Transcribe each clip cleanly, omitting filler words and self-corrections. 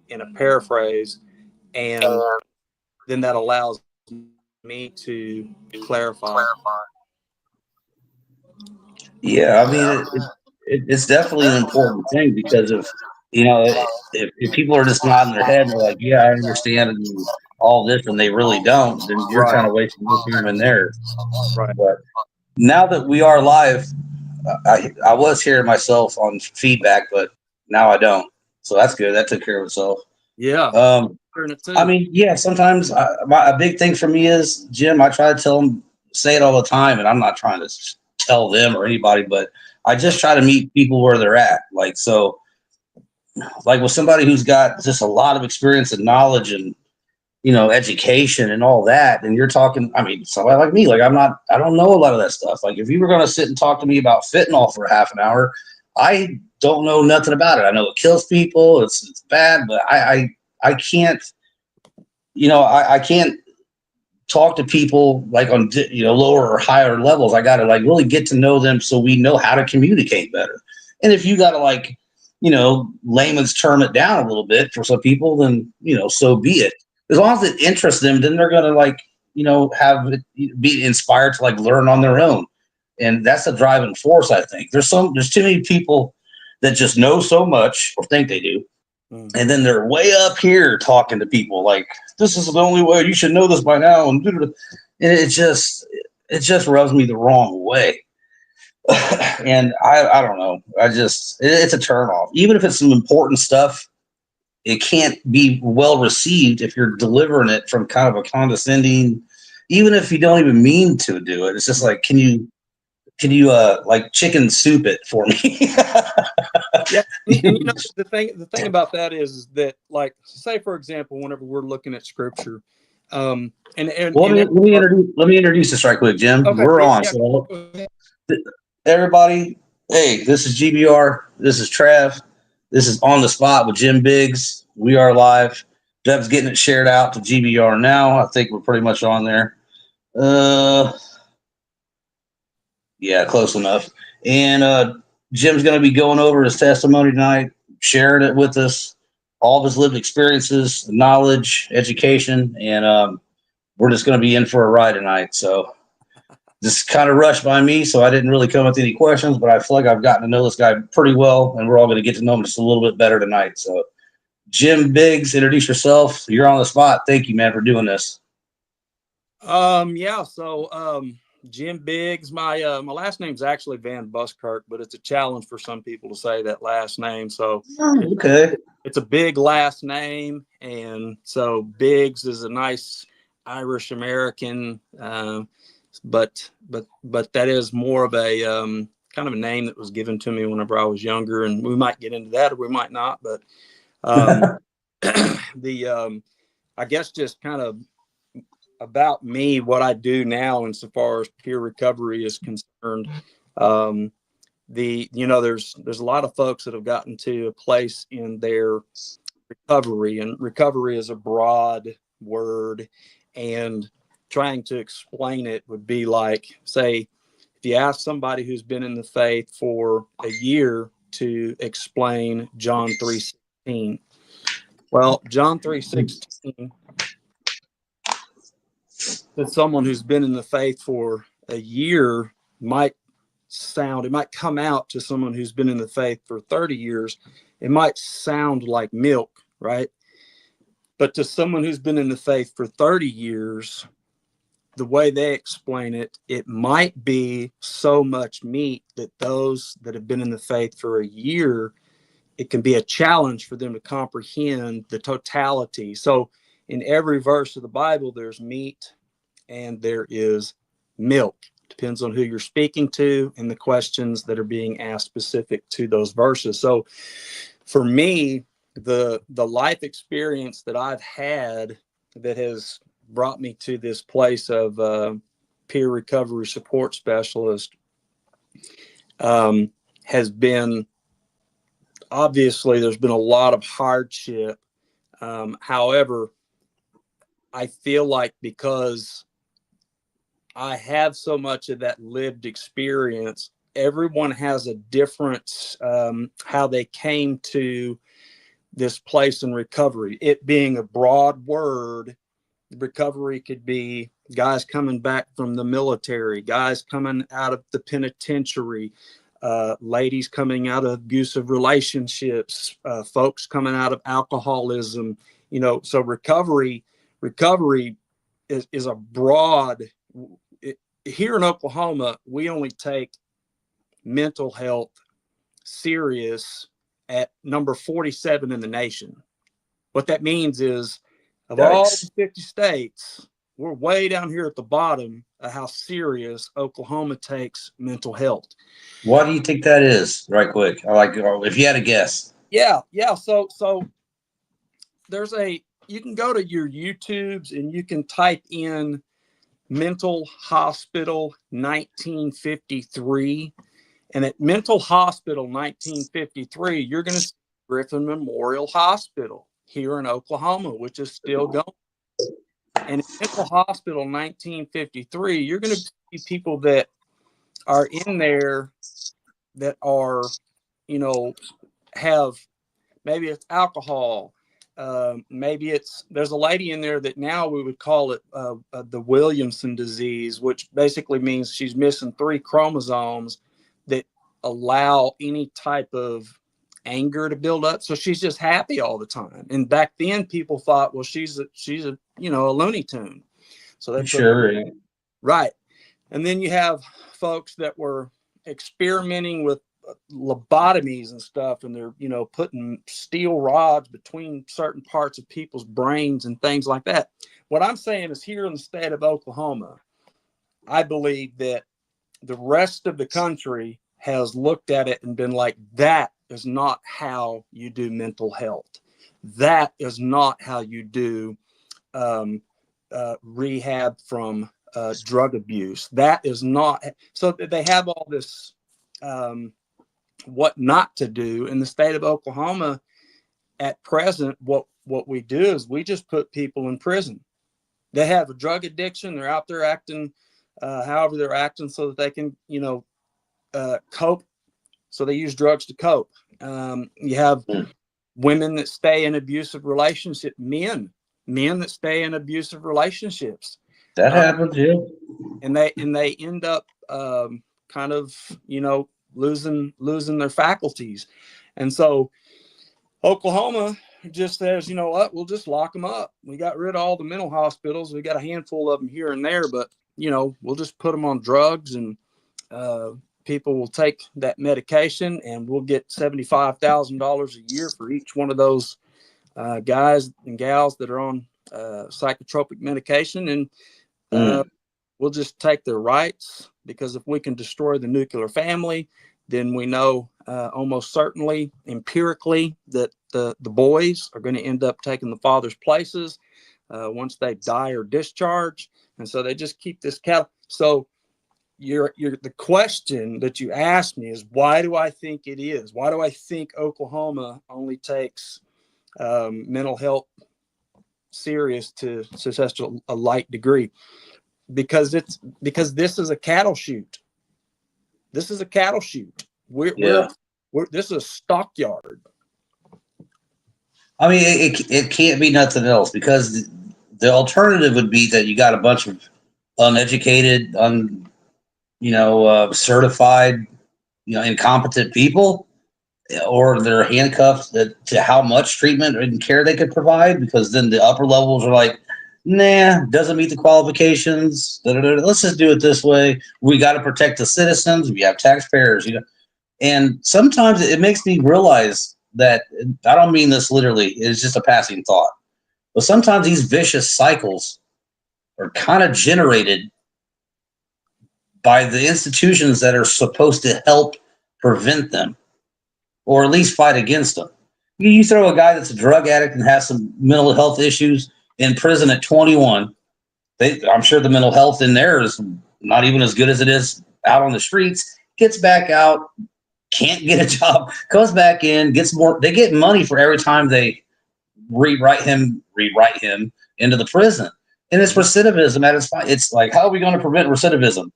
in a paraphrase, and then that allows me to clarify. Yeah, I mean, it's definitely an important thing because if people are just nodding their head and they're like, yeah, I understand and all this, and they really don't, then you're Right, kind of wasting your time in there. right. But now that we are live, I was hearing myself on feedback, but now I don't. So that's good. That took care of itself. Yeah, Um, hearing it I too. mean, yeah, sometimes a big thing for me is, Jim, I try to tell them, say it all the time, and I'm not trying to tell them or anybody, but I just try to meet people where they're at. Like, so, like with somebody who's got just a lot of experience and knowledge and, education and all that, and you're talking, I mean, somebody like me, like I don't know a lot of that stuff. Like, if you were going to sit and talk to me about fentanyl for half an hour, I don't know nothing about it. I know it kills people. It's bad, but I can't, I can't talk to people like on lower or higher levels. I got to like really get to know them so we know how to communicate better. And if you got to like layman's term it down a little bit for some people, then so be it. As long as it interests them, then they're gonna like have it be inspired to like learn on their own. And that's the driving force. I think there's too many people that just know so much or think they do, and then they're way up here talking to people like this is the only way, you should know this by now, and it just rubs me the wrong way. And I don't know, it's a turn off. Even if it's some important stuff, it can't be well received if you're delivering it from kind of a condescending, even if you don't even mean to do it. It's just like, can you like chicken soup it for me? Yeah, and the thing about that is that, like, say for example, whenever we're looking at scripture, Well, and let me introduce this right quick, Jim. okay, We're yeah, on. yeah, So go ahead. everybody, hey, this is GBR. This is Trav. This is On the Spot with Jim Biggs. We are live. Deb's getting it shared out to GBR now. I think we're pretty much on there. Uh, yeah, close enough. And Jim's going to be going over his testimony tonight, sharing it with us, all of his lived experiences, knowledge, education, and we're just going to be in for a ride tonight. So this kind of rushed by me, so I didn't really come with any questions, but I feel like I've gotten to know this guy pretty well, and we're all going to get to know him just a little bit better tonight. So, Jim Biggs, introduce yourself. You're on the spot. Thank you, man, for doing this. Yeah, so Jim Biggs, my last name's actually Van Buskirk, but it's a challenge for some people to say that last name. So Oh, okay. it's a big last name, and so Biggs is a nice Irish American, but that is more of a kind of a name that was given to me whenever I was younger, and we might get into that or we might not. But the I guess just kind of about me, what I do now insofar as peer recovery is concerned. Um, there's a lot of folks that have gotten to a place in their recovery, and recovery is a broad word, and trying to explain it would be like, say, if you ask somebody who's been in the faith for a year to explain John 3:16. Well, John 3:16, that someone who's been in the faith for a year it might come out to someone who's been in the faith for 30 years, it might sound like milk, right? But to someone who's been in the faith for 30 years, the way they explain it, it might be so much meat that those that have been in the faith for a year, it can be a challenge for them to comprehend the totality. So in every verse of the Bible, there's meat and there is milk. Depends on who you're speaking to and the questions that are being asked specific to those verses. So for me, the life experience that I've had that has brought me to this place of peer recovery support specialist has been, obviously there's been a lot of hardship. However, I feel like because I have so much of that lived experience, everyone has a different how they came to this place in recovery. It being a broad word, recovery could be guys coming back from the military, guys coming out of the penitentiary, ladies coming out of abusive relationships, folks coming out of alcoholism. So recovery is a broad. Here in Oklahoma, we only take mental health serious at number 47 in the nation. What that means is, of all the 50 states, we're way down here at the bottom of how serious Oklahoma takes mental health. Why do you think that is? Right quick. If you had a guess. Yeah. So you can go to your YouTubes and you can type in Mental Hospital 1953. And at Mental Hospital 1953, you're going to see Griffin Memorial Hospital here in Oklahoma, which is still going. And at Mental Hospital 1953, you're going to see people that are in there that are, have, maybe it's alcohol. Maybe there's a lady in there that now we would call it the Williamson disease, which basically means she's missing 3 chromosomes that allow any type of anger to build up. So she's just happy all the time. And back then people thought, well, she's a Looney Tune. So they right. And then you have folks that were experimenting with lobotomies and stuff, and they're putting steel rods between certain parts of people's brains and things like that. What I'm saying is, here in the state of Oklahoma, I believe that the rest of the country has looked at it and been like, that is not how you do mental health. That is not how you do rehab from drug abuse. That is not. So they have all this what not to do in the state of Oklahoma. At present, what we do is we just put people in prison. They have a drug addiction. They're out there acting however they're acting so that they can cope. So they use drugs to cope. You have women that stay in abusive relationships, men that stay in abusive relationships. That happens, yeah. And they end up kind of losing their faculties. And so Oklahoma just says, you know what, we'll just lock them up. We got rid of all the mental hospitals. We got a handful of them here and there, but we'll just put them on drugs, and people will take that medication, and we'll get $75,000 a year for each one of those guys and gals that are on psychotropic medication. And we'll just take their rights, because if we can destroy the nuclear family, then we know almost certainly empirically that the boys are going to end up taking the father's places once they die or discharge. And so they just keep this cattle. So the question that you asked me is, why do I think it is? Why do I think Oklahoma only takes mental health serious to such a light degree? Because this is a cattle chute. This is a cattle chute. This is a stockyard. I mean, it can't be nothing else, because the alternative would be that you got a bunch of uneducated, certified, incompetent people, or they're handcuffed to how much treatment and care they could provide, because then the upper levels are like, nah, doesn't meet the qualifications. Let's just do it this way. We got to protect the citizens. We have taxpayers, And sometimes it makes me realize that, I don't mean this literally, it's just a passing thought, but sometimes these vicious cycles are kind of generated by the institutions that are supposed to help prevent them, or at least fight against them. You throw a guy that's a drug addict and has some mental health issues in prison at 21. I'm sure the mental health in there is not even as good as it is out on the streets. Gets back out, can't get a job, goes back in, gets more. They get money for every time they rewrite him into the prison. And it's recidivism at its finest. It's like, how are we going to prevent recidivism?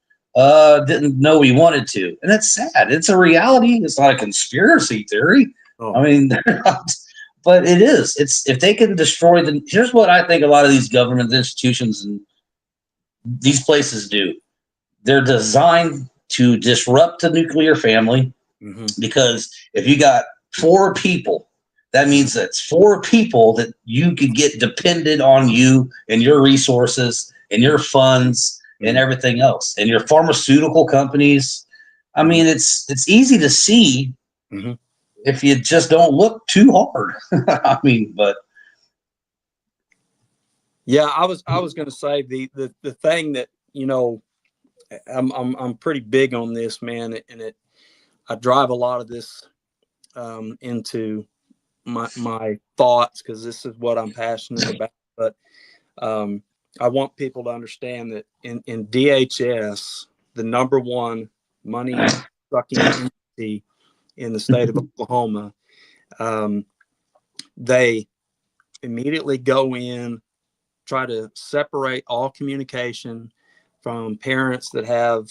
Didn't know we wanted to. And it's sad. It's a reality. It's not a conspiracy theory. I mean, But it is. It's if they can destroy the. Here's what I think a lot of these government institutions and these places do. They're designed to disrupt the nuclear family Mm-hmm. because if you got four people, that means that's four people that you could get dependent on you and your resources and your funds and Mm-hmm. everything else and your pharmaceutical companies. I mean, it's easy to see Mm-hmm. if you just don't look too hard. I mean, but Yeah, I was going to say the thing that, you know, I'm pretty big on this, man, and I drive a lot of this into my thoughts, because this is what I'm passionate about. But um, I want people to understand that in DHS, the number one money sucking entity in the state of Oklahoma, um, they immediately go in, try to separate all communication from parents that have,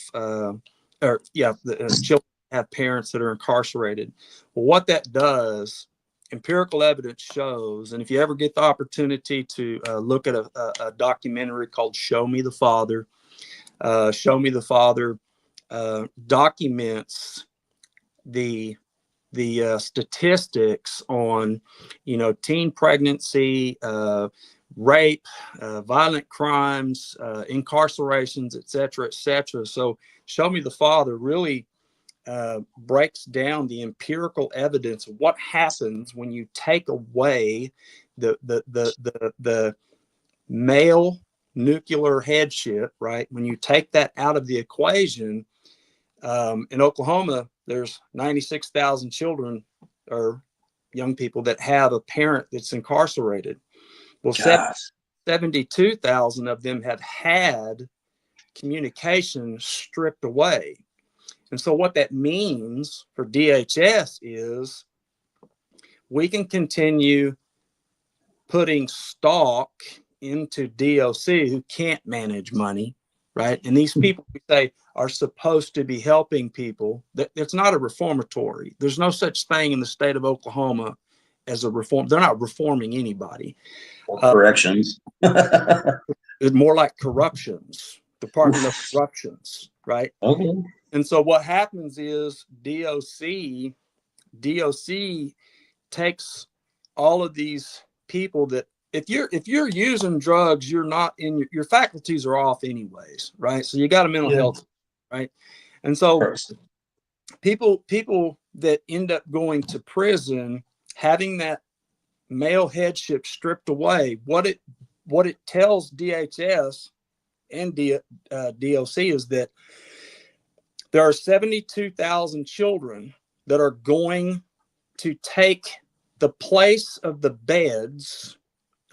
the children have parents that are incarcerated. Well, what that does, empirical evidence shows, and if you ever get the opportunity to look at a documentary called Show Me the Father, Show Me the Father documents the statistics on, you know, teen pregnancy, rape, violent crimes, incarcerations, et cetera, et cetera. So Show Me the Father really breaks down the empirical evidence of what happens when you take away the male nuclear headship, right? When you take that out of the equation, in Oklahoma, there's 96,000 children or young people that have a parent that's incarcerated. Well, gosh, 72,000 of them have had communication stripped away. And so what that means for DHS is we can continue putting stock into DOC who can't manage money, right? And these people, we say, are supposed to be helping people. It's not a reformatory. There's no such thing in the state of Oklahoma as a reform. They're not reforming anybody. corrections. It's more like corruptions, Department of Corruptions, right? Okay. And so what happens is DOC takes all of these people that, if you're using drugs, you're not in your faculties are off anyways, right? So you got a mental Yeah. health, right? And so people that end up going to prison, having that male headship stripped away, what it tells DHS and DOC is that there are 72,000 children that are going to take the place of the beds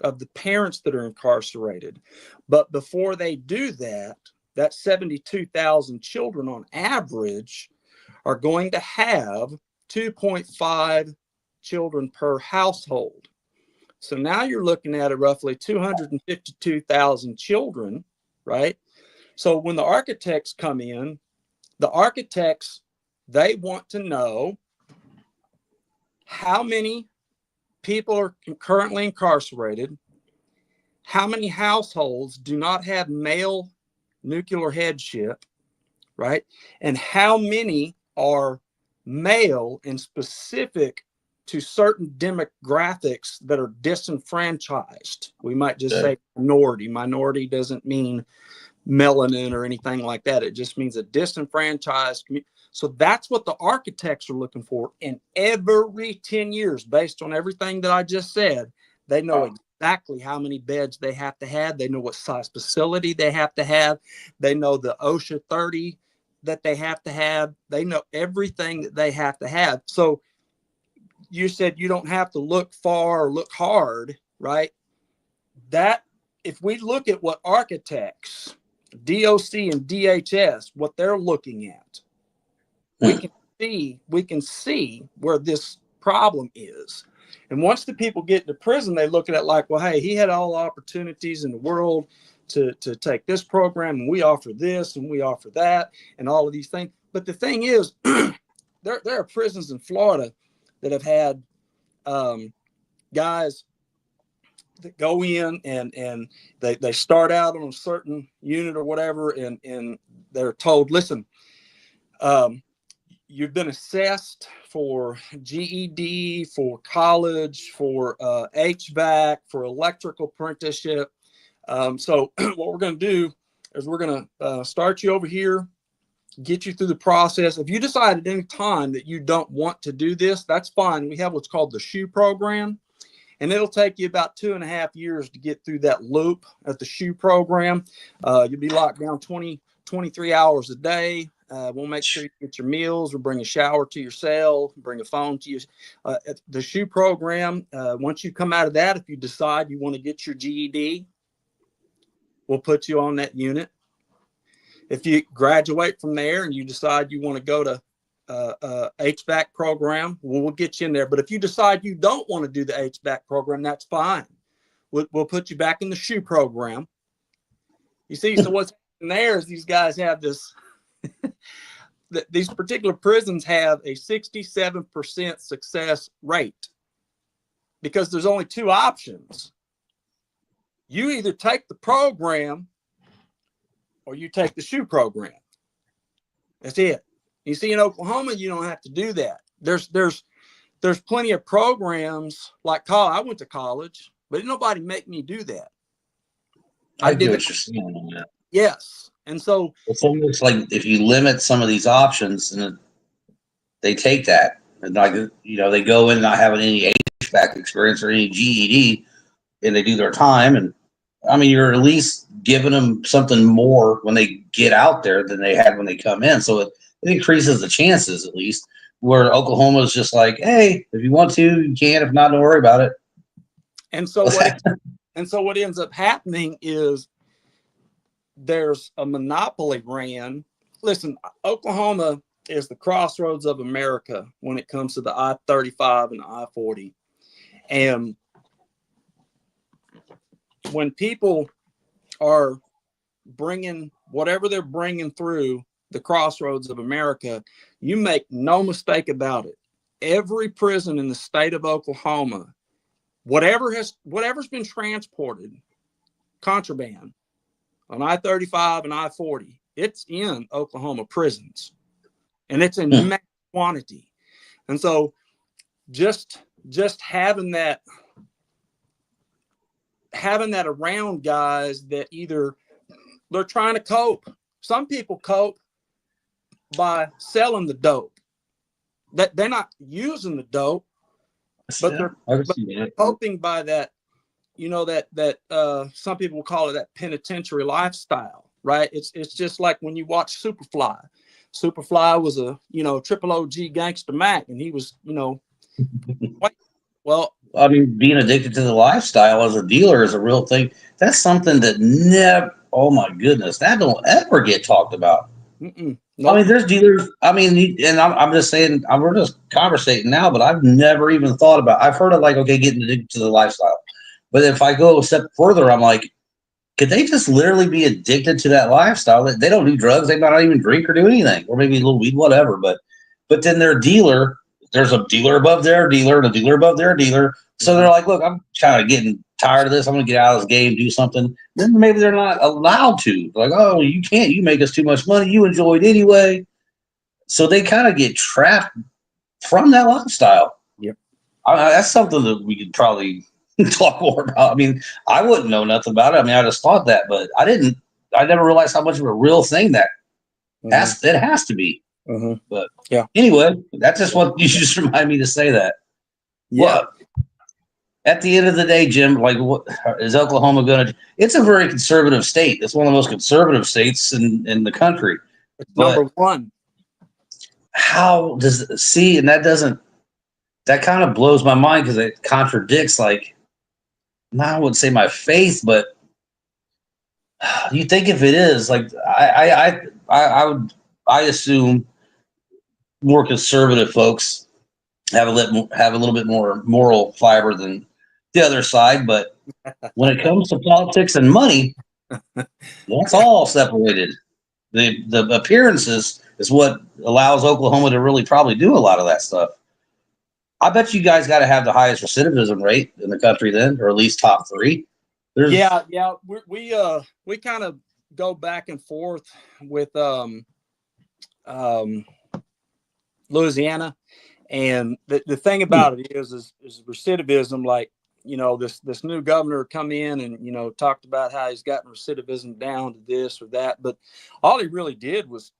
of the parents that are incarcerated. But before they do that, that 72,000 children on average are going to have 2.5 children per household. So now you're looking at roughly 252,000 children, right? So when the architects come in, the architects, they want to know how many people are currently incarcerated, how many households do not have male nuclear headship, right? And how many are male and specific to certain demographics that are disenfranchised. We might just say minority. Minority doesn't mean melanin or anything like that. It just means a disenfranchised community. So that's what the architects are looking for. And every 10 years, based on everything that I just said, they know exactly how many beds they have to have. They know what size facility they have to have. They know the OSHA 30 that they have to have. They know everything that they have to have. So you said you don't have to look far or look hard, right? That, if we look at what architects, DOC and DHS, what they're looking at, we can see where this problem is. And once the people get into prison, they look at it like, well, hey, he had all the opportunities in the world to take this program, and we offer this and we offer that and all of these things. But the thing is, there are prisons in Florida that have had guys that go in and they start out on a certain unit or whatever, and they're told, listen, you've been assessed for GED, for college, for HVAC, for electrical apprenticeship. So what we're going to do is we're going to start you over here, get you through the process. If you decide at any time that you don't want to do this, that's fine. We have what's called the SHOE program, and it'll take you about 2.5 years to get through that loop at the SHOE program. You'll be locked down 23 hours a day. We'll make sure you get your meals. We'll bring a shower to your cell, bring a phone to you. At the SHOE program, once you come out of that, if you decide you want to get your GED, we'll put you on that unit. If you graduate from there and you decide you want to go to HVAC program, we'll get you in there. But if you decide you don't want to do the HVAC program, that's fine. We'll put you back in the SHOE program. You see, so what's in there is these guys have this, these particular prisons have a 67% success rate because there's only two options. You either take the program or you take the SHOE program. That's it. You see, in Oklahoma, you don't have to do that. There's plenty of programs like college. I went to college, but nobody make me do that. I get what you're saying on that. Yes. And so it's almost like if you limit some of these options, and they take that, and like, you know, they go in not having any HVAC experience or any GED, and they do their time. And I mean, you're at least giving them something more when they get out there than they had when they come in. So it increases the chances, at least. Where Oklahoma is just like, hey, if you want to, you can. If not, don't worry about it. And so what ends up happening is there's a monopoly ran. Listen, Oklahoma is the crossroads of America when it comes to the I-35 and the I-40. And when people are bringing whatever they're bringing through the crossroads of America, you make no mistake about it. Every prison in the state of Oklahoma, whatever's been transported, contraband, on I-35 and I-40, it's in Oklahoma prisons, and it's in mass quantity. And so just having that around guys that either they're trying to cope. Some people cope by selling the dope. That they're not using the dope, but they're coping by that. You know, that some people call it that penitentiary lifestyle, right? It's just like when you watch Superfly. Superfly was a, you know, triple OG gangster Mac, and he was, you know, well, I mean, being addicted to the lifestyle as a dealer is a real thing. That's something that never, oh my goodness, that don't ever get talked about. Nope. I mean, there's dealers, I mean, and I'm just saying, we're just conversating now, but I've never even thought about, I've heard of like, okay, getting addicted to the lifestyle. But if I go a step further, I'm like, could they just literally be addicted to that lifestyle? They don't do drugs. They might not even drink or do anything, or maybe a little weed, whatever. But then their dealer, there's a dealer above their dealer and a dealer above their dealer. So they're like, look, I'm kind of getting tired of this. I'm going to get out of this game, do something. Then maybe they're not allowed to. Like, oh, you can't. You make us too much money. You enjoy it anyway. So they kind of get trapped from that lifestyle. Yep. That's something that we could probably talk more about. I mean, I wouldn't know nothing about it. I mean, I just thought that, but I never realized how much of a real thing that it has to be. But yeah, anyway, that's just what you just remind me to say that. Yeah. Well, at the end of the day, Jim, like, what is Oklahoma going to? It's a very conservative state. It's one of the most conservative states in the country. It's number one. How does see? And that kind of blows my mind because it contradicts, like, I wouldn't say my faith, but you think if it is, like, I assume more conservative folks have a little bit more moral fiber than the other side. But when it comes to politics and money, that's all separated. The appearances is what allows Oklahoma to really probably do a lot of that stuff. I bet you guys got to have the highest recidivism rate in the country then, or at least top three. Yeah, yeah. We kind of go back and forth with um, Louisiana, and the thing about it is recidivism. Like, this new governor come in and talked about how he's gotten recidivism down to this or that, but all he really did was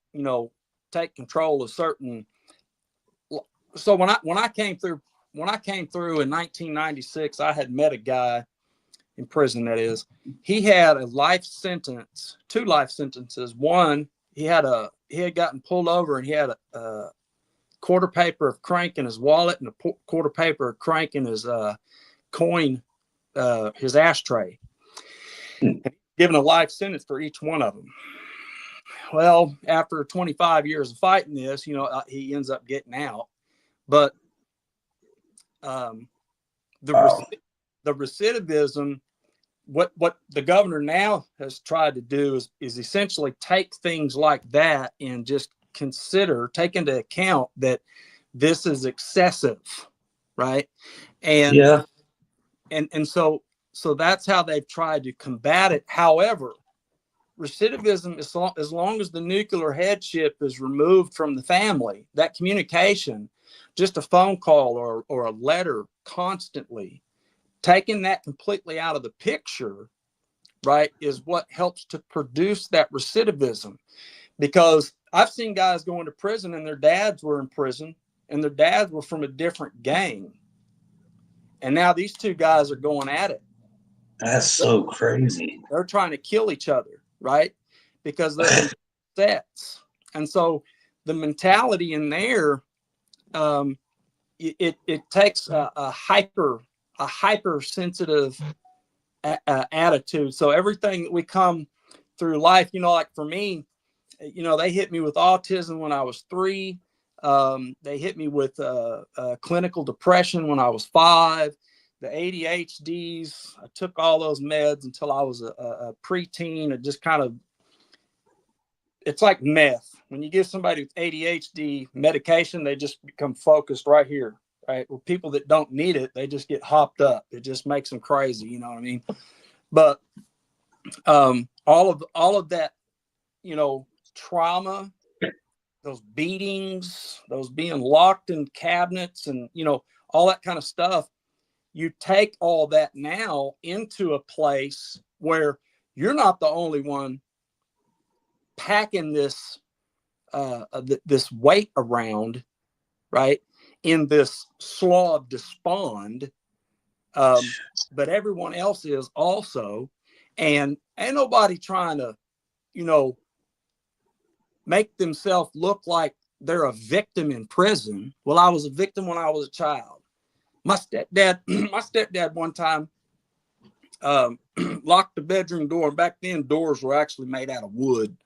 take control of certain. So when I came through in 1996, I had met a guy in prison. That is, he had a life sentence, 2 life sentences. One, he had gotten pulled over and he had a quarter paper of crank in his wallet and a quarter paper of crank in his coin, his ashtray. Given a life sentence for each one of them. Well, after 25 years of fighting this, he ends up getting out. But the recidivism, what the governor now has tried to do is essentially take things like that and just take into account that this is excessive, right? And Yeah. and so that's how they've tried to combat it. However, recidivism, as long as the nuclear headship is removed from the family, that communication, just a phone call or a letter constantly, taking that completely out of the picture, right, is what helps to produce that recidivism. Because I've seen guys go into prison and their dads were in prison and their dads were from a different gang. And now these two guys are going at it. That's so crazy. They're trying to kill each other, right? Because they're in sets. And so the mentality in there, it takes a hypersensitive attitude. So everything that we come through life, like for me, they hit me with autism when I was 3. They hit me with clinical depression when I was 5. The ADHDs, I took all those meds until I was a preteen. It just kind of, it's like meth. When you give somebody with ADHD medication, they just become focused right here, right? Well, people that don't need it, they just get hopped up. It just makes them crazy, you know what I mean? But all of that, trauma, those beatings, those being locked in cabinets, and all that kind of stuff. You take all that now into a place where you're not the only one packing this this weight around, right, in this slough of despond, but everyone else is also, and ain't nobody trying to make themselves look like they're a victim in prison. Well, I was a victim when I was a child. My stepdad one time locked the bedroom door. Back then, doors were actually made out of wood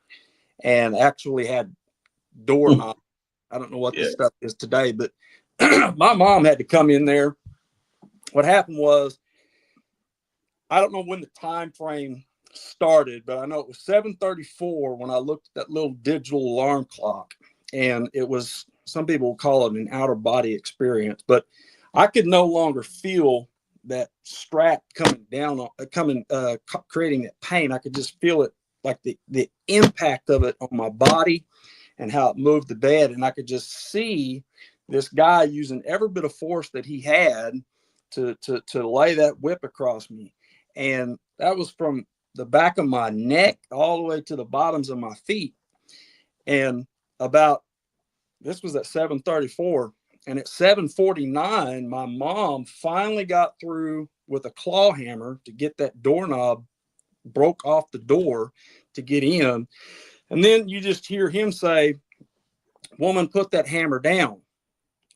and actually had doorknobs. I don't know what this stuff is today, but my mom had to come in there. What happened was, I don't know when the time frame started, but I know it was 7:34 when I looked at that little digital alarm clock, and it was, some people call it an outer body experience, but I could no longer feel that strap coming down, creating that pain. I could just feel it, like the impact of it on my body and how it moved the bed. And I could just see this guy using every bit of force that he had to lay that whip across me. And that was from the back of my neck all the way to the bottoms of my feet. And this was at 7:34. And at 7:49, my mom finally got through with a claw hammer to get that doorknob broke off the door to get in. And then you just hear him say, "Woman, put that hammer down."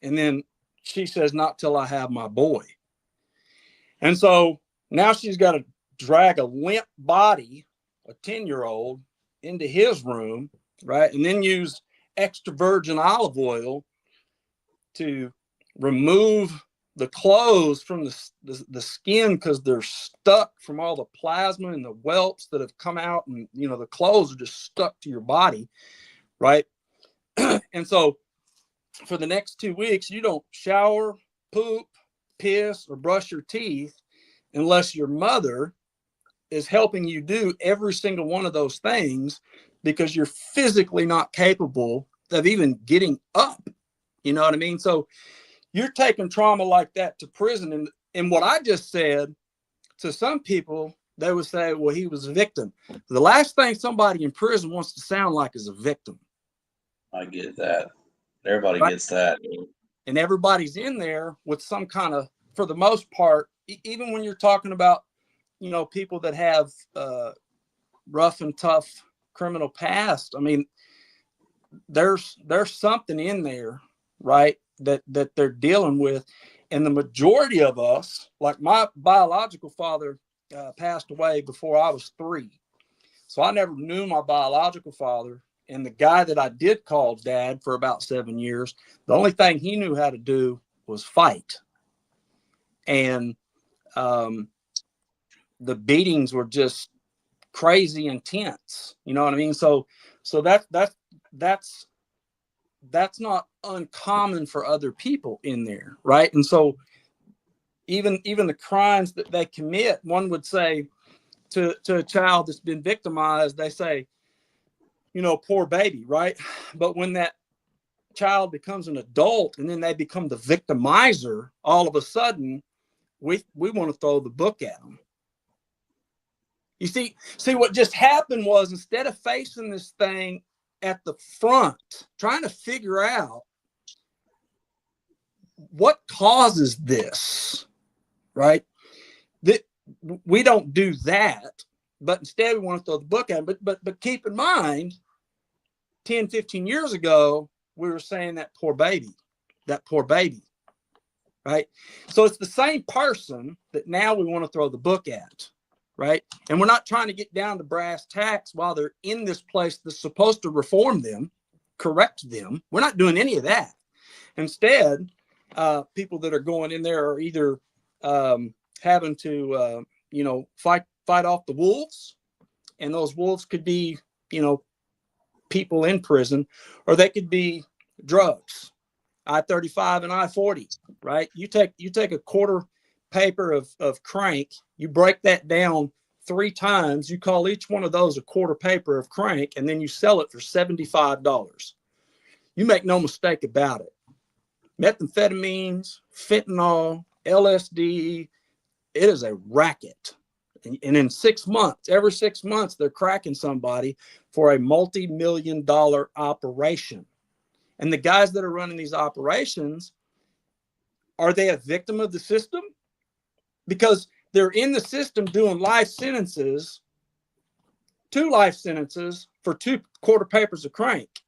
And then she says, "Not till I have my boy." And so now she's got to drag a limp body, a 10-year-old, into his room, right? And then use extra virgin olive oil to remove the clothes from the skin, because they're stuck from all the plasma and the whelps that have come out, and the clothes are just stuck to your body, right? And so for the next 2 weeks, you don't shower, poop, piss, or brush your teeth unless your mother is helping you do every single one of those things, because you're physically not capable of even getting up. You know what I mean? So you're taking trauma like that to prison. And what I just said, to some people, they would say, well, he was a victim. The last thing somebody in prison wants to sound like is a victim. I get that. Everybody Right? gets that. And everybody's in there with some kind of, for the most part, even when you're talking about, you know, people that have rough and tough criminal past. I mean, there's something in there, right, that they're dealing with. And the majority of us, like my biological father passed away before I was 3. So I never knew my biological father. And the guy that I did call dad for about 7 years, the only thing he knew how to do was fight. And the beatings were just crazy intense. You know what I mean? So that's not uncommon for other people in there, right? And so even the crimes that they commit, one would say to a child that's been victimized, they say, you know, poor baby, right? But when that child becomes an adult and then they become the victimizer, all of a sudden we want to throw the book at them. You see what just happened was, instead of facing this thing at the front, trying to figure out what causes this, right? That we don't do that, but instead we want to throw the book at them. But keep in mind, 10, 15 years ago, we were saying that poor baby, right? So it's the same person that now we want to throw the book at, right? And we're not trying to get down to brass tacks while they're in this place that's supposed to reform them, correct them. We're not doing any of that. Instead, people that are going in there are either having to, fight off the wolves, and those wolves could be, people in prison, or they could be drugs, I-35 and I-40, right? You take a quarter paper of crank, you break that down 3 times, you call each one of those a quarter paper of crank, and then you sell it for $75. You make no mistake about it. Methamphetamines, fentanyl, LSD, it is a racket. And in 6 months, every 6 months, they're cracking somebody for a multi-million-dollar operation. And the guys that are running these operations, are they a victim of the system? Because they're in the system doing 2 life sentences for 2 quarter papers of crank.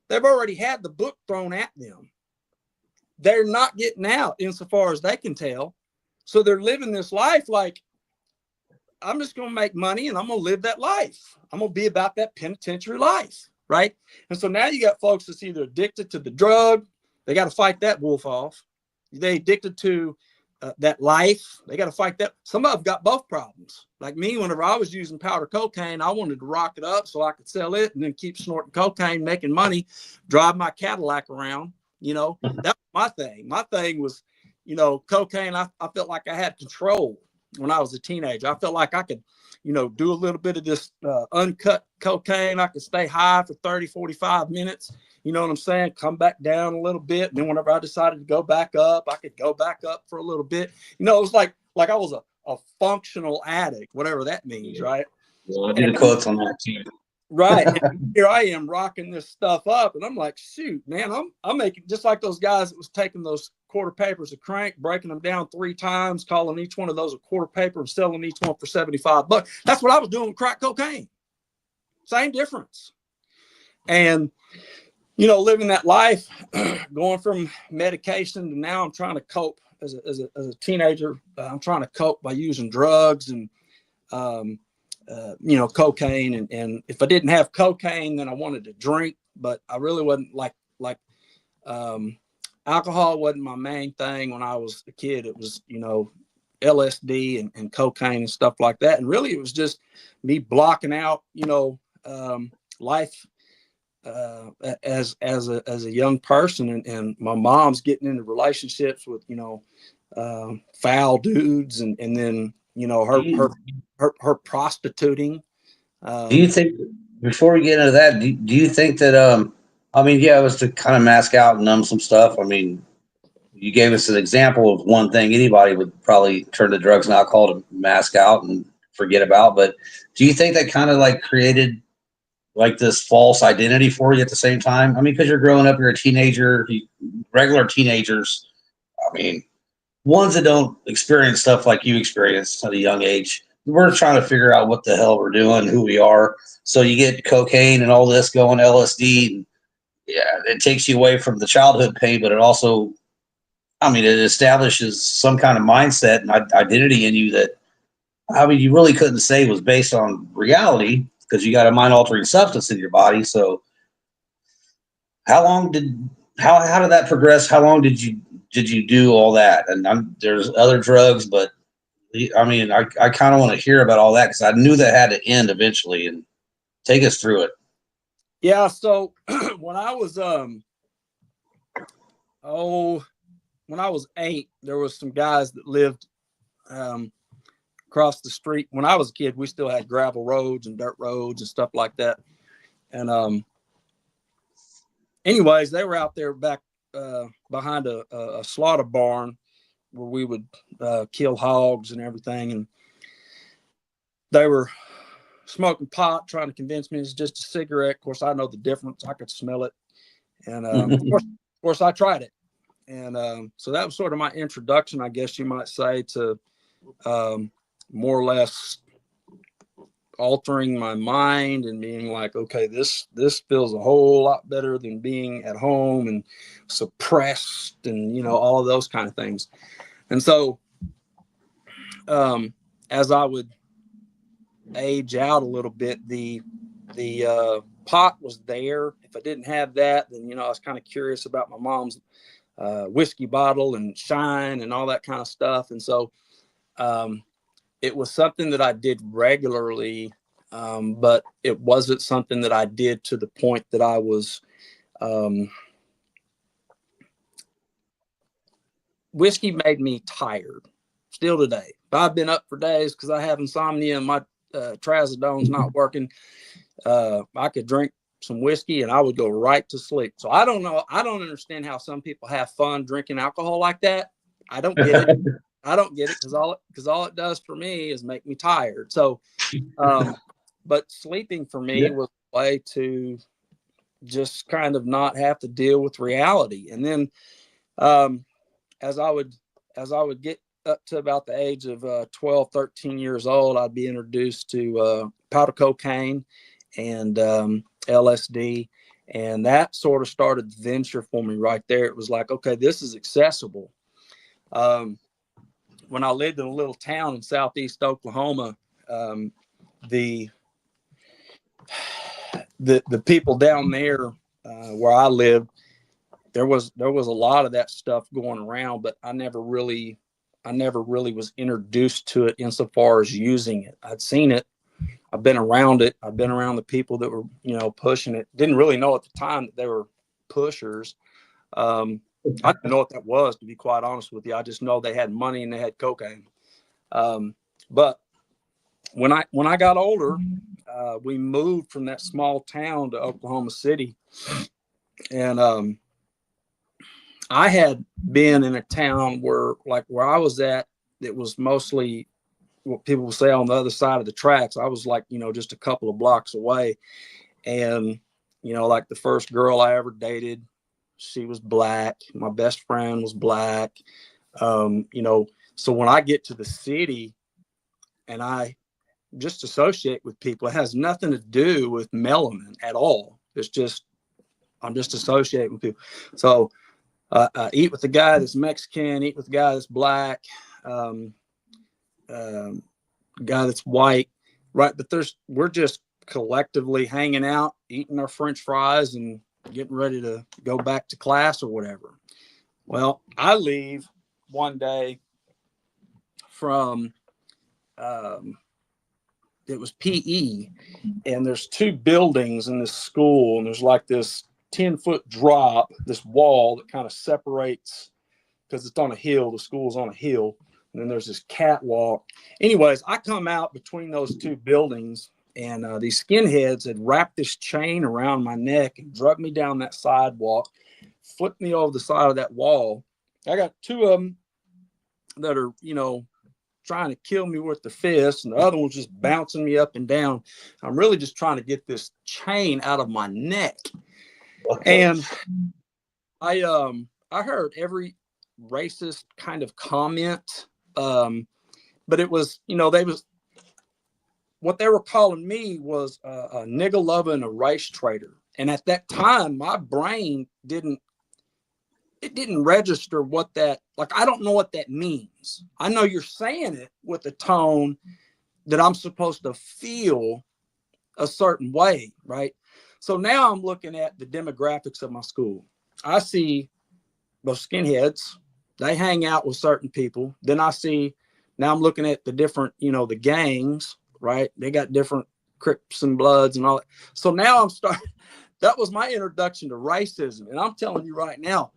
They've already had the book thrown at them. They're not getting out insofar as they can tell. So they're living this life like, I'm just going to make money and I'm going to live that life. I'm going to be about that penitentiary life, right? And so now you got folks that's either addicted to the drug, they got to fight that wolf off. They addicted to that life, they got to fight that. Some of them got both problems. Like me, whenever I was using powder cocaine, I wanted to rock it up so I could sell it and then keep snorting cocaine, making money, drive my Cadillac around. That was my thing. My thing was, cocaine. I felt like I had control when I was a teenager. I felt like I could, do a little bit of this uncut cocaine. I could stay high for 30, 45 minutes. You know what I'm saying? Come back down a little bit. And then whenever I decided to go back up, I could go back up for a little bit. It was like I was a functional addict, whatever that means, right? Well, I did quotes on that too. Right. And here I am rocking this stuff up. And I'm like, shoot, man, I'm making just like those guys that was taking those quarter papers of crank, breaking them down 3 times, calling each one of those a quarter paper and selling each one for $75. That's what I was doing with crack cocaine. Same difference. And, living that life, going from medication to now I'm trying to cope as a teenager. I'm trying to cope by using drugs and, cocaine. And if I didn't have cocaine, then I wanted to drink, but I really wasn't like alcohol wasn't my main thing when I was a kid. It was, LSD and cocaine and stuff like that. And really it was just me blocking out, life as a young person, and my mom's getting into relationships with foul dudes, and then Do you, her prostituting. do you Um, think, before we get into that, do you think that I mean, yeah, it was to kind of mask out and numb some stuff. I mean, you gave us an example of one thing anybody would probably turn to drugs and alcohol to mask out and forget about. But do you think that kind of like created like this false identity for you at the same time? I mean, because you're growing up, you're a teenager, regular teenagers. I mean, ones that don't experience stuff like you experienced at a young age. We're trying to figure out what the hell we're doing, who we are. So you get cocaine and all this going, LSD, and yeah, it takes you away from the childhood pain, but it also, I mean, it establishes some kind of mindset and identity in you that, I mean, you really couldn't say was based on reality because you got a mind altering substance in your body. So how long did, how did that progress? How long did you do all that? And there's other drugs, but I mean, I kind of want to hear about all that because I knew that had to end eventually. And take us through it. yeah. So when I was oh when I was 8, there was some guys that lived um, across the street. When I was a kid, we still had gravel roads and dirt roads and stuff like that. And anyways, they were out there back behind a slaughter barn where we would kill hogs and everything. And they were smoking pot, trying to convince me it's just a cigarette. Of course, I know the difference. I could smell it. And of course, I tried it. And so that was sort of my introduction, I guess you might say, to more or less altering my mind and being like, okay, this feels a whole lot better than being at home and suppressed and all of those kind of things. And so as I would age out a little bit, the pot was there. If I didn't have that, then I was kind of curious about my mom's whiskey bottle and shine and all that kind of stuff. And so it was something that I did regularly, but it wasn't something that I did to the point that I was. Whiskey made me tired still today. If I've been up for days because I have insomnia and my trazodone's not working, I could drink some whiskey and I would go right to sleep. So I don't know. I don't understand how some people have fun drinking alcohol like that. I don't get it. I don't get it because all it does for me is make me tired. So, but sleeping for me Yeah. was a way to just kind of not have to deal with reality. And then um, as I would get up to about the age of 12, 13 years old, I'd be introduced to powder cocaine and LSD. And that sort of started the venture for me right there. It was like, okay, this is accessible. When I lived in a little town in southeast Oklahoma, um, the the people down there where I lived, there was a lot of that stuff going around, but I never really was introduced to it insofar as using it. I'd seen it, I've been around it, I've been around the people that were pushing it. Didn't really know at the time that they were pushers. I didn't know what that was, to be quite honest with you. I just know they had money and they had cocaine. But when I got older, we moved from that small town to Oklahoma City, and I had been in a town where I was at, it was mostly what people would say on the other side of the tracks. I was like, just a couple of blocks away. And, like the first girl I ever dated, she was black. My best friend was black. So when I get to the city and I just associate with people, it has nothing to do with melanin at all. It's just, I'm just associating with people. So eat with the guy that's Mexican, eat with the guy that's black, um, guy that's white, right? But we're just collectively hanging out, eating our French fries, and getting ready to go back to class or whatever. Well, I leave one day from um, it was PE, and there's two buildings in this school, and there's like this 10-foot drop, this wall that kind of separates, because it's on a hill. The school's on a hill, and then there's this catwalk. Anyways, I come out between those two buildings, and these skinheads had wrapped this chain around my neck and dragged me down that sidewalk, flipped me over the side of that wall. I got two of them that are, trying to kill me with the fist, and the other one's just bouncing me up and down. I'm really just trying to get this chain out of my neck. Okay. And I heard every racist kind of comment, but it was, what they were calling me was a nigga lover and a race traitor. And at that time, my brain didn't register what that, like, I don't know what that means. I know you're saying it with a tone that I'm supposed to feel a certain way, right? So now I'm looking at the demographics of my school. I see those skinheads, they hang out with certain people. Then I see, now I'm looking at the different, the gangs, right? They got different Crips and Bloods and all that. So now I'm starting, that was my introduction to racism. And I'm telling you right now,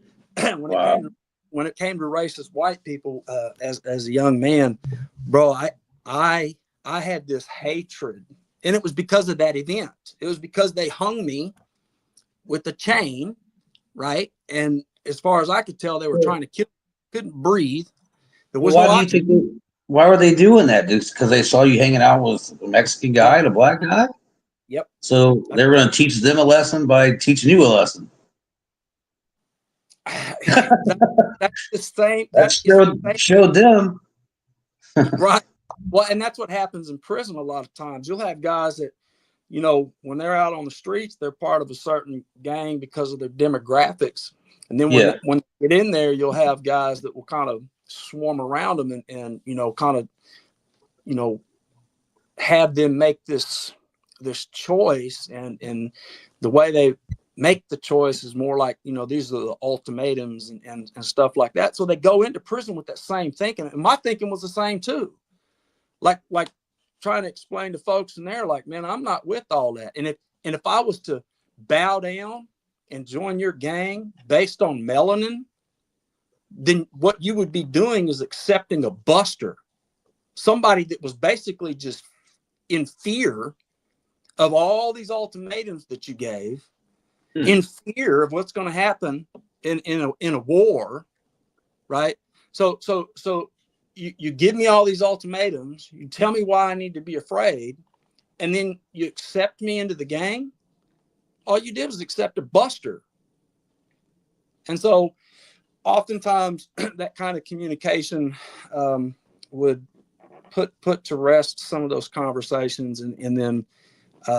when it came to racist white people, as a young man, bro, I had this hatred, and it was because of that event. It was because they hung me with the chain, right? And as far as I could tell, they were trying to kill me. Couldn't breathe. There was Why do you think? Why were they doing that? Just because they saw you hanging out with a Mexican guy and a black guy? Yep. So they were going to teach them a lesson by teaching you a lesson. That's the same. Showed them. Right. Well, and that's what happens in prison a lot of times. You'll have guys that, when they're out on the streets, they're part of a certain gang because of their demographics. And then when they get in there, you'll have guys that will kind of swarm around them and kind of, have them make this choice. And the way they make the choice is more like, these are the ultimatums and stuff like that. So they go into prison with that same thinking. And my thinking was the same too. Like trying to explain to folks in there, like, man, I'm not with all that. And if I was to bow down and join your gang based on melanin, then what you would be doing is accepting a buster, somebody that was basically just in fear of all these ultimatums that you gave, in fear of what's going to happen in a war, right? So you give me all these ultimatums, you tell me why I need to be afraid, and then you accept me into the gang. All you did was accept a buster. And so oftentimes that kind of communication would put to rest some of those conversations, and then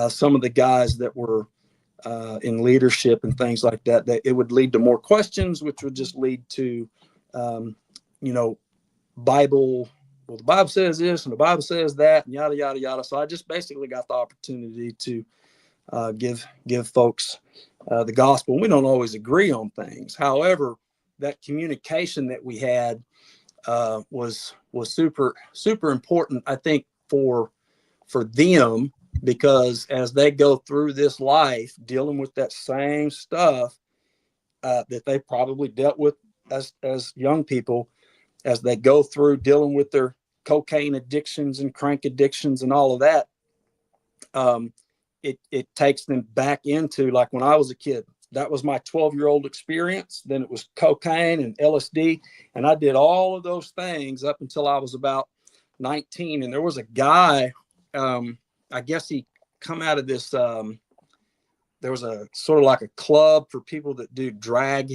some of the guys that were in leadership and things like that, that it would lead to more questions, which would just lead to, Bible. Well, the Bible says this and the Bible says that, and yada, yada, yada. So I just basically got the opportunity to give folks the gospel. We don't always agree on things. However, that communication that we had was super, super important, I think, for them, because as they go through this life dealing with that same stuff that they probably dealt with as young people, as they go through dealing with their cocaine addictions and crank addictions and all of that, it takes them back into, like, when I was a kid, that was my 12-year-old experience. Then it was cocaine and LSD. And I did all of those things up until I was about 19. And there was a guy, I guess he come out of this, there was a sort of like a club for people that do drag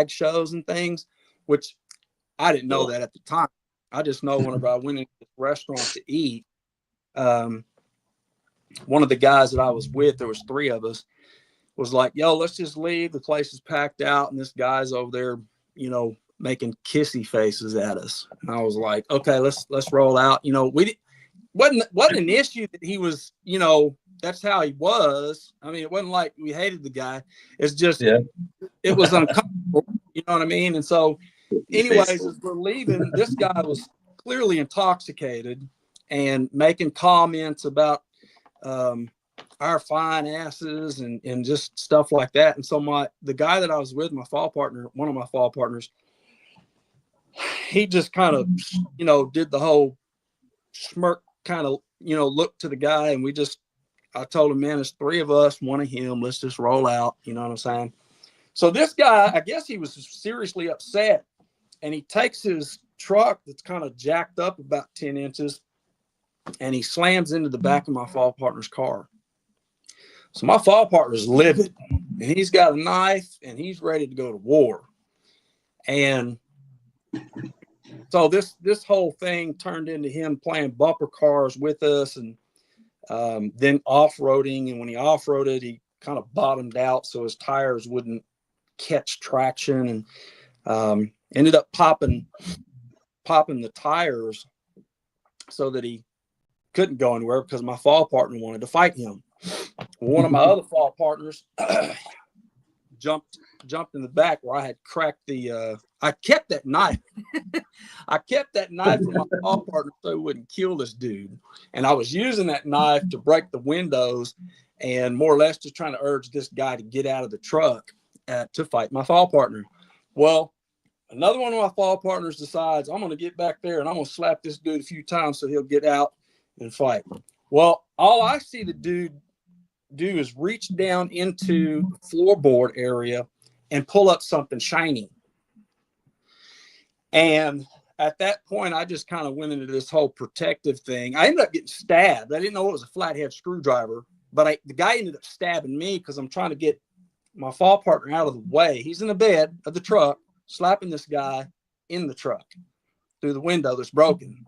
shows and things, which I didn't know that at the time. I just know whenever I went into the restaurant to eat, one of the guys that I was with, there was three of us, was like, yo, let's just leave. The place is packed out. And this guy's over there, making kissy faces at us. And I was like, okay, let's roll out. Wasn't an issue that he was, that's how he was. I mean, it wasn't like we hated the guy. It's just, it was uncomfortable. You know what I mean? And so anyways, as we're leaving, this guy was clearly intoxicated. and making comments about our fine asses and just stuff like that. And so the guy that I was with, my fall partner, one of my fall partners, he just kind of, did the whole smirk kind of, look to the guy. And I told him, man, it's three of us, one of him. Let's just roll out. You know what I'm saying? So this guy, I guess he was seriously upset, and he takes his truck that's kind of jacked up about 10 inches, and he slams into the back of my fall partner's car. So my fall partner's livid, and he's got a knife, and he's ready to go to war. And so this whole thing turned into him playing bumper cars with us, and then off-roading. And when he off-roaded, he kind of bottomed out so his tires wouldn't catch traction, and ended up popping the tires so that he couldn't go anywhere because my fall partner wanted to fight him. One of my other fall partners jumped in the back where I had cracked I kept that knife. I kept that knife from my fall partner so it wouldn't kill this dude. And I was using that knife to break the windows and more or less just trying to urge this guy to get out of the truck to fight my fall partner. Well, another one of my fall partners decides, I'm going to get back there and I'm going to slap this dude a few times so he'll get out and fight. Well, all I see the dude do is reach down into the floorboard area and pull up something shiny. And at that point, I just kind of went into this whole protective thing. I ended up getting stabbed. I didn't know it was a flathead screwdriver, but the guy ended up stabbing me because I'm trying to get my fall partner out of the way. He's in the bed of the truck, slapping this guy in the truck through the window that's broken.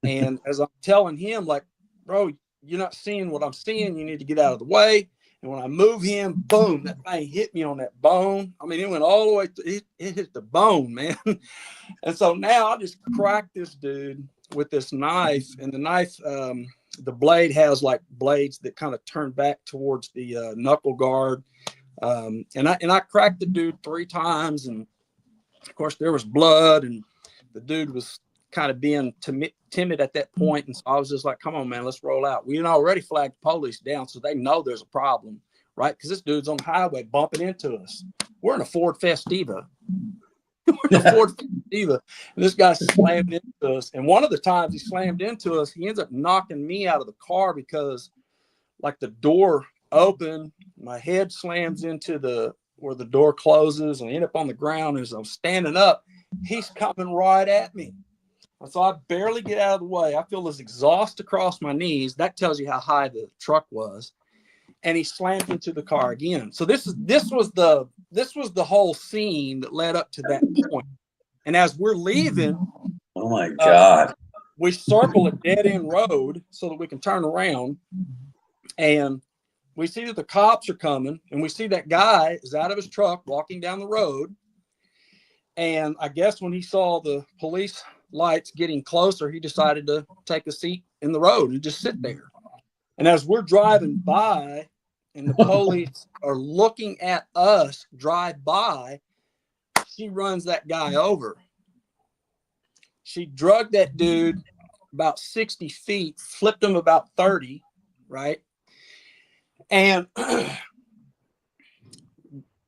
And as I'm telling him, like, bro, you're not seeing what I'm seeing. You need to get out of the way. And when I move him, boom, that thing hit me on that bone. I mean, it went all the way it hit the bone, man. And so now I just cracked this dude with this knife, and the knife, the blade has like blades that kind of turn back towards the knuckle guard. And I cracked the dude 3 times, and of course there was blood, and the dude was kind of being timid at that point. And so I was just like, come on, man, let's roll out. We had already flagged the police down, so they know there's a problem, right? Because this dude's on the highway bumping into us. We're in a Ford Festiva. And this guy slammed into us. And one of the times he slammed into us, he ends up knocking me out of the car because like the door opened, my head slams into where the door closes, and I end up on the ground. As I'm standing up, he's coming right at me. And so I barely get out of the way. I feel this exhaust across my knees. That tells you how high the truck was. And he slammed into the car again. So this was the whole scene that led up to that point. And as we're leaving, oh my God, we circle a dead end road so that we can turn around, and we see that the cops are coming, and we see that guy is out of his truck walking down the road. And I guess when he saw the police lights getting closer, he decided to take a seat in the road and just sit there. And as we're driving by and the police are looking at us drive by, she runs that guy over. She drugged that dude about 60 feet, flipped him about 30, right? And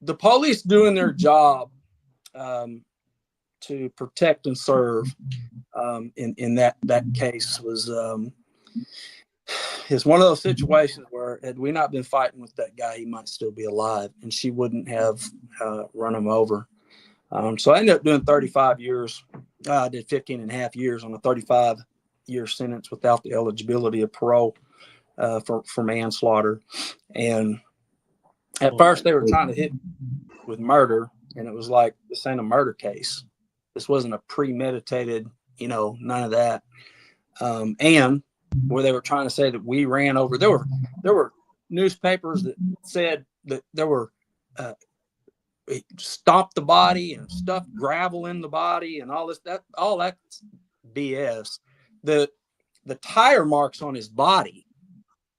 the police doing their job to protect and serve in that case was it's one of those situations where had we not been fighting with that guy, he might still be alive, and she wouldn't have run him over. So I ended up doing 35 years. I did 15 and a half years on a 35-year sentence without the eligibility of parole for manslaughter. And at first they were trying to hit me with murder, and it was like, this ain't a murder case. This wasn't a premeditated, none of that. And where they were trying to say that we ran over, there were newspapers that said that there were stomped the body and stuffed gravel in the body and all that's BS. The tire marks on his body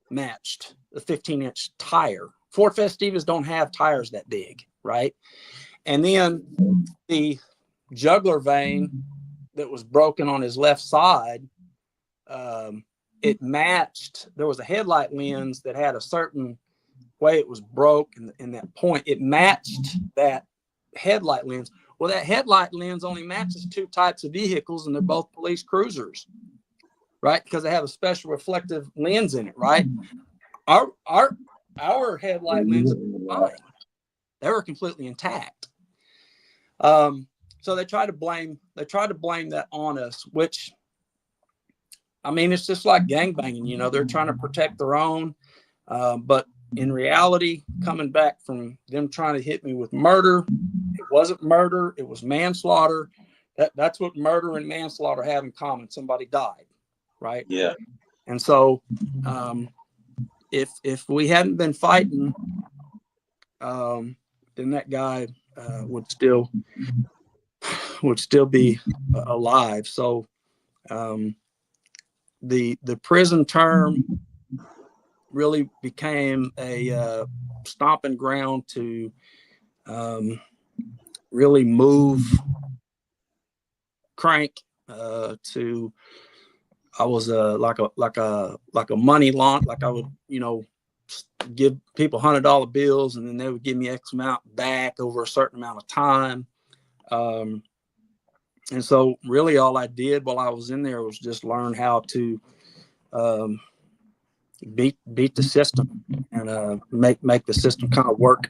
matched the 15-inch tire. Ford Festivas don't have tires that big, right? And then the jugular vein that was broken on his left side it matched. There was a headlight lens that had a certain way it was broke, and that point, it matched that headlight lens. Well, that headlight lens only matches two types of vehicles, and they're both police cruisers, right? Because they have a special reflective lens in it, right? Our headlight lenses were fine. They were completely intact. So they try to blame that on us, which, I mean, it's just like gangbanging, you know, they're trying to protect their own. But in reality, coming back from them trying to hit me with murder, it wasn't murder, it was manslaughter. That's what murder and manslaughter have in common. Somebody died, right? Yeah. And so if we hadn't been fighting, then that guy would still be alive. So the prison term really became a stomping ground to really move Crank to. I was like a money launch. Like I would, you know, give people $100 bills, and then they would give me X amount back over a certain amount of time. And so really all I did while I was in there was just learn how to beat the system and make the system kind of work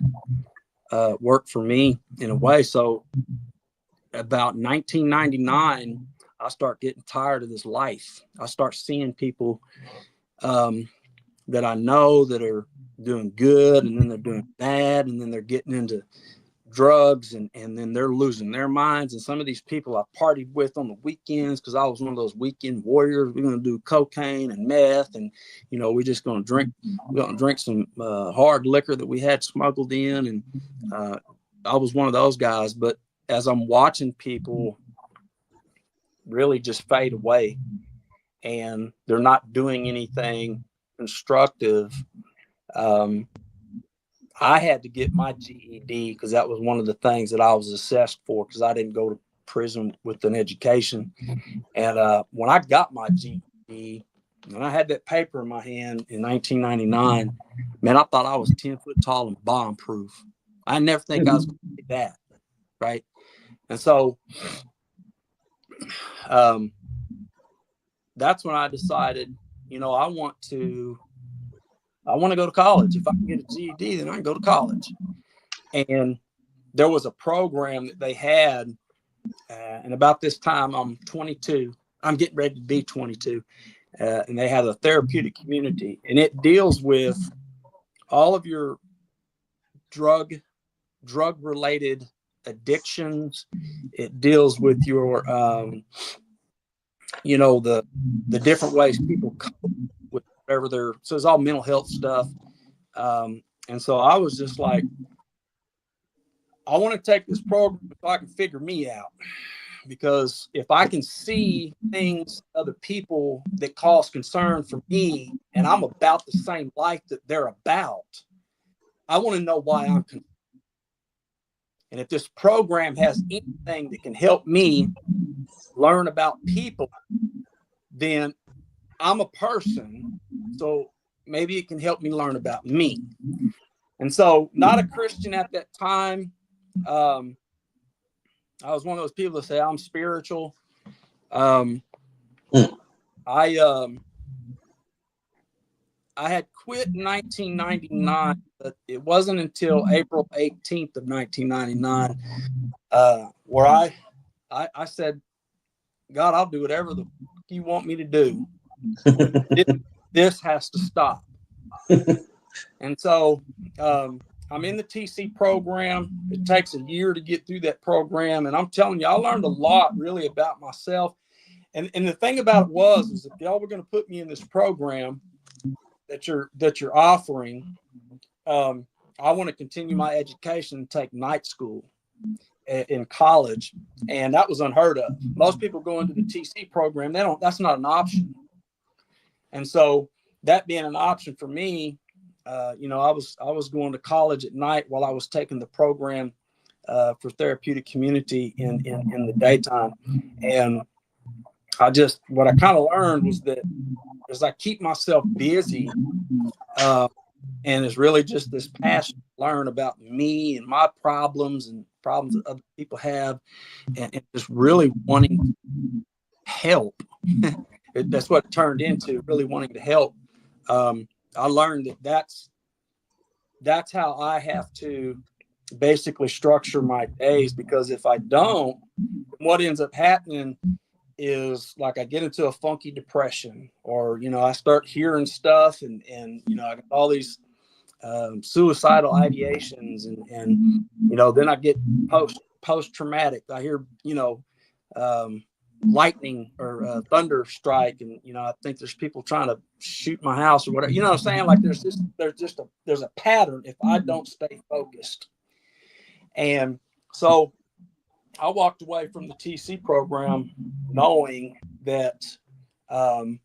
for me in a way. So about 1999, I start getting tired of this life. I start seeing people that I know that are doing good, and then they're doing bad, and then they're getting into drugs, and then they're losing their minds. And some of these people I partied with on the weekends, because I was one of those weekend warriors. We're going to do cocaine and meth, and you know, we're just going to drink some hard liquor that we had smuggled in. And I was one of those guys. But as I'm watching people really just fade away, and they're not doing anything constructive, I had to get my GED, because that was one of the things that I was assessed for, because I didn't go to prison with an education. And when I got my GED, and I had that paper in my hand in 1999, man, I thought I was 10 foot tall and bomb proof. I never think I was going to be that, right? And so that's when I decided, you know, I want to go to college. If I can get a GED, then I can go to college. And there was a program that they had, and about this time, I'm 22. I'm getting ready to be 22. And they have a therapeutic community, and it deals with all of your drug-related addictions. It deals with your, you know, the different ways people cope with whatever so it's all mental health stuff. And so I was just like, I want to take this program so I can figure me out, because if I can see things, other people that cause concern for me, and I'm about the same life that they're about, I want to know why I'm concerned. And if this program has anything that can help me learn about people, then I'm a person, so maybe it can help me learn about me. And so, not a Christian at that time. I was one of those people that say I'm spiritual. I had quit in 1999, but it wasn't until April 18th of 1999 where I said, God, I'll do whatever you want me to do. This has to stop. And so I'm in the TC program. It takes a year to get through that program. And I'm telling you, I learned a lot really about myself. And the thing about it is if y'all were going to put me in this program that you're offering, I want to continue my education and take night school in college. And that was unheard of. Most people go into the TC program. That's not an option. And so that being an option for me, you know, I was going to college at night while I was taking the program for therapeutic community in the daytime. And what I kind of learned was that as I keep myself busy, uh, and it's really just this passion to learn about me and my problems and problems that other people have, and just really wanting to help. That's what it turned into, really wanting to help. I learned that that's how I have to basically structure my days, because if I don't, what ends up happening is like I get into a funky depression, or I start hearing stuff, and I got all these suicidal ideations, and then I get post traumatic. I hear um, lightning or thunder strike, and I think there's people trying to shoot my house or whatever. You know what I'm saying? Like there's a pattern if I don't stay focused. And so I walked away from the TC program knowing that um,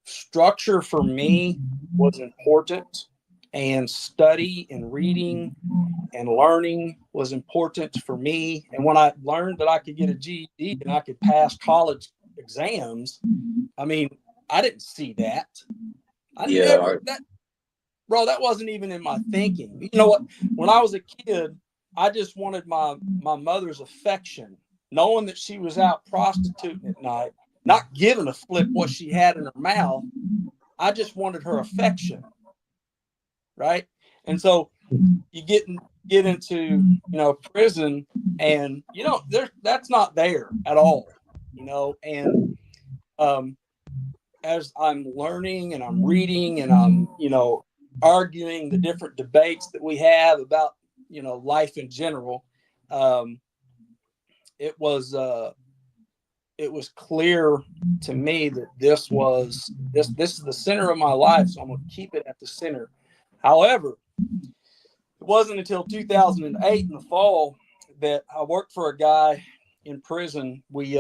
structure for me was important, and study and reading and learning was important for me. And when I learned that I could get a GED and I could pass college exams, I mean, I didn't see that. I Yeah. never that bro, that wasn't even in my thinking. You know what? When I was a kid, I just wanted my mother's affection, knowing that she was out prostituting at night, not giving a flip what she had in her mouth. I just wanted her affection, right? And so you get into prison, and that's not there at all, and um, as I'm learning and I'm reading and I'm arguing the different debates that we have about life in general, um, it was clear to me that this is the center of my life, so I'm going to keep it at the center. However, it wasn't until 2008 in the fall that I worked for a guy in prison. We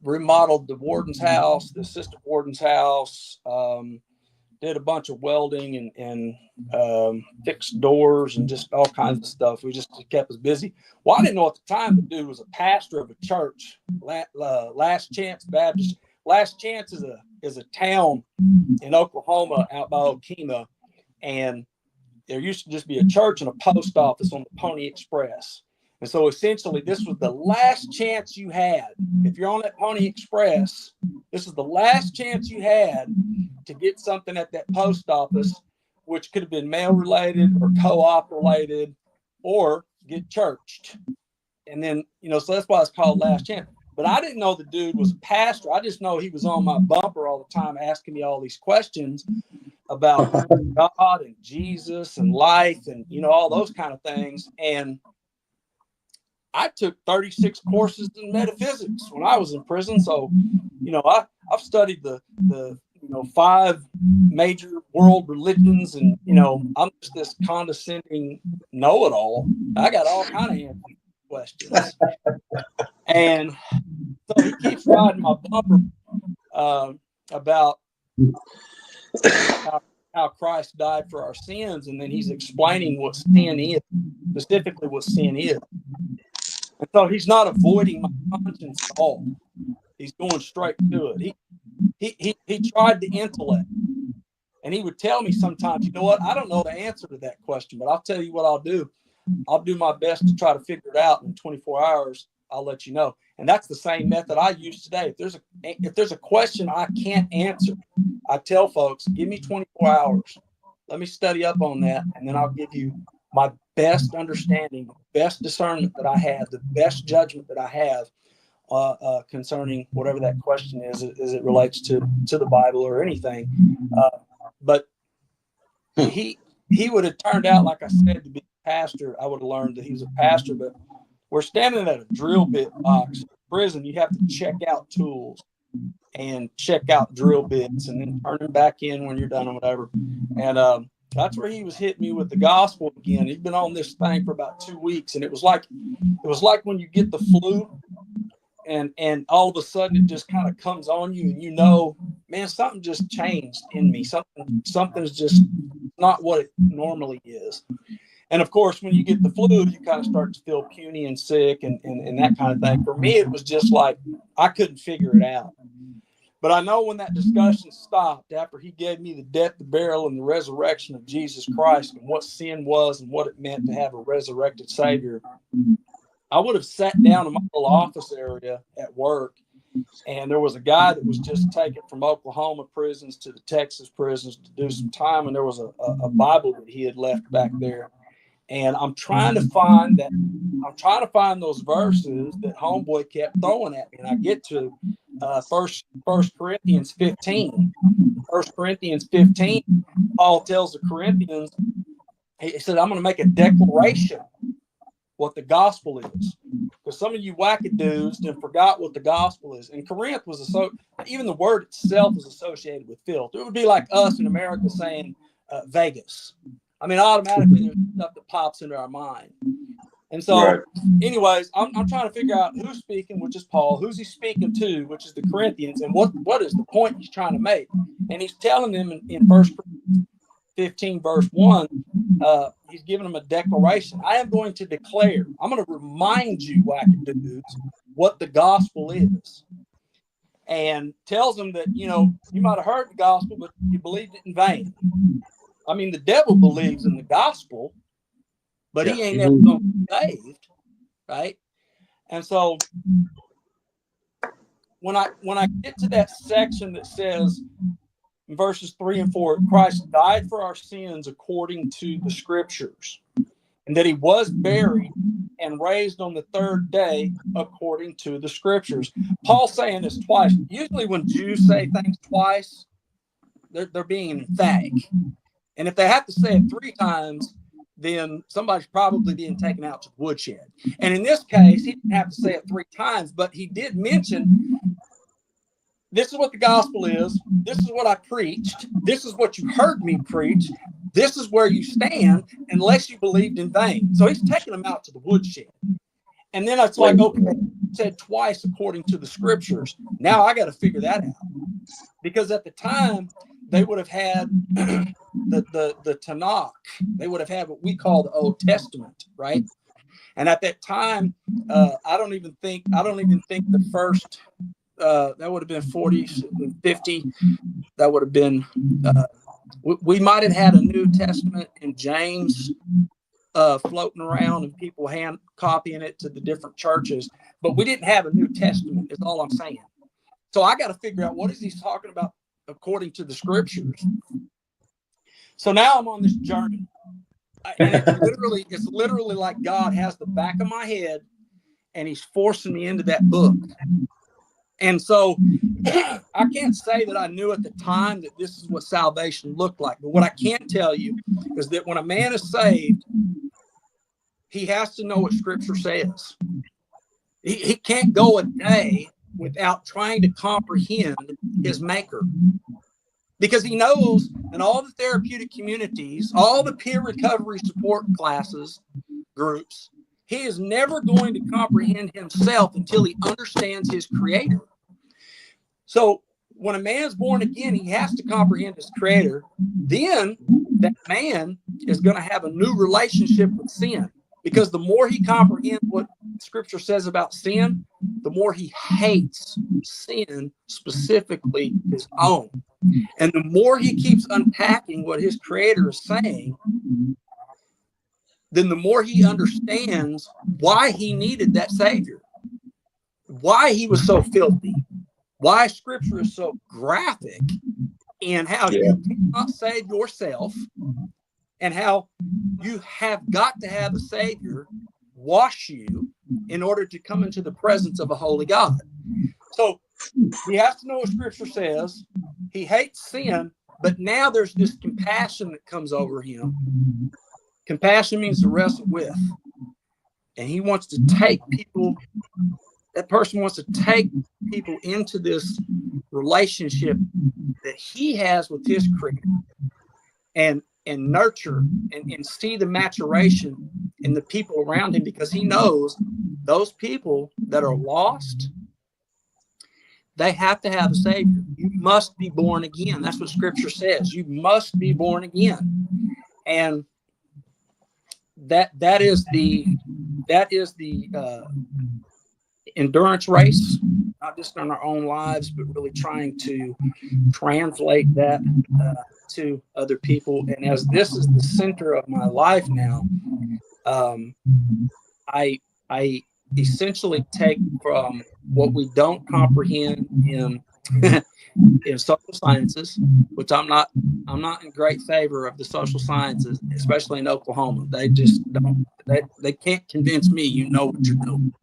remodeled the warden's house, the assistant warden's house, did a bunch of welding and fixed doors and just all kinds of stuff. We just kept us busy. Well, I didn't know at the time the dude was a pastor of a church, Last Chance Baptist. Last Chance is a town in Oklahoma out by Okemah, and there used to just be a church and a post office on the Pony Express. And so essentially, this was the last chance you had. If you're on that Pony Express, this is the last chance you had to get something at that post office, which could have been mail related or co-op related, or get churched. And then, so that's why it's called Last Chance. But I didn't know the dude was a pastor. I just know he was on my bumper all the time asking me all these questions about God and Jesus and life and, all those kind of things. And I took 36 courses in metaphysics when I was in prison. So, I've studied the 5 major world religions, and, I'm just this condescending know-it-all. I got all kind of answers to questions. And so he keeps riding my bumper about how Christ died for our sins, and then he's explaining what sin is, specifically what sin is. And so he's not avoiding my conscience at all. He's going straight to it. He tried the intellect, and he would tell me sometimes, you know what, I don't know the answer to that question, but I'll tell you what I'll do. I'll do my best to try to figure it out in 24 hours. I'll let you know. And that's the same method I use today. If there's a question I can't answer, I tell folks, give me 24 hours. Let me study up on that, and then I'll give you my best understanding, best discernment that I have, the best judgment that I have concerning whatever that question is, as it relates to the Bible or anything. But he would have turned out, like I said, to be a pastor. I would have learned that he was a pastor, but we're standing at a drill bit box. In prison, you have to check out tools and check out drill bits and then turn them back in when you're done or whatever. And that's where he was hitting me with the gospel again. He'd been on this thing for about 2 weeks, and it was like when you get the flu and all of a sudden it just kind of comes on you, and man, something just changed in me. Something's just not what it normally is. And of course, when you get the flu, you kind of start to feel puny and sick and that kind of thing. For me, it was just like I couldn't figure it out. But I know when that discussion stopped, after he gave me the death, the burial, and the resurrection of Jesus Christ and what sin was and what it meant to have a resurrected Savior, I would have sat down in my little office area at work, and there was a guy that was just taken from Oklahoma prisons to the Texas prisons to do some time, and there was a Bible that he had left back there. And I'm trying to find those verses that homeboy kept throwing at me. And I get to First Corinthians 15. 1 Corinthians 15, Paul tells the Corinthians, he said, I'm going to make a declaration what the gospel is. Because some of you wackadoos then forgot what the gospel is. And Corinth was even the word itself is associated with filth. It would be like us in America saying Vegas. I mean, automatically there's stuff that pops into our mind. And so, anyways, I'm trying to figure out who's speaking, which is Paul, who's he speaking to, which is the Corinthians, and what is the point he's trying to make. And he's telling them in verse 15, verse 1, he's giving them a declaration. I am going to declare, I'm going to remind you, wackadoos, what the gospel is. And tells them that, you might have heard the gospel, but you believed it in vain. I mean, the devil believes in the gospel, but he ain't never going to be saved, right? And so when I get to that section that says in verses 3 and 4, Christ died for our sins according to the scriptures, and that he was buried and raised on the third day according to the scriptures. Paul's saying this twice. Usually when Jews say things twice, they're being emphatic. And if they have to say it 3 times, then somebody's probably being taken out to the woodshed. And in this case, he didn't have to say it 3 times, but he did mention, this is what the gospel is. This is what I preached. This is what you heard me preach. This is where you stand unless you believed in vain. So he's taking them out to the woodshed. And then it's like, okay, he said twice according to the scriptures. Now I got to figure that out. Because at the time, they would have had the Tanakh. They would have had what we call the Old Testament, right? And at that time, I don't even think the first that would have been 40, 50. That would have been we might have had a New Testament in James floating around and people hand copying it to the different churches, but we didn't have a New Testament. Is all I'm saying. So I got to figure out what is he talking about according to the scriptures. So now I'm on this journey, and it's literally like God has the back of my head, and he's forcing me into that book. And so I can't say that I knew at the time that this is what salvation looked like. But what I can tell you is that when a man is saved, he has to know what scripture says. He can't go a day without trying to comprehend his maker. Because he knows in all the therapeutic communities, all the peer recovery support classes, groups, he is never going to comprehend himself until he understands his creator. So when a man's born again, he has to comprehend his creator. Then that man is going to have a new relationship with sin. Because the more he comprehends what scripture says about sin, the more he hates sin, specifically his own. And the more he keeps unpacking what his creator is saying, then the more he understands why he needed that savior, why he was so filthy, why scripture is so graphic, and how you cannot save yourself, and how you have got to have a savior wash you in order to come into the presence of a holy God. So he has to know what scripture says. He hates sin, but now there's this compassion that comes over him. Compassion means to wrestle with. And he wants to take people, that person wants to take people into this relationship that he has with his creator and nurture and see the maturation in the people around him, because he knows those people that are lost, they have to have a savior. You must be born again. That's what scripture says. You must be born again. And that is the endurance race, not just in our own lives, but really trying to translate that to other people. And as this is the center of my life now, I I essentially take from what we don't comprehend in in social sciences, which I'm not in great favor of the social sciences, especially in Oklahoma. They just don't. They can't convince me you know what you're doing.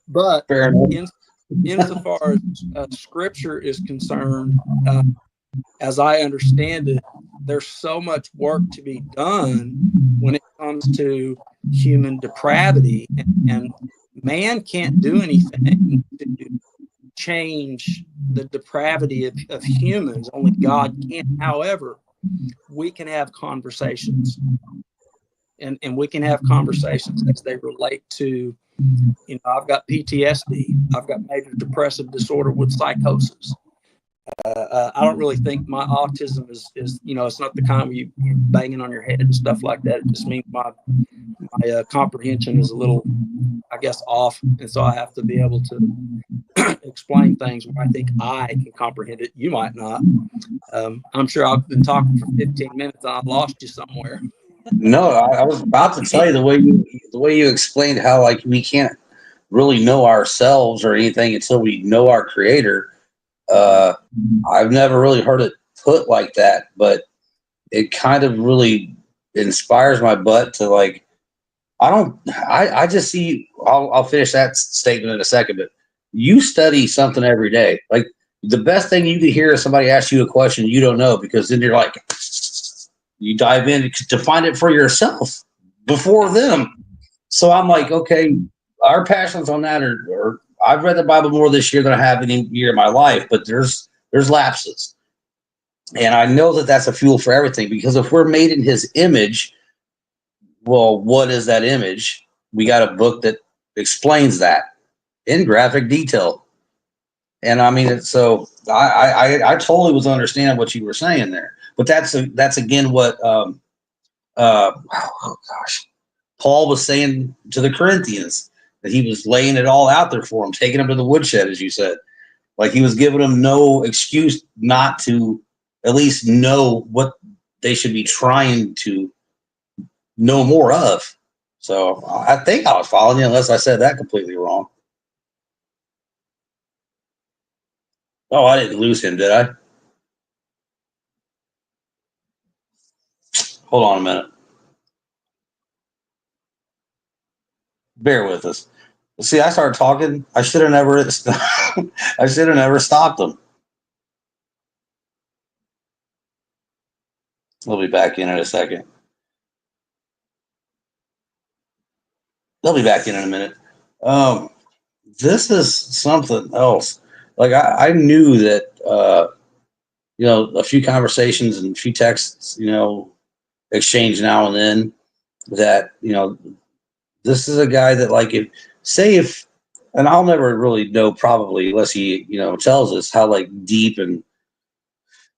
But Fair enough. insofar as Scripture is concerned, as I understand it, there's so much work to be done when it comes to human depravity, and man can't do anything to change the depravity of humans. Only God can. However, we can have conversations, and we can have conversations as they relate to, I've got PTSD. I've got major depressive disorder with psychosis. I don't really think my autism is it's not the kind where you're banging on your head and stuff like that. It just means my comprehension is a little, I guess, off, and so I have to be able to explain things where I think I can comprehend it. You might not. I'm sure I've been talking for 15 minutes and I lost you somewhere. No, I was about to tell you the way you explained how like we can't really know ourselves or anything until we know our creator. I've never really heard it put like that, but it kind of really inspires my butt to like, I just see, I'll finish that statement in a second, but you study something every day. Like the best thing you can hear is somebody ask you a question you don't know, because then you're like, you dive in to find it for yourself before them. So I'm like, okay, our passions on that are I've read the Bible more this year than I have any year in my life, but there's lapses. And I know that that's a fuel for everything, because if we're made in his image, well, what is that image? We got a book that explains that in graphic detail. And I mean, so I totally was understanding what you were saying there, but that's again what, oh gosh, Paul was saying to the Corinthians, that he was laying it all out there for them, taking them to the woodshed, as you said. Like he was giving them no excuse not to at least know what they should be trying to know more of. So I think I was following you, unless I said that completely wrong. Oh, I didn't lose him, did I? Hold on a minute. Bear with us. See, I started talking. I should have never. I should have never stopped him. We'll be back in a second. They'll be back in a minute. This is something else. Like I knew that a few conversations and a few texts, exchanged now and then, that this is a guy that, like, if and I'll never really know, probably, unless he tells us how like deep and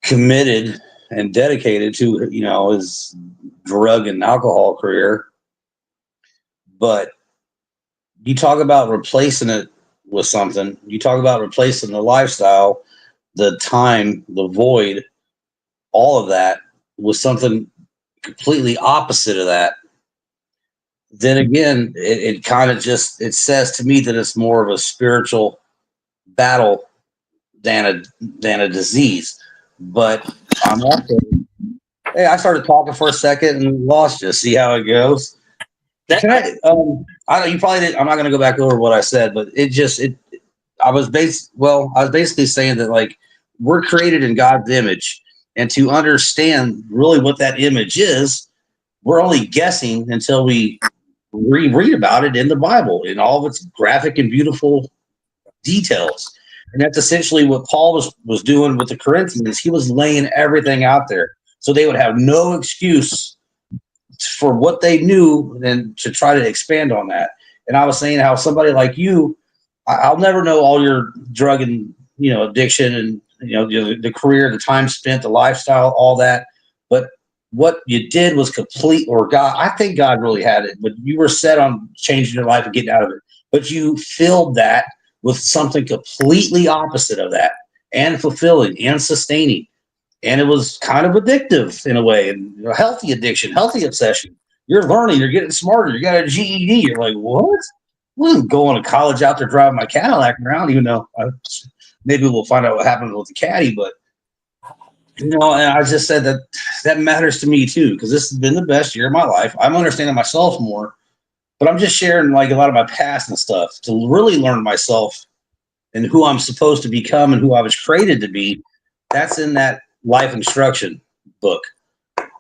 committed and dedicated to his drug and alcohol career. But you talk about replacing it with something. You talk about replacing the lifestyle, the time, the void, all of that with something completely opposite of that. Then again, it kind of just, it says to me that it's more of a spiritual battle than a disease. But I'm also, hey, I started talking for a second and lost you. See how it goes. Can I know you probably didn't. I'm not going to go back over what I said, but I was basically saying that, like, we're created in God's image, and to understand really what that image is, we're only guessing until we read about it in the Bible in all of its graphic and beautiful details. And that's essentially what Paul was doing with the Corinthians. He was laying everything out there so they would have no excuse for what they knew and to try to expand on that. And I was saying how somebody like you, I'll never know all your drug and addiction and the career, the time spent, the lifestyle, all that. But what you did was complete, or God, I think God really had it, but you were set on changing your life and getting out of it. But you filled that with something completely opposite of that, and fulfilling and sustaining. And it was kind of addictive in a way, and a healthy addiction, healthy obsession. You're learning, you're getting smarter, you got a GED. You're like, what? I wasn't going to college out there driving my Cadillac around, even though maybe we'll find out what happened with the caddy. But and I just said that matters to me too, because this has been the best year of my life. I'm understanding myself more, but I'm just sharing like a lot of my past and stuff to really learn myself and who I'm supposed to become and who I was created to be. That's in that life instruction book.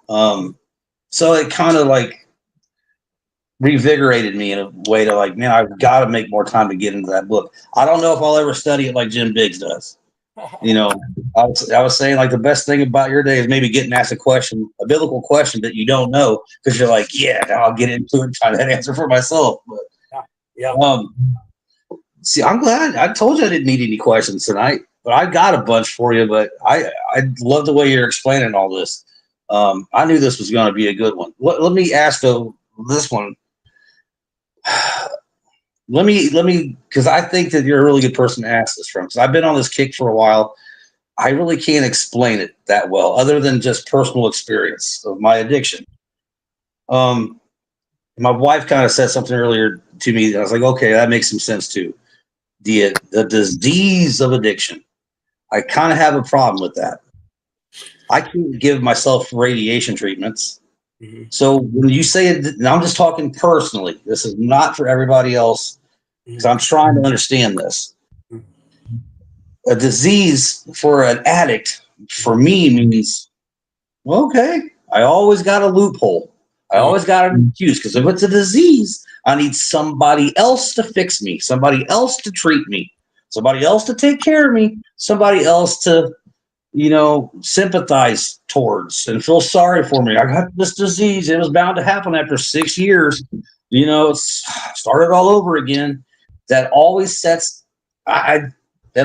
So it kind of like revigorated me in a way to like, man, I've got to make more time to get into that book. I don't know if I'll ever study it like Jim Biggs does. I was saying like the best thing about your day is maybe getting asked a biblical question that you don't know, because you're like, yeah, now I'll get into it and try that answer for myself. But see, I'm glad. I told you I didn't need any questions tonight, but I got a bunch for you. But I love the way you're explaining all this. I knew this was going to be a good one. Let me ask though this one. Let me, because I think that you're a really good person to ask this from. Because I've been on this kick for a while. I really can't explain it that well, other than just personal experience of my addiction. My wife kind of said something earlier to me. I was like, okay, that makes some sense too. The disease of addiction. I kind of have a problem with that. I can't give myself radiation treatments. Mm-hmm. So when you say it, and I'm just talking personally, this is not for everybody else, because I'm trying to understand this. A disease for an addict, for me, means, well, okay, I always got a loophole. I always got an excuse, because if it's a disease, I need somebody else to fix me, somebody else to treat me, somebody else to take care of me, somebody else to sympathize towards and feel sorry for me. I got this disease. It was bound to happen after 6 years. It's started all over again. That always that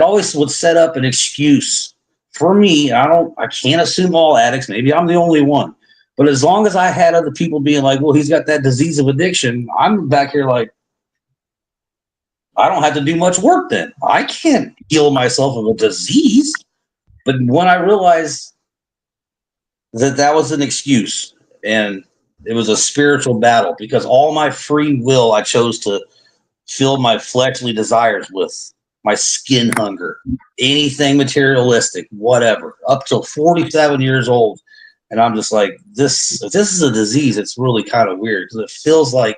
always would set up an excuse for me. I can't assume all addicts. Maybe I'm the only one. But as long as I had other people being like, well, he's got that disease of addiction, I'm back here like, I don't have to do much work then. I can't heal myself of a disease. But when I realized that was an excuse, and it was a spiritual battle, because all my free will I chose to fill my fleshly desires with, my skin hunger, anything materialistic, whatever, up till 47 years old. And I'm just like, if this is a disease, it's really kind of weird, because it feels like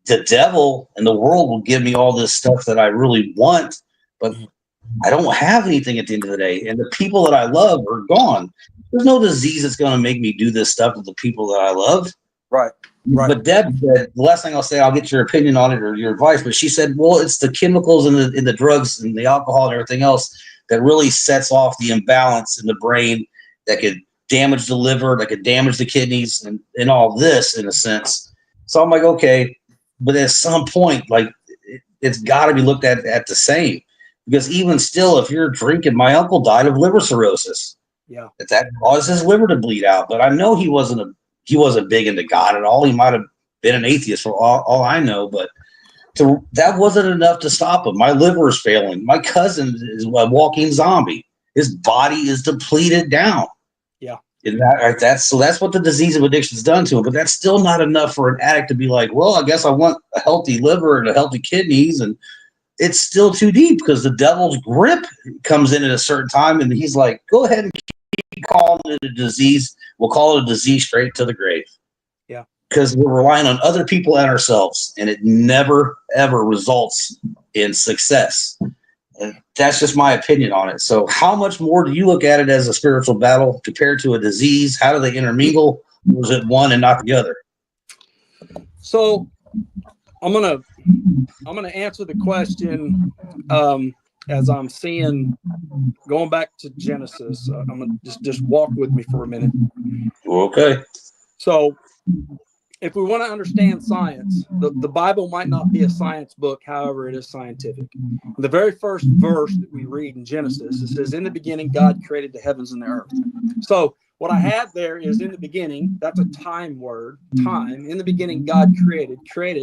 the devil and the world will give me all this stuff that I really want, but I don't have anything at the end of the day. And the people that I love are gone. There's no disease that's going to make me do this stuff with the people that I love. Right. But Deb said, the last thing I'll say, I'll get your opinion on it or your advice, but she said, well, it's the chemicals in the drugs and the alcohol and everything else that really sets off the imbalance in the brain that could damage the liver, that could damage the kidneys and all this in a sense. So I'm like, okay, but at some point, like it's got to be looked at the same. Because even still, if you're drinking, my uncle died of liver cirrhosis. Yeah, that caused his liver to bleed out. But I know he wasn't big into God at all. He might have been an atheist for all I know. But that wasn't enough to stop him. My liver is failing. My cousin is a walking zombie. His body is depleted down. Yeah, and that's what the disease of addiction has done to him. But that's still not enough for an addict to be like, well, I guess I want a healthy liver and a healthy kidneys and. It's still too deep, because the devil's grip comes in at a certain time, and he's like, go ahead and keep calling it a disease. We'll call it a disease straight to the grave. Yeah. Because we're relying on other people and ourselves, and it never, ever results in success. And that's just my opinion on it. So how much more do you look at it as a spiritual battle compared to a disease? How do they intermingle? Or is it one and not the other? So I'm gonna answer the question as I'm seeing, going back to Genesis. I'm gonna just walk with me for a minute. Okay. So if we want to understand science, the Bible might not be a science book, however, it is scientific. The very first verse that we read in Genesis, it says, in the beginning, God created the heavens and the earth. So what I have there is in the beginning, that's a time word, time. In the beginning, God created,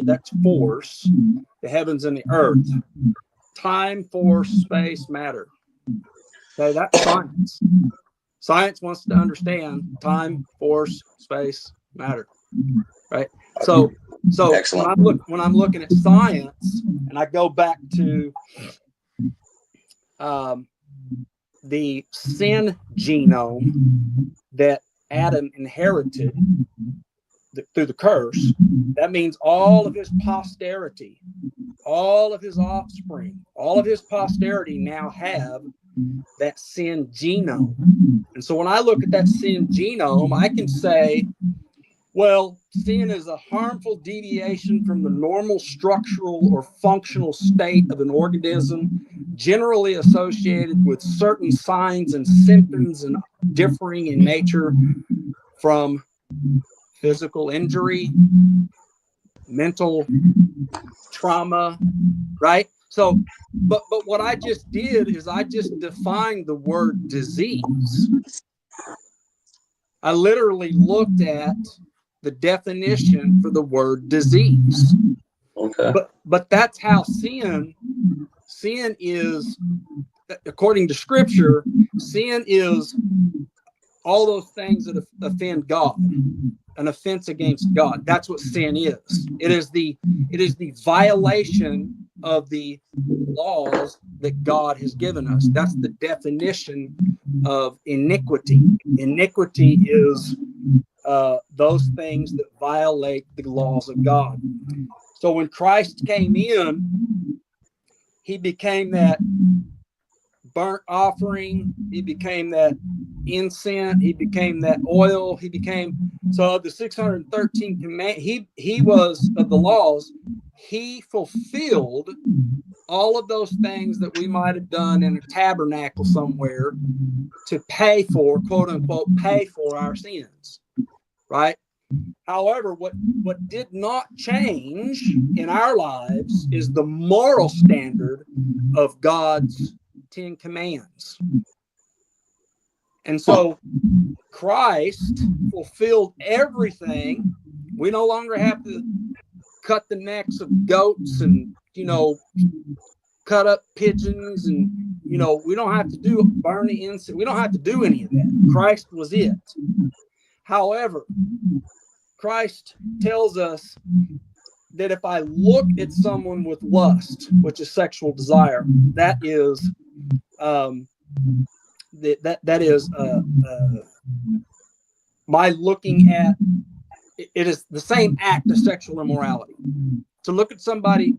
that's force, the heavens and the earth. Time, force, space, matter. Okay, that's science. Science wants to understand time, force, space, matter. Right. So Excellent. when I'm looking at science, and I go back to the sin genome that Adam inherited through the curse, that means all of his posterity, all of his offspring, all of his posterity now have that sin genome. And so when I look at that sin genome, I can say, well, sin is a harmful deviation from the normal structural or functional state of an organism, generally associated with certain signs and symptoms and differing in nature from physical injury, mental trauma, right? So, but what I just did is I just defined the word disease. I literally looked at the definition for the word disease. Okay. But that's how sin is, according to scripture, sin is all those things that offend God, an offense against God. That's what sin is. It is the violation of the laws that God has given us. That's the definition of iniquity. Iniquity is those things that violate the laws of God. So when Christ came in, he became that burnt offering. He became that incense. He became that oil. He became, so the 613 command, he was of the laws. He fulfilled all of those things that we might have done in a tabernacle somewhere to pay for, quote unquote, pay for our sins, right? However, what did not change in our lives is the moral standard of God's 10 commands. And so Christ fulfilled everything. We no longer have to cut the necks of goats and, cut up pigeons, and, we don't have to burn the incense. We don't have to do any of that. Christ was it. However, Christ tells us that if I look at someone with lust, which is sexual desire, that is my looking at it is the same act of sexual immorality. To look at somebody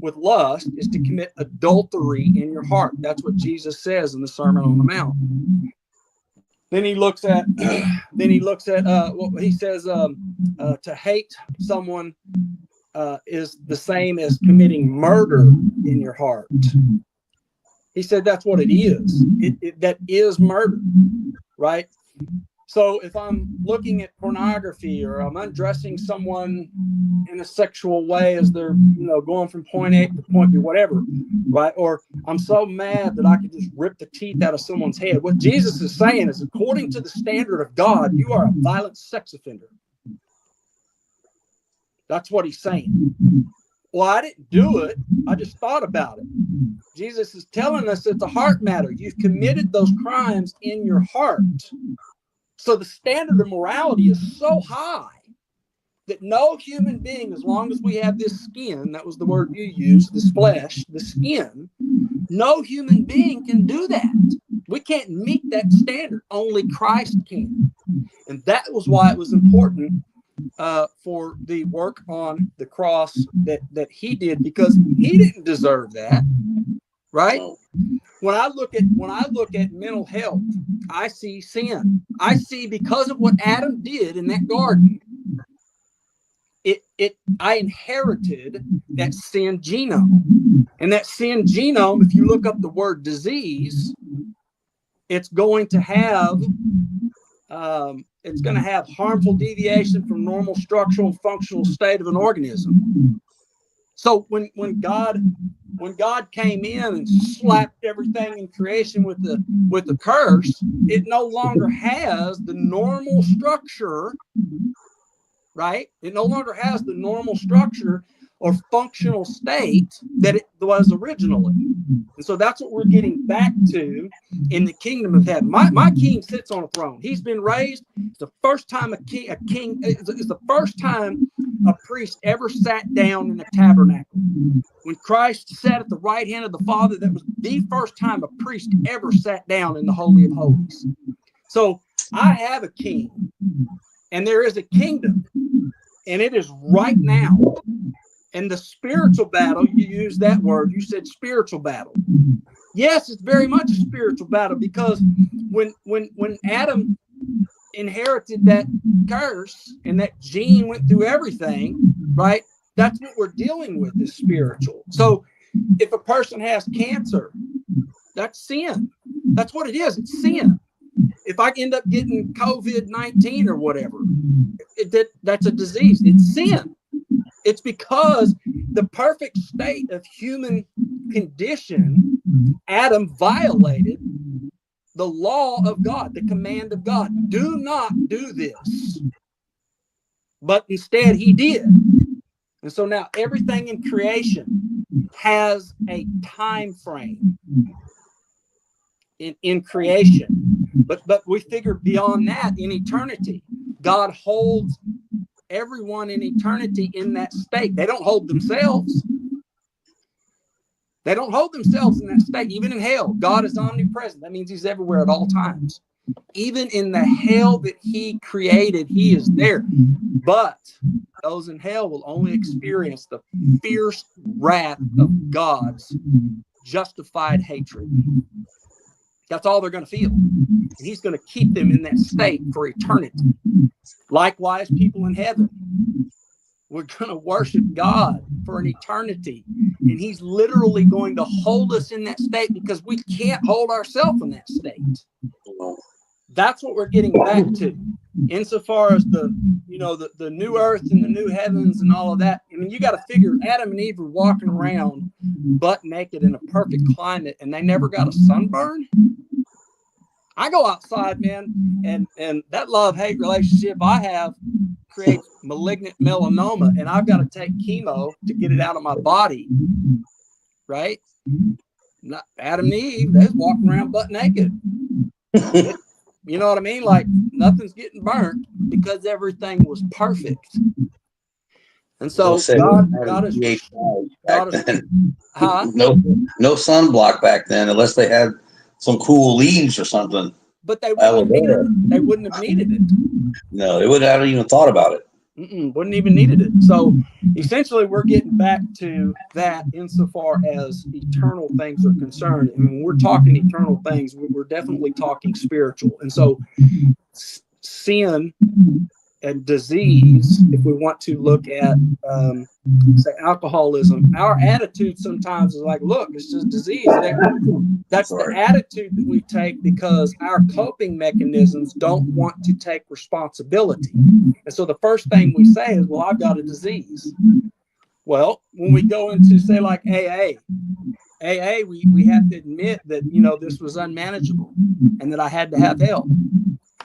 with lust is to commit adultery in your heart. That's what Jesus says in the Sermon on the Mount. Then he looks at he says to hate someone is the same as committing murder in your heart. He said that's what it is. That is murder, right? So if I'm looking at pornography, or I'm undressing someone in a sexual way as they're, going from point A to point B, whatever, right? Or I'm so mad that I could just rip the teeth out of someone's head. What Jesus is saying is, according to the standard of God, you are a violent sex offender. That's what he's saying. Well, I didn't do it. I just thought about it. Jesus is telling us it's a heart matter. You've committed those crimes in your heart. So the standard of morality is so high that no human being, as long as we have this skin, that was the word you used, this flesh, the skin, no human being can do that. We can't meet that standard. Only Christ can. And that was why it was important for the work on the cross that he did, because he didn't deserve that, right? When I look at mental health, I see sin. I see, because of what Adam did in that garden, I inherited that sin genome. And that sin genome, if you look up the word disease, it's going to have harmful deviation from normal structural and functional state of an organism. So when God came in and slapped everything in creation with the curse, it no longer has the normal structure, right? It no longer has the normal structure or functional state that it was originally. And so that's what we're getting back to in the kingdom of heaven. My king sits on a throne. He's been raised. It's the first time it's the first time a priest ever sat down in a tabernacle. When Christ sat at the right hand of the Father, that was the first time a priest ever sat down in the Holy of Holies. So I have a king, and there is a kingdom, and it is right now. And the spiritual battle, you used that word, you said spiritual battle. Yes, it's very much a spiritual battle, because when Adam inherited that curse and that gene went through everything, right? That's what we're dealing with, is spiritual. So if a person has cancer, that's sin. That's what it is. It's sin. If I end up getting COVID-19 or whatever, that's a disease. It's sin. It's because the perfect state of human condition, Adam violated the law of God, the command of God. Do not do this. But instead he did. And so now everything in creation has a time frame in creation. But we figure beyond that, in eternity, God holds everyone in eternity in that state. They don't hold themselves. They don't hold themselves in that state. Even in hell, God is omnipresent. That means he's everywhere at all times. Even in the hell that he created, he is there. But those in hell will only experience the fierce wrath of God's justified hatred. That's all they're going to feel. And he's going to keep them in that state for eternity. Likewise, people in heaven, we're going to worship God for an eternity. And he's literally going to hold us in that state, because we can't hold ourselves in that state. That's what we're getting back to, insofar as the new earth and the new heavens and all of that. I mean, you got to figure Adam and Eve were walking around butt naked in a perfect climate, and they never got a sunburn. I go outside, man, and that love-hate relationship I have creates malignant melanoma, and I've got to take chemo to get it out of my body, right? Not Adam and Eve, they're walking around butt naked. You know what I mean? Like, nothing's getting burnt because everything was perfect. And so God is no sunblock back then, unless they had some cool leaves or something. But they wouldn't have needed it. No, they wouldn't have even thought about it. Wouldn't even needed it. So essentially, we're getting back to that insofar as eternal things are concerned. And when we're talking eternal things, we're definitely talking spiritual. And so sin and disease, if we want to look at, say, alcoholism, our attitude sometimes is like, look, it's just disease. That's the attitude that we take because our coping mechanisms don't want to take responsibility. And so the first thing we say is, well, I've got a disease. Well, when we go into, say, like AA, we have to admit that, this was unmanageable and that I had to have help.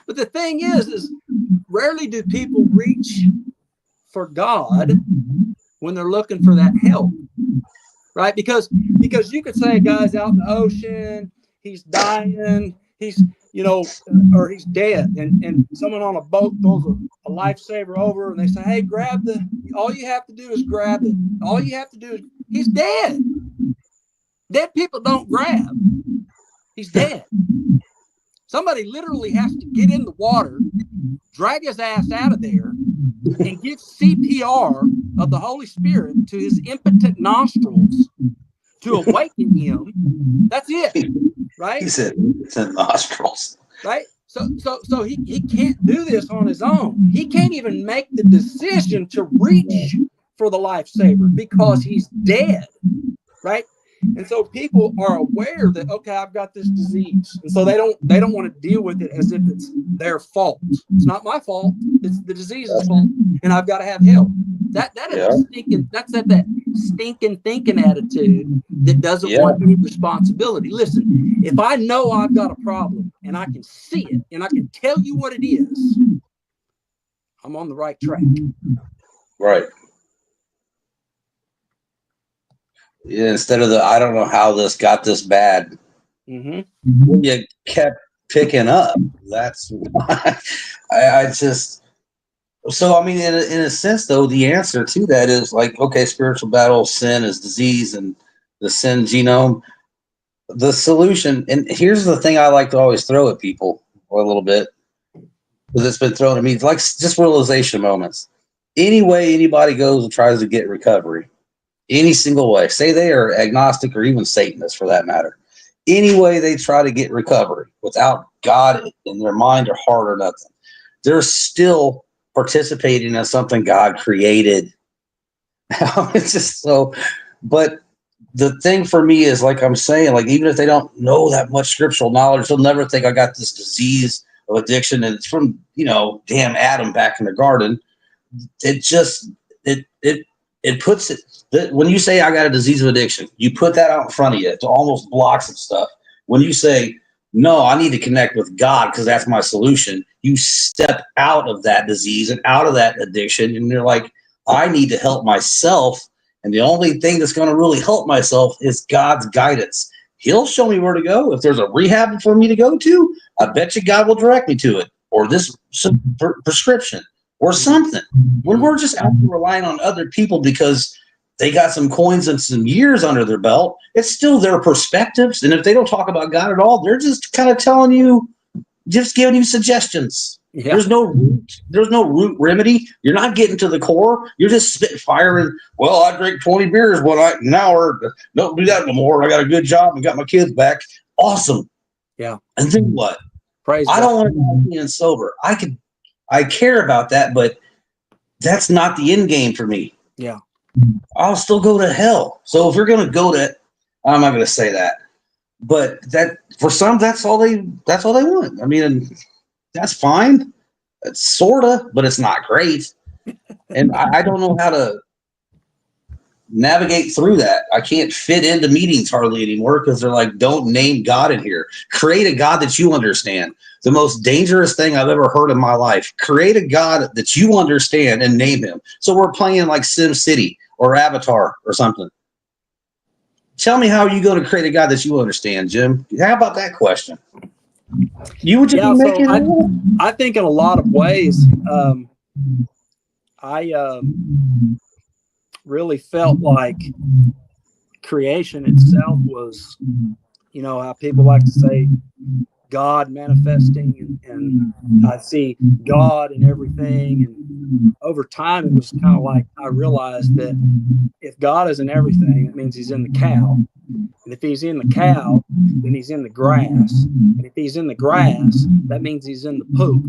But the thing is rarely do people reach for God when they're looking for that help, right? Because you could say a guy's out in the ocean, he's dying, he's, or he's dead, and someone on a boat throws a lifesaver over, and they say, hey, all you have to do is grab it. All you have to do is, he's dead. Dead people don't grab. He's dead. Somebody literally has to get in the water, drag his ass out of there, and give CPR of the Holy Spirit to his impotent nostrils to awaken him. That's it, right? He said impotent nostrils. Right? So he can't do this on his own. He can't even make the decision to reach for the lifesaver because he's dead, right? And so people are aware that, okay, I've got this disease. And so they don't want to deal with it as if it's their fault. It's not my fault. It's the disease's fault. And I've got to have help. That is Yeah. a stinking, that's that stinking thinking attitude that doesn't Yeah. want any responsibility. Listen, if I know I've got a problem and I can see it and I can tell you what it is, I'm on the right track. Right. Yeah, instead of the, I don't know how this got this bad. Mm-hmm. You kept picking up. That's why I just, so I mean, in a sense, though, the answer to that is like, okay, spiritual battle, sin is disease, and the sin genome. The solution, and here's the thing I like to always throw at people a little bit, because it's been thrown at me, like just realization moments. Any way anybody goes and tries to get recovery, any single way, say they are agnostic or even Satanist for that matter, any way they try to get recovery without God in their mind or heart or nothing, they're still participating in something God created. It's just so, but the thing for me is, like I'm saying, like, even if they don't know that much scriptural knowledge, they'll never think I got this disease of addiction and it's from, damn Adam back in the garden. It just, it puts it, when you say I got a disease of addiction, you put that out in front of you. It almost blocks some stuff. When you say, no, I need to connect with God because that's my solution, you step out of that disease and out of that addiction. And you're like, I need to help myself. And the only thing that's going to really help myself is God's guidance. He'll show me where to go. If there's a rehab for me to go to, I bet you God will direct me to it, or this prescription or something. When we're just out there relying on other people because they got some coins and some years under their belt, it's still their perspectives. And if they don't talk about God at all, they're just kind of telling you, just giving you suggestions. Yeah. There's no root remedy. You're not getting to the core. You're just spitting fire and, well, I drink 20 beers one night an hour. Don't do that no more. I got a good job and got my kids back. Awesome. Yeah. And then what? Praise I God. don't want to be being sober. I care about that, but that's not the end game for me. Yeah. I'll still go to hell. So if you're going to go to, I'm not going to say that, but that for some, that's all they want. I mean, that's fine. It's sorta, but it's not great. And I don't know how to navigate through that. I can't fit into meetings hardly anymore because they're like, don't name God in here. Create a God that you understand. The most dangerous thing I've ever heard in my life. Create a God that you understand and name him. So we're playing like Sim City or Avatar or something. Tell me how you going to create a God that you understand, Jim. How about that question? You would just be making I think in a lot of ways, I really felt like creation itself was, how people like to say God manifesting, and I see God in everything. And over time, it was kind of like I realized that if God is in everything, it means he's in the cow. And if he's in the cow, then he's in the grass. And if he's in the grass, that means he's in the poop.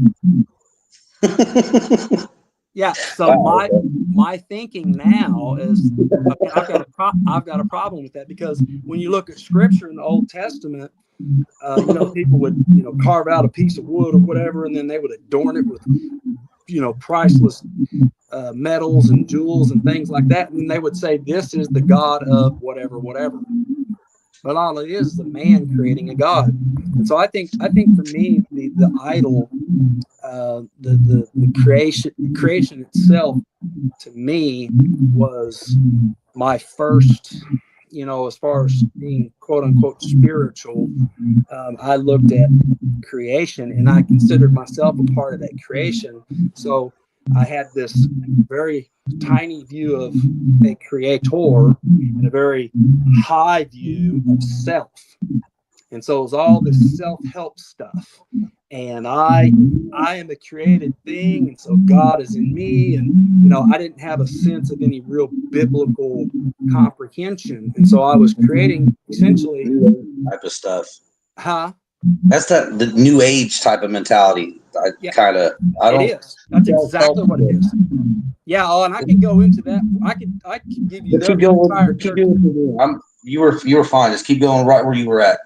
Yeah. So my thinking now is, okay, I've got a problem with that, because when you look at scripture in the Old Testament, people would, carve out a piece of wood or whatever, and then they would adorn it with, priceless metals and jewels and things like that. And they would say, this is the God of whatever, whatever. But all it is a man creating a God. And so I think for me, the idol, the creation itself, to me, was my first, as far as being quote unquote spiritual. I looked at creation and I considered myself a part of that creation. So I had this very tiny view of a creator and a very high view of self. And so it was all this self-help stuff. And I am a created thing, and so God is in me. And, I didn't have a sense of any real biblical comprehension. And so I was creating essentially type of stuff. Huh? That's the new age type of mentality. It is. That's exactly what it is. Yeah, and I can go into that. I could give you the entire church. You were fine. Just keep going right where you were at.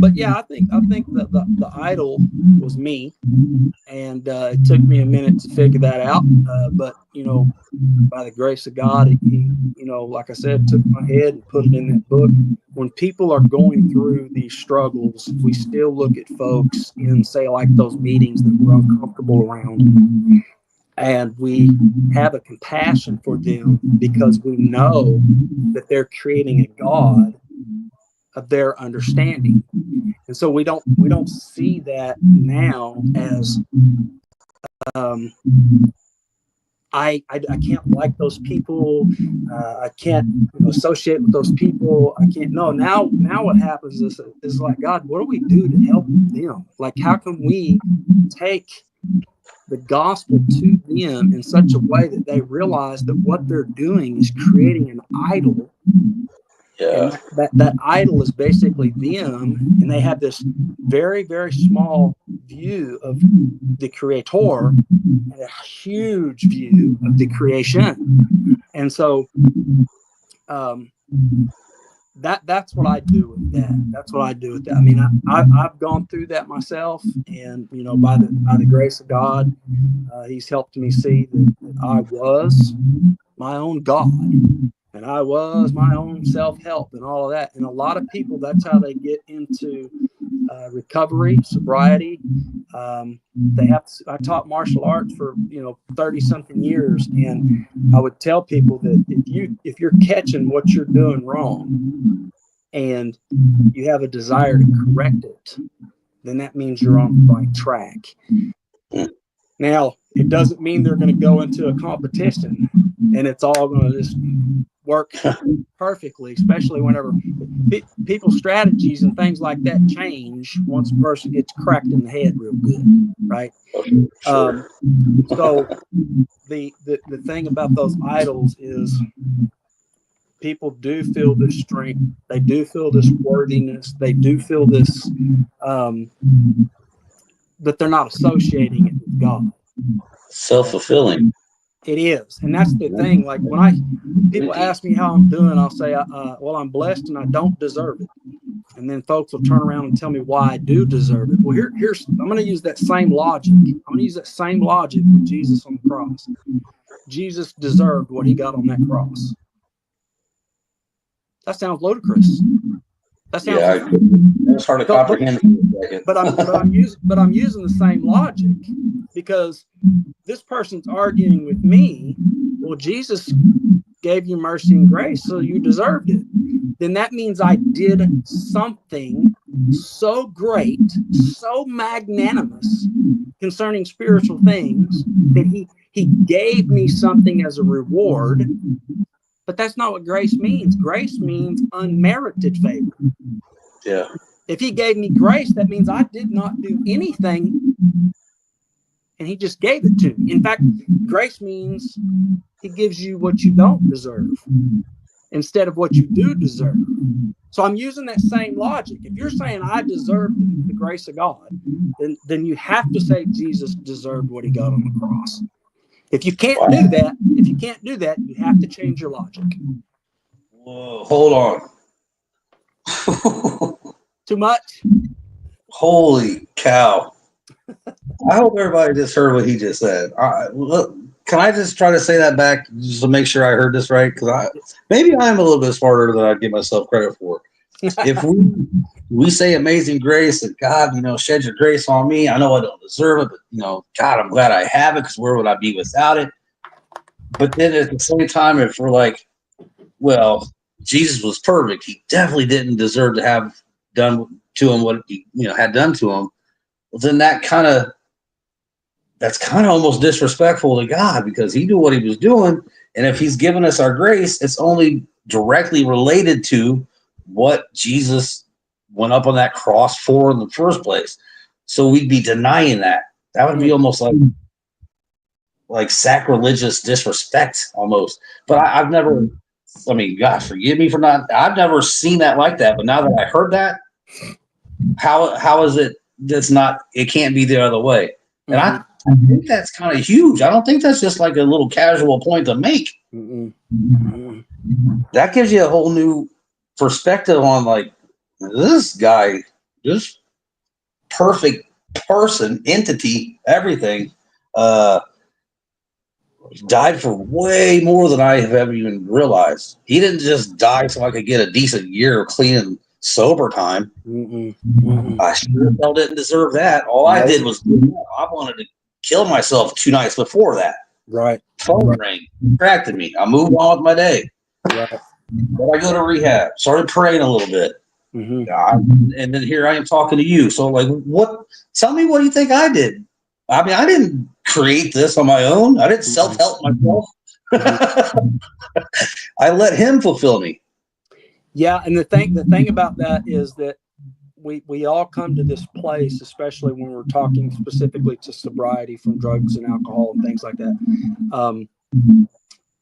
But yeah, I think that the idol was me, and it took me a minute to figure that out. But by the grace of God, he like I said, took my head and put it in that book. When people are going through these struggles, we still look at folks in, say, like those meetings that we're uncomfortable around, and we have a compassion for them because we know that they're creating a God of their understanding. And so we don't see that now as um, I can't like those people. I can't associate with those people. I can't. No, now what happens is like, God, what do we do to help them? Like, how can we take the gospel to them in such a way that they realize that what they're doing is creating an idol, Yeah. and that idol is basically them, and they have this very, very small view of the creator and a huge view of the creation. And so um, that's what I do with that. That's what I do with that. I mean, I've gone through that myself, and by the grace of God, He's helped me see that I was my own God, and I was my own self-help and all of that. And a lot of people, that's how they get into recovery, sobriety. I taught martial arts for 30 something years, and I would tell people that if you're catching what you're doing wrong and you have a desire to correct it, then that means you're on the right track. Now, it doesn't mean they're going to go into a competition and it's all going to just work perfectly, especially whenever people's strategies and things like that change once a person gets cracked in the head real good, right? Sure. So the thing about those idols is people do feel this strength, they do feel this worthiness, they do feel this, but they're not associating it with God. Self-fulfilling. It is, and that's the thing. Like when people ask me how I'm doing, I'll say, well, I'm blessed and I don't deserve it. And then folks will turn around and tell me why I do deserve it. Well, I'm going to use that same logic. I'm going to use that same logic with Jesus on the cross. Jesus deserved what he got on that cross. That sounds ludicrous. That sounds it's hard to comprehend. But I'm using the same logic, because this person's arguing with me. Well, Jesus gave you mercy and grace, so you deserved it. Then that means I did something so great, so magnanimous concerning spiritual things that he gave me something as a reward. But that's not what grace means. Grace means unmerited favor. Yeah. If he gave me grace, that means I did not do anything and he just gave it to me. In fact, grace means he gives you what you don't deserve instead of what you do deserve. So I'm using that same logic. If you're saying I deserve the grace of God, then you have to say Jesus deserved what he got on the cross. If you can't do that, you have to change your logic. Whoa, hold on. Too much? Holy cow. I hope everybody just heard what he just said. Look, can I just try to say that back just to make sure I heard this right? Because maybe I'm a little bit smarter than I give myself credit for. If we say amazing grace and God, shed your grace on me. I know I don't deserve it, but God, I'm glad I have it, because where would I be without it? But then at the same time, if we're like, well, Jesus was perfect, he definitely didn't deserve to have done to him what he had done to him. Well, then that's kind of almost disrespectful to God, because he knew what he was doing, and if he's given us our grace, it's only directly related to what Jesus went up on that cross for in the first place. So we'd be denying that. That would be almost like sacrilegious disrespect almost. But I've never, God forgive me for not, I've never seen that like that. But now that I heard that, how is it that's not, it can't be the other way? And I think that's kind of huge. I don't think that's just like a little casual point to make. That gives you a whole new perspective on like this guy, this perfect person, entity, everything, died for way more than I have ever even realized. He didn't just die so I could get a decent year of clean and sober time. I sure hell didn't deserve that. All I did was I wanted to kill myself 2 nights before that. Right. Phone rang, distracted me. I moved on with my day. Right. Then I go to rehab, started praying a little bit. And then here I am talking to you. So like, what? Tell me, what do you think I did? I mean, I didn't create this on my own. I didn't self-help myself. I let him fulfill me. Yeah, and the thing about that is that we all come to this place, especially when we're talking specifically to sobriety from drugs and alcohol and things like that.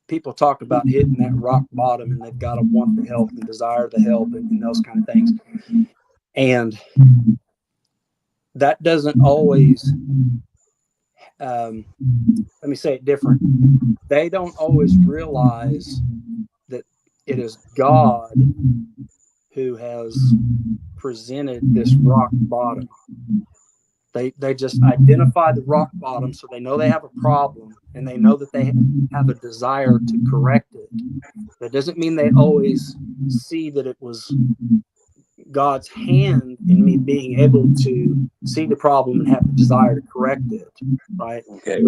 People talk about hitting that rock bottom, and they've got to want the help and desire the help and those kind of things. And that doesn't always, let me say it different. They don't always realize that it is God who has presented this rock bottom. They just identify the rock bottom, so they know they have a problem, and they know that they have a desire to correct it. That doesn't mean they always see that it was God's hand in me being able to see the problem and have the desire to correct it, right? Okay.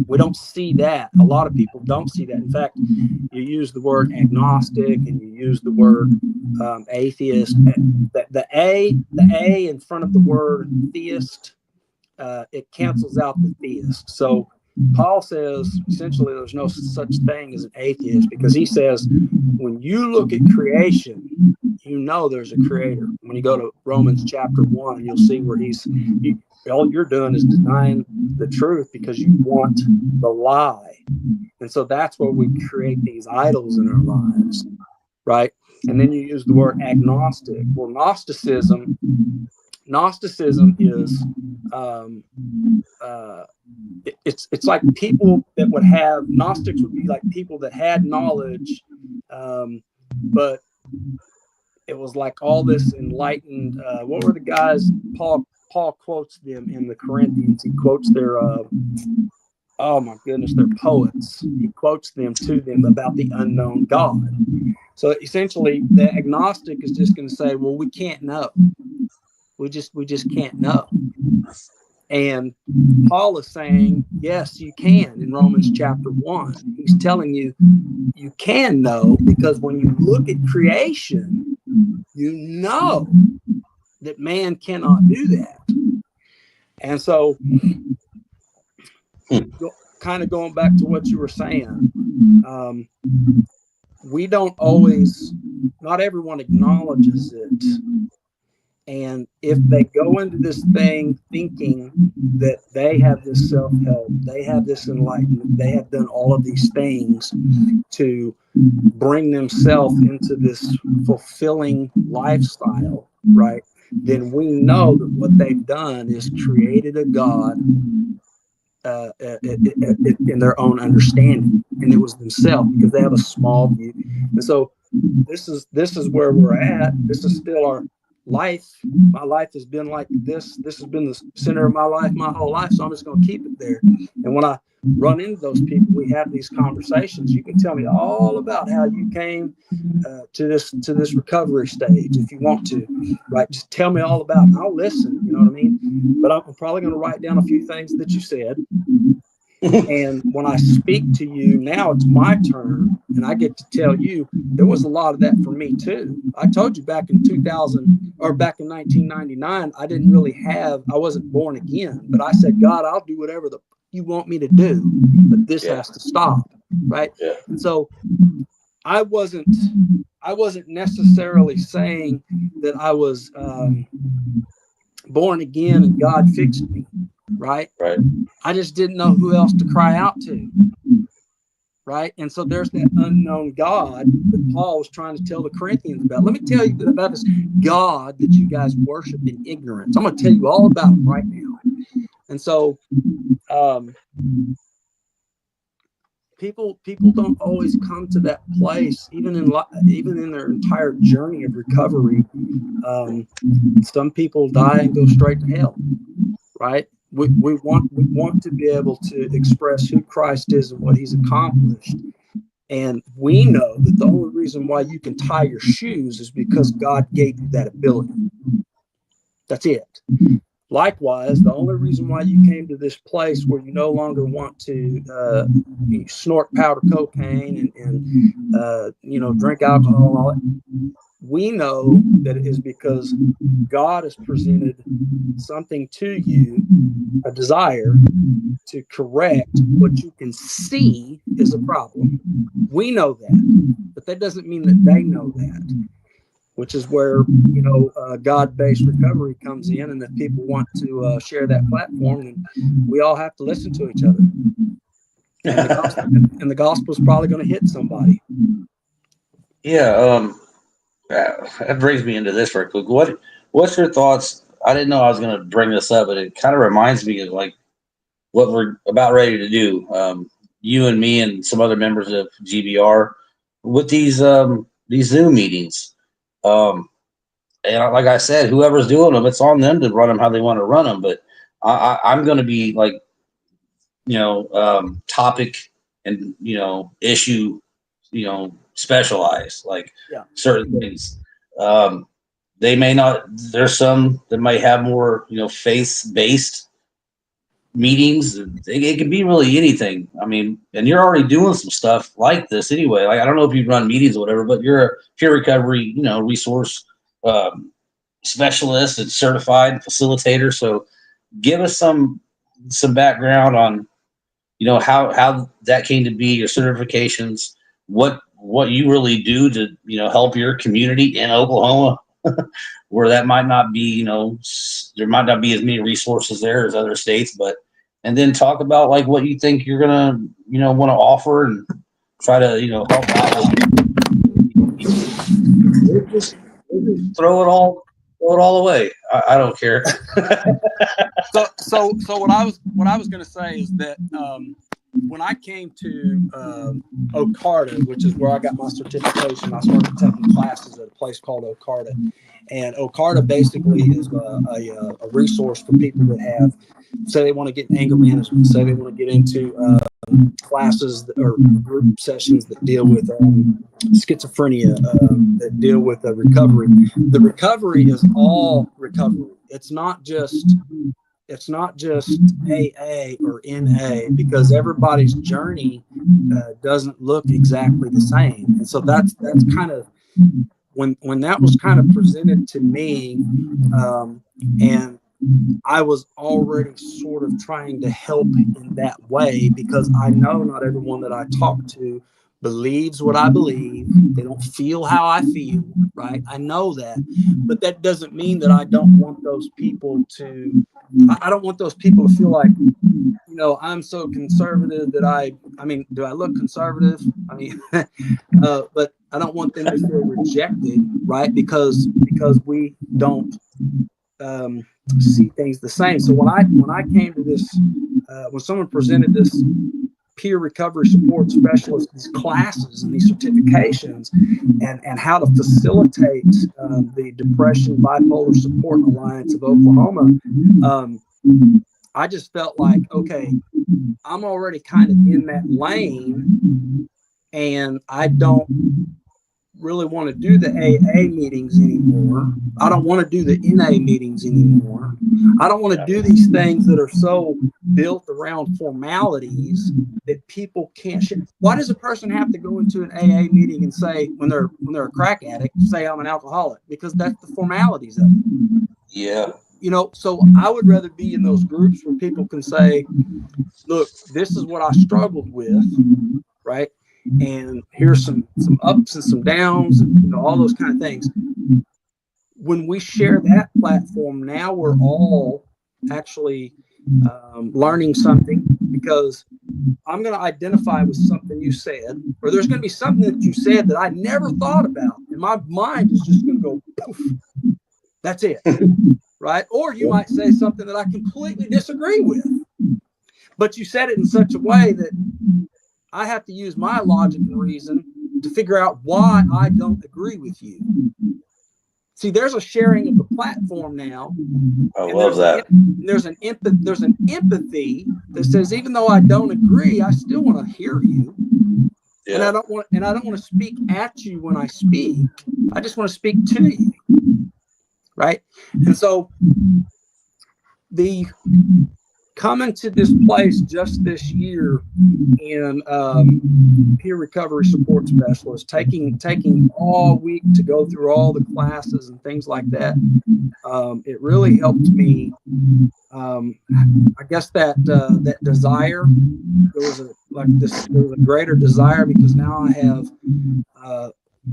We don't see that. A lot of people don't see that. In fact, you use the word agnostic and you use the word atheist. The A in front of the word theist, it cancels out the theist. So Paul says essentially there's no such thing as an atheist, because he says when you look at creation, you know there's a creator. When you go to Romans chapter 1, you'll see where all you're doing is denying the truth because you want the lie. And so that's where we create these idols in our lives, right? And then you use the word agnostic. Well, Gnosticism is it's like people that would have, Gnostics would be like people that had knowledge, but it was like all this enlightened, what were the guys, Paul quotes them in the Corinthians. He quotes their oh my goodness, they're poets. He quotes them to them about the unknown God. So essentially the agnostic is just going to say, well, we can't know. We just can't know. And Paul is saying, yes, you can. In Romans chapter 1, he's telling you you can know, because when you look at creation, you know that man cannot do that. And so kind of going back to what you were saying, we don't always, not everyone acknowledges it. And if they go into this thing thinking that they have this self-help, they have this enlightenment, they have done all of these things to bring themselves into this fulfilling lifestyle, right? Then we know that what they've done is created a God in their own understanding, and it was themselves, because they have a small view. And so this is where we're at. This is still our life. My life has been like this. This has been the center of my life my whole life, so I'm just going to keep it there. And when I run into those people, we have these conversations. You can tell me all about how you came to this recovery stage if you want to, right? Just tell me all about it. I'll listen, you know what I mean? But I'm probably going to write down a few things that you said. And when I speak to you now, it's my turn, and I get to tell you there was a lot of that for me too. I told you back in 1999, I wasn't born again, but I said, God, I'll do whatever you want me to do, but this has to stop, right? Yeah. And so I wasn't necessarily saying that I was born again and God fixed me, right? I just didn't know who else to cry out to, right? And so there's that unknown God that Paul was trying to tell the Corinthians about. Let me tell you about this God that you guys worship in ignorance. I'm going to tell you all about him right now. And so people don't always come to that place, even in their entire journey of recovery. Some people die and go straight to hell, right? We want to be able to express who Christ is and what he's accomplished. And we know that the only reason why you can tie your shoes is because God gave you that ability. That's it. Likewise, the only reason why you came to this place where you no longer want to snort powder cocaine and drink alcohol and all that, we know that it is because God has presented something to you, a desire to correct what you can see is a problem. We know that, but that doesn't mean that they know that, which is where, God-based recovery comes in. And if people want to share that platform, then we all have to listen to each other. And the gospel is probably going to hit somebody. Yeah. That brings me into this right quick. What's your thoughts? I didn't know I was going to bring this up, but it kind of reminds me of like what we're about ready to do. You and me and some other members of GBR with these Zoom meetings. And like I said, whoever's doing them, it's on them to run them how they want to run them. But I'm going to be like, topic and, issue, specialized, like certain things. They may not, there's some that might have more, faith-based meetings. It can be really anything. I mean, and you're already doing some stuff like this anyway. Like, I don't know if you run meetings or whatever, but you're a peer recovery, resource specialist and certified facilitator. So give us some background on, how that came to be, your certifications, what you really do to, help your community in Oklahoma, where that might not be, there might not be as many resources there as other states, and then talk about like what you think you're gonna, want to offer and try to, help out with. Just throw it all away. I don't care. So what I was going to say is that when I came to OCARTA, which is where I got my certification, I started taking classes at a place called OCARTA. And OCARTA basically is a resource for people that have, say they want to get in anger management, say they want to get into classes or group sessions that deal with schizophrenia, that deal with recovery. The recovery is all recovery. It's not just AA or NA, because everybody's journey doesn't look exactly the same. And so that's kind of when that was kind of presented to me, and I was already sort of trying to help in that way, because I know not everyone that I talk to believes what I believe. They don't feel how I feel, right? I know that, but that doesn't mean that I don't want those people to, I don't want those people to feel like, I'm so conservative that I mean, do I look conservative? I mean, but I don't want them to feel rejected, right? Because we don't see things the same. So when I came to this, when someone presented this peer recovery support specialist, these classes and these certifications, and how to facilitate the Depression Bipolar Support Alliance of Oklahoma, I just felt like, okay, I'm already kind of in that lane, and I don't really want to do the AA meetings anymore. I don't want to do the NA meetings anymore. I don't want to do these things that are so built around formalities that people can't share. Why does a person have to go into an AA meeting and say, when they're a crack addict, say I'm an alcoholic? Because that's the formalities of it. Yeah. So I would rather be in those groups where people can say, look, this is what I struggled with, right? And here's some ups and some downs, and all those kind of things. When we share that platform, now we're all actually learning something, because I'm going to identify with something you said, or there's going to be something that you said that I never thought about, and my mind is just going to go poof. That's it, right? Or you might say something that I completely disagree with, but you said it in such a way that I have to use my logic and reason to figure out why I don't agree with you. See, there's a sharing of the platform now. I And love that. there's an empathy that says, even though I don't agree, I still want to hear you. Yeah. And I don't want to speak at you when I speak. I just want to speak to you. Right. And so the coming to this place just this year in peer recovery support specialist, taking all week to go through all the classes and things like that, it really helped me. I guess that desire, there was a greater desire, because now I have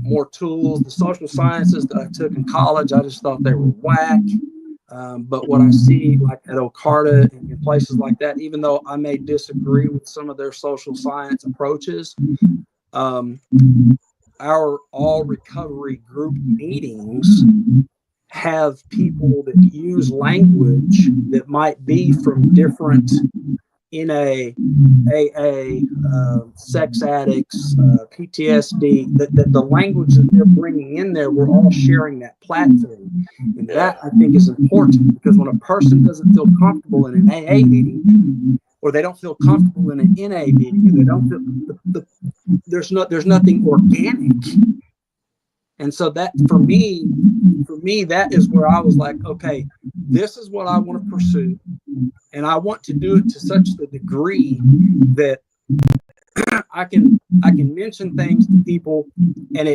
more tools. The social sciences that I took in college, I just thought they were whack. But what I see, like at Ocarta and in places like that, even though I may disagree with some of their social science approaches, our all recovery group meetings have people that use language that might be from different NA, AA, sex addicts, PTSD, that the language that they're bringing in there, we're all sharing that platform. And that, I think, is important, because when a person doesn't feel comfortable in an AA meeting, or they don't feel comfortable in an NA meeting, or they don't feel, there's nothing organic. And so that, for me, that is where I was like, okay, this is what I want to pursue. And I want to do it to such the degree that I can mention things to people, and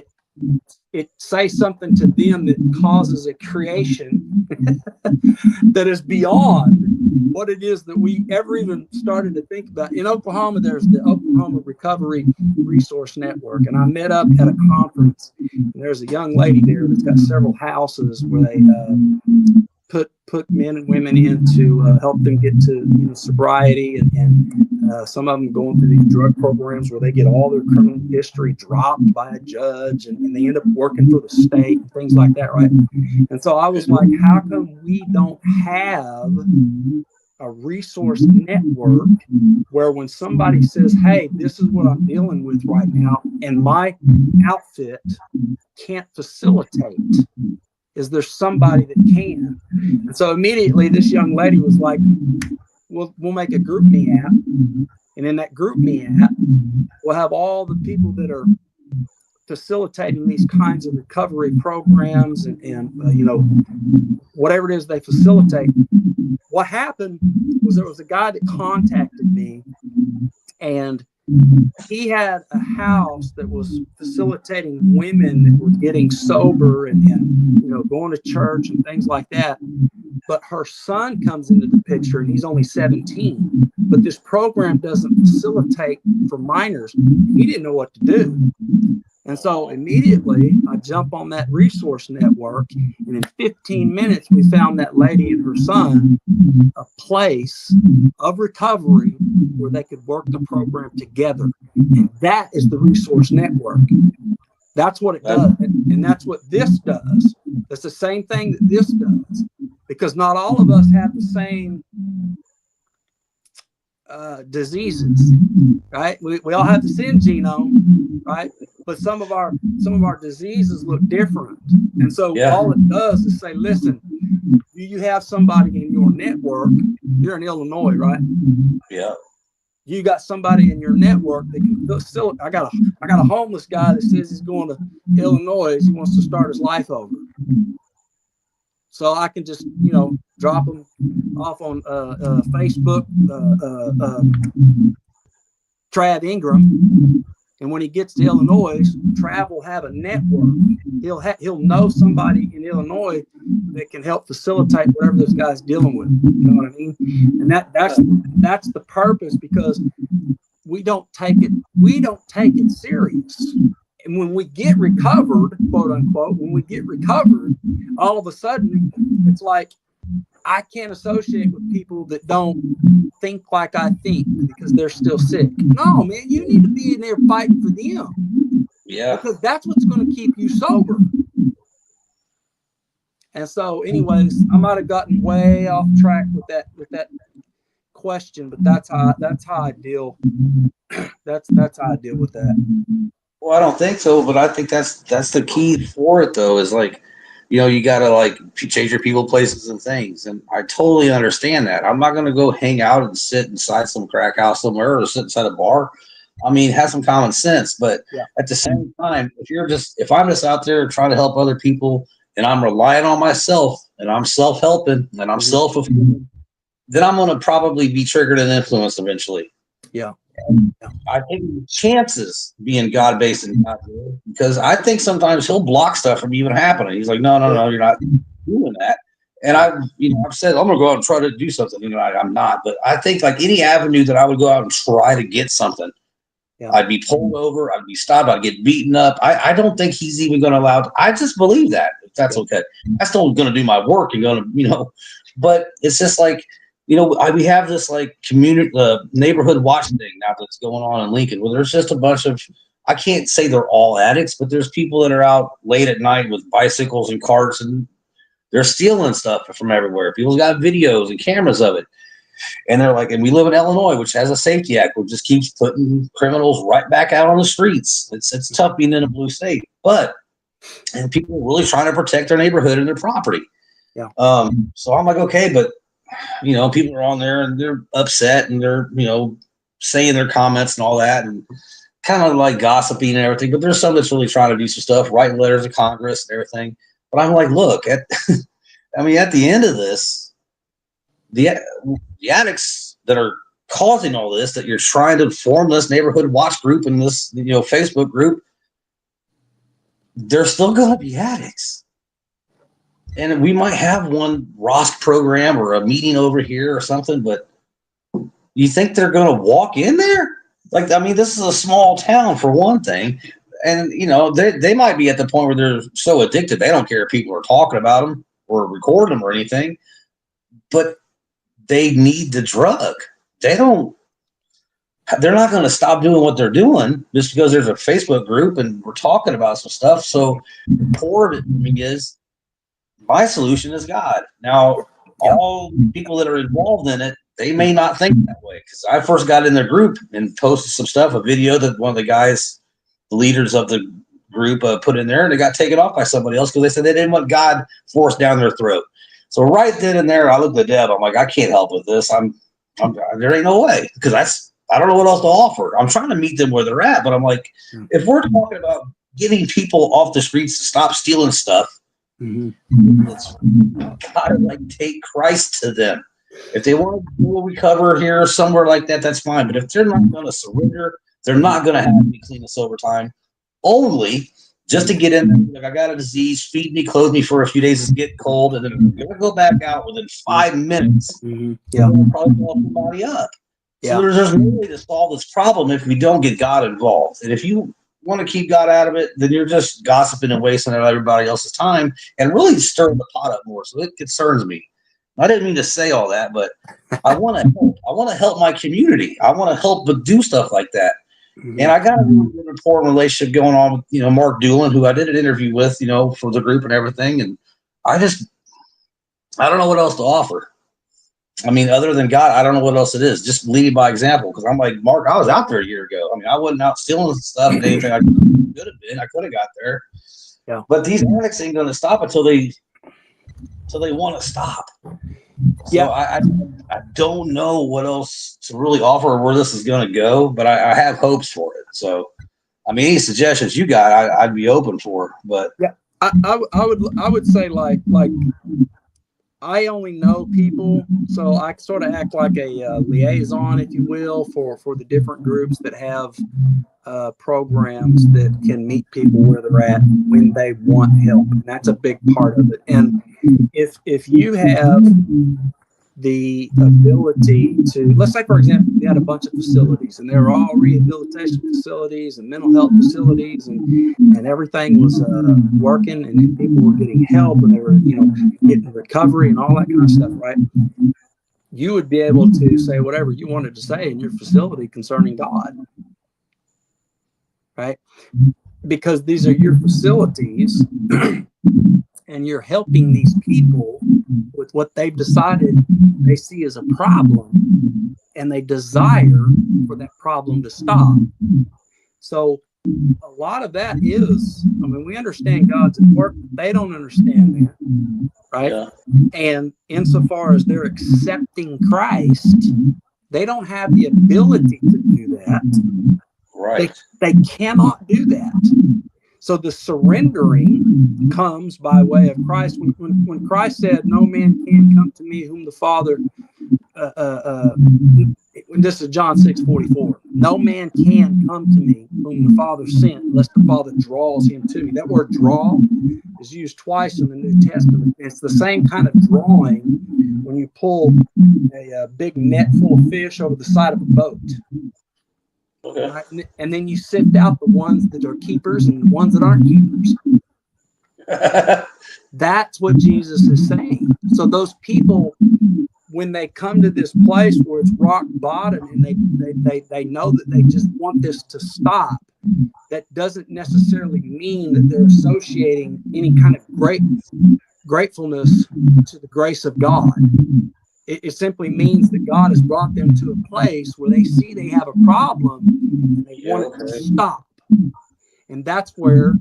it says something to them that causes a creation that is beyond what it is that we ever even started to think about. In Oklahoma, there's the Oklahoma Recovery Resource Network, and I met up at a conference, and there's a young lady there that's got several houses where they put men and women in to help them get to sobriety, and some of them going through these drug programs where they get all their criminal history dropped by a judge, and they end up working for the state and things like that, right? And so I was like, how come we don't have a resource network where when somebody says, hey, this is what I'm dealing with right now, and my outfit can't facilitate, is there somebody that can? And so immediately this young lady was like, we'll make a group me app. And in that group me app, we'll have all the people that are facilitating these kinds of recovery programs and whatever it is they facilitate. What happened was there was a guy that contacted me, and he had a house that was facilitating women that were getting sober and going to church and things like that. But her son comes into the picture, and he's only 17. But this program doesn't facilitate for minors. He didn't know what to do. And so immediately I jump on that resource network, and in 15 minutes, we found that lady and her son a place of recovery where they could work the program together. And that is the resource network. That's what it does. And that's what this does. That's the same thing that this does, because not all of us have the same diseases, right? We all have the same genome, right? But some of our diseases look different. And so all it does is say, listen, do you have somebody in your network? You're in Illinois, right? Yeah. You got somebody in your network that can still. I got a homeless guy that says he's going to Illinois. He wants to start his life over. So I can just, drop him off on Facebook, Trav Ingram. And when he gets to Illinois, Trav will have a network. He'll know somebody in Illinois that can help facilitate whatever this guy's dealing with. You know what I mean? And that's the purpose, because we don't take it serious. And when we get recovered, quote unquote, all of a sudden it's like, I can't associate with people that don't think like I think because they're still sick. No, man, you need to be in there fighting for them. Yeah. Because that's what's going to keep you sober. And so, anyways, I might have gotten way off track with that question, but that's how I deal That's how I deal with that. Well, I don't think so, but I think that's the key for it, though, is like, you got to like change your people, places, and things. And I totally understand that. I'm not going to go hang out and sit inside some crack house somewhere or sit inside a bar. I mean, have some common sense. But Yeah. at the same time, if I'm just out there trying to help other people and I'm relying on myself and I'm self-helping and I'm self-fulfilling, then I'm going to probably be triggered and influenced eventually. Yeah. I think the chances being God based and God will, because I think sometimes he'll block stuff from even happening. He's like, no, you're not doing that. And I've said I'm gonna go out and try to do something. I'm not, but I think like any avenue that I would go out and try to get something, I'd be pulled over, I'd be stopped, I'd get beaten up. I don't think he's even going to allow. I just believe that if that's okay. I'm still going to do my work and going to, but it's just like. We have this like community, neighborhood watch thing now that's going on in Lincoln, where there's just a bunch of, I can't say they're all addicts, but there's people that are out late at night with bicycles and carts and they're stealing stuff from everywhere. People's got videos and cameras of it. And they're like, and we live in Illinois, which has a safety act, which just keeps putting criminals right back out on the streets. It's tough being in a blue state, and people are really trying to protect their neighborhood and their property. Yeah. So I'm like, okay, but people are on there and they're upset and they're, saying their comments and all that and kind of like gossiping and everything. But there's some that's really trying to do some stuff, writing letters to Congress and everything. But I'm like, look, at the end of this, the addicts that are causing all this, that you're trying to form this neighborhood watch group and this, Facebook group, they're still going to be addicts. And we might have one ROSC program or a meeting over here or something, but you think they're going to walk in there? This is a small town for one thing. And, they might be at the point where they're so addicted, they don't care if people are talking about them or recording them or anything, but they need the drug. They're not going to stop doing what they're doing just because there's a Facebook group and we're talking about some stuff. So the core of it is, my solution is God. Now, all people that are involved in it, they may not think that way. Because I first got in their group and posted some stuff, a video that one of the guys, the leaders of the group, put in there, and it got taken off by somebody else because they said they didn't want God forced down their throat. So right then and there, I looked at the devil. I'm like, I can't help with this. There ain't no way, because I don't know what else to offer. I'm trying to meet them where they're at, but I'm like, if we're talking about getting people off the streets to stop stealing stuff, it's gotta take Christ to them. If they want to do a recover here or somewhere like that, that's fine. But if they're not going to surrender, they're not going to have me clean this over time. Only just to get in there, like, I got a disease, feed me, clothe me for a few days, it's getting cold, and then I'm going to go back out within 5 minutes. Probably blow somebody up. So there's no way to solve this problem if we don't get God involved. And if you want to keep God out of it, then you're just gossiping and wasting everybody else's time and really stirring the pot up more. So it concerns me. I didn't mean to say all that, but I want to help. I want to help my community. I want to help but do stuff like that. And I got a really good important relationship going on with, Mark Doolin, who I did an interview with, for the group and everything. And I don't know what else to offer. Other than God, I don't know what else it is. Just leading by example, because I'm like, Mark, I was out there a year ago. I wasn't out stealing stuff and anything I could have been. I could have got there. Yeah. But these addicts ain't going to stop until they want to stop. So I don't know what else to really offer or where this is going to go, but I have hopes for it. So, any suggestions you got, I'd be open for. But yeah, I would say like I only know people, so I sort of act like a liaison, if you will, for the different groups that have programs that can meet people where they're at when they want help. And that's a big part of it. And if you have the ability to, let's say, for example, we had a bunch of facilities and they were all rehabilitation facilities and mental health facilities, and everything was working, and people were getting help, and they were, getting recovery and all that kind of stuff, right? You would be able to say whatever you wanted to say in your facility concerning God, right? Because these are your facilities and you're helping these people with what they've decided they see as a problem. and they desire for that problem to stop. So a lot of that is, I mean, we understand God's at work, but they don't understand that, right? Yeah. And insofar as they're accepting Christ, they don't have the ability to do that. Right. They cannot do that. So the surrendering comes by way of Christ. When Christ said, "No man can come to me whom the Father," this is John 6:44. No man can come to me whom the Father sent, unless the Father draws him to me. That word "draw" is used twice in the New Testament. It's the same kind of drawing when you pull a big net full of fish over the side of a boat. Okay. Right? And then you sift out the ones that are keepers and the ones that aren't keepers. That's what Jesus is saying. So those people, when they come to this place where it's rock bottom and they know that they just want this to stop, that doesn't necessarily mean that they're associating any kind of gratefulness to the grace of God. It simply means that God has brought them to a place where they see they have a problem and they want it to stop. And that's where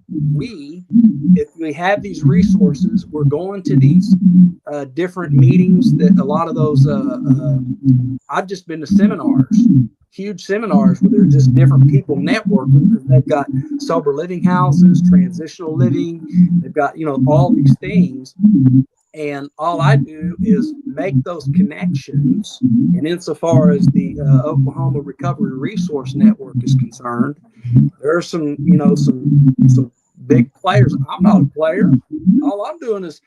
if we have these resources, we're going to these different meetings that a lot of those, I've just been to seminars, huge seminars where there's just different people networking because they've got sober living houses, transitional living, they've got, all these things. And all I do is make those connections. And insofar as the Oklahoma Recovery Resource Network is concerned, there are some big players. I'm not a player. All I'm doing is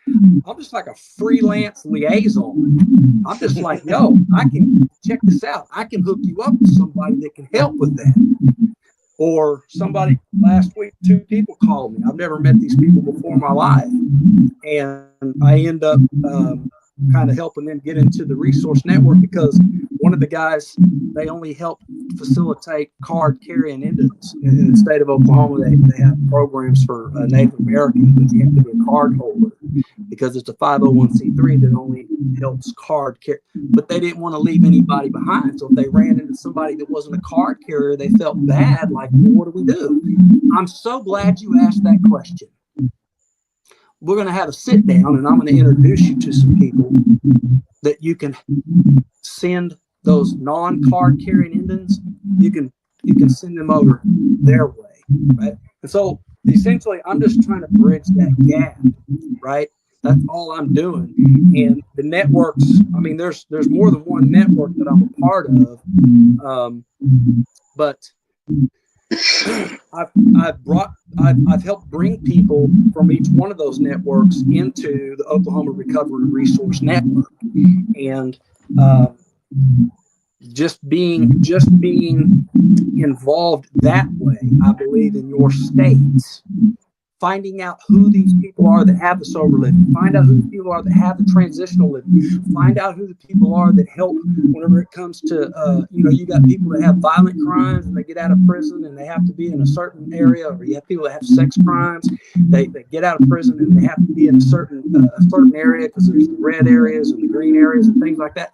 I'm just like a freelance liaison. I'm just like, yo, I can check this out. I can hook you up with somebody that can help with that. Or somebody last week, 2 people called me. I've never met these people before in my life. And I end up kind of helping them get into the resource network because one of the guys, they only help facilitate card carrying Indians in the state of Oklahoma. They have programs for Native Americans, but you have to be a card holder because it's a 501c3 that only helps card carry. But they didn't want to leave anybody behind. So if they ran into somebody that wasn't a card carrier, they felt bad. Like, well, what do we do? I'm so glad you asked that question. We're going to have a sit down and I'm going to introduce you to some people that you can send those non-card carrying Indians. You can send them over their way, right? And so essentially I'm just trying to bridge that gap, right? That's all I'm doing. And the networks, I mean, there's more than one network that I'm a part of. But I've helped bring people from each one of those networks into the Oklahoma Recovery Resource Network, and just being involved that way, I believe in your states. Finding out who these people are that have the sober living, find out who the people are that have the transitional living, find out who the people are that help whenever it comes to, you got people that have violent crimes and they get out of prison and they have to be in a certain area, or you have people that have sex crimes, they get out of prison and they have to be in a certain area because there's the red areas and the green areas and things like that.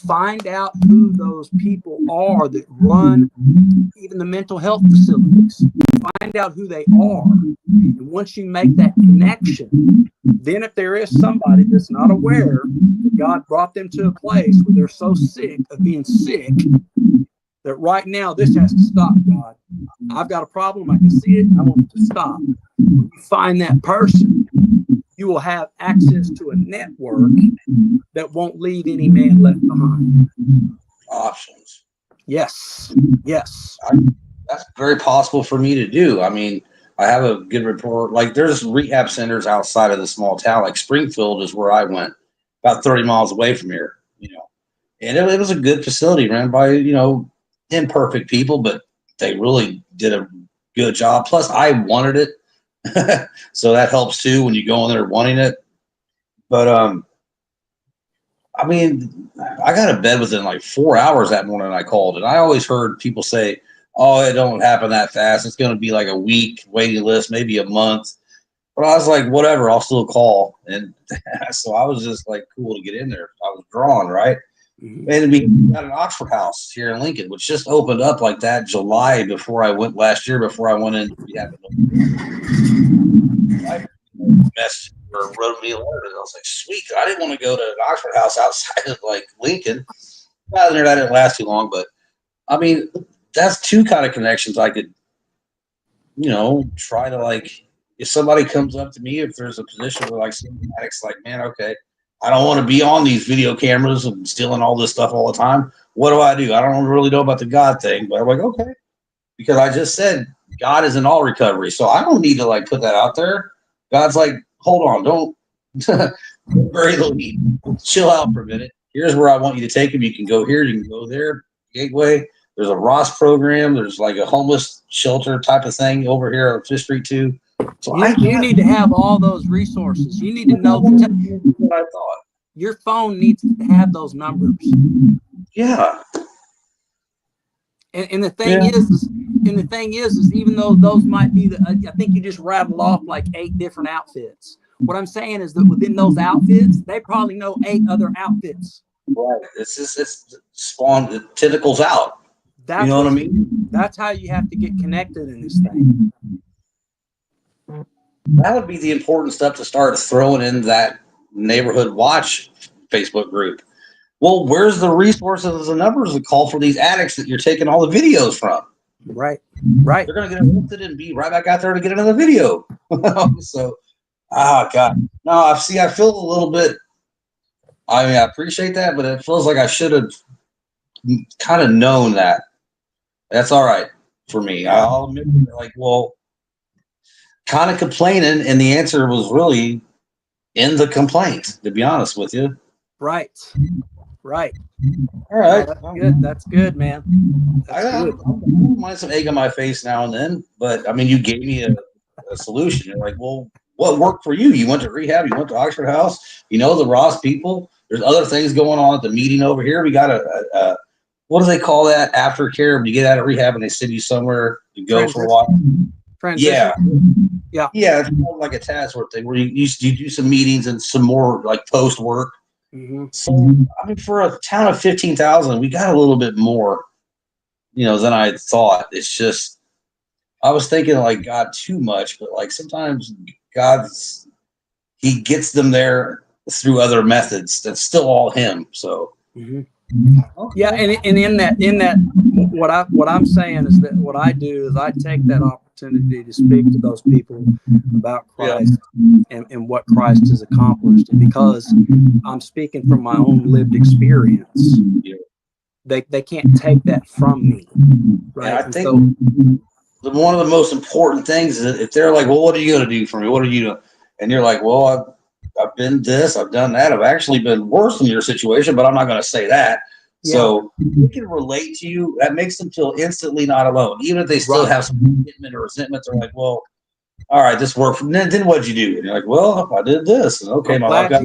Find out who those people are that run even the mental health facilities. Find out who they are. And once you make that connection, then if there is somebody that's not aware that God brought them to a place where they're so sick of being sick that right now this has to stop, God. I've got a problem. I can see it. I want it to stop. When you find that person, you will have access to a network that won't leave any man left behind. Options. Yes. That's very possible for me to do. I mean, I have a good report. Like, there's rehab centers outside of the small town. Like Springfield is where I went, about 30 miles away from here, And it was a good facility ran by, imperfect people, but they really did a good job. Plus, I wanted it. So that helps too when you go in there wanting it. But, I mean, I got to bed within like 4 hours that morning I called. And I always heard people say, oh, it don't happen that fast. It's going to be like a week waiting list, maybe a month. But I was like, whatever, I'll still call. And so I was just like, cool to get in there. I was drawn, right? And we got an Oxford House here in Lincoln, which just opened up like that July before I went last year. Before I went in, we had I messaged or wrote me a letter, and I was like, "Sweet!" I didn't want to go to an Oxford House outside of like Lincoln. Well, that didn't last too long, but I mean, that's two kind of connections I could, try to like. If somebody comes up to me, if there's a position where like some addicts, like, man, okay, I don't want to be on these video cameras and stealing all this stuff all the time. What do? I don't really know about the God thing, but I'm like, okay, because I just said God is in all recovery, so I don't need to like put that out there. God's like, hold on, don't bury the lead. Chill out for a minute. Here's where I want you to take him. You can go here, you can go there. Gateway. There's a Ross program. There's like a homeless shelter type of thing over here on Fifth Street too. So you need to have all those resources. You need to know what I thought. Your phone needs to have those numbers. Yeah. And the thing is even though those might be I think you just rattled off like 8 different outfits. What I'm saying is that within those outfits, they probably know 8 other outfits. Right. It's spawned the tentacles out. That's what I mean? That's how you have to get connected in this thing. That would be the important step to start throwing in that neighborhood watch Facebook group. Well, where's the resources and numbers to call for these addicts that you're taking all the videos from? Right. They're going to get arrested and be right back out there to get another video. So, God. No, I feel a little bit, I mean, I appreciate that, but it feels like I should have kind of known that. That's all right for me. I'll admit, like, well, kind of complaining, and the answer was really in the complaint, to be honest with you. Right. All right. That's good, man. I don't mind some egg on my face now and then, but I mean, you gave me a solution. You're like, well, what worked for you? You went to rehab, you went to Oxford House, the Ross people. There's other things going on at the meeting over here. We got a what do they call that? Aftercare. When you get out of rehab and they send you somewhere to go for a while. Transition. Yeah. It's more like a task work thing where you do some meetings and some more like post work. Mm-hmm. So, I mean, for a town of 15,000, we got a little bit more, than I thought. It's just, I was thinking like God too much, but like sometimes he gets them there through other methods. That's still all him. So, okay. Yeah. And in that, what I'm saying is that what I do is I take that opportunity to speak to those people about Christ and what Christ has accomplished. And because I'm speaking from my own lived experience, they can't take that from me. Right. And I think one of the most important things is if they're like, well, what are you going to do for me? What are you doing? And you're like, well, I've been this, I've done that. I've actually been worse in your situation, but I'm not going to say that. Yeah. So we can relate to you. That makes them feel instantly not alone. Even if they still have some commitment or resentment, they're like, well, all right, this worked. Then what'd you do? And you're like, well, I did this. And okay, my life got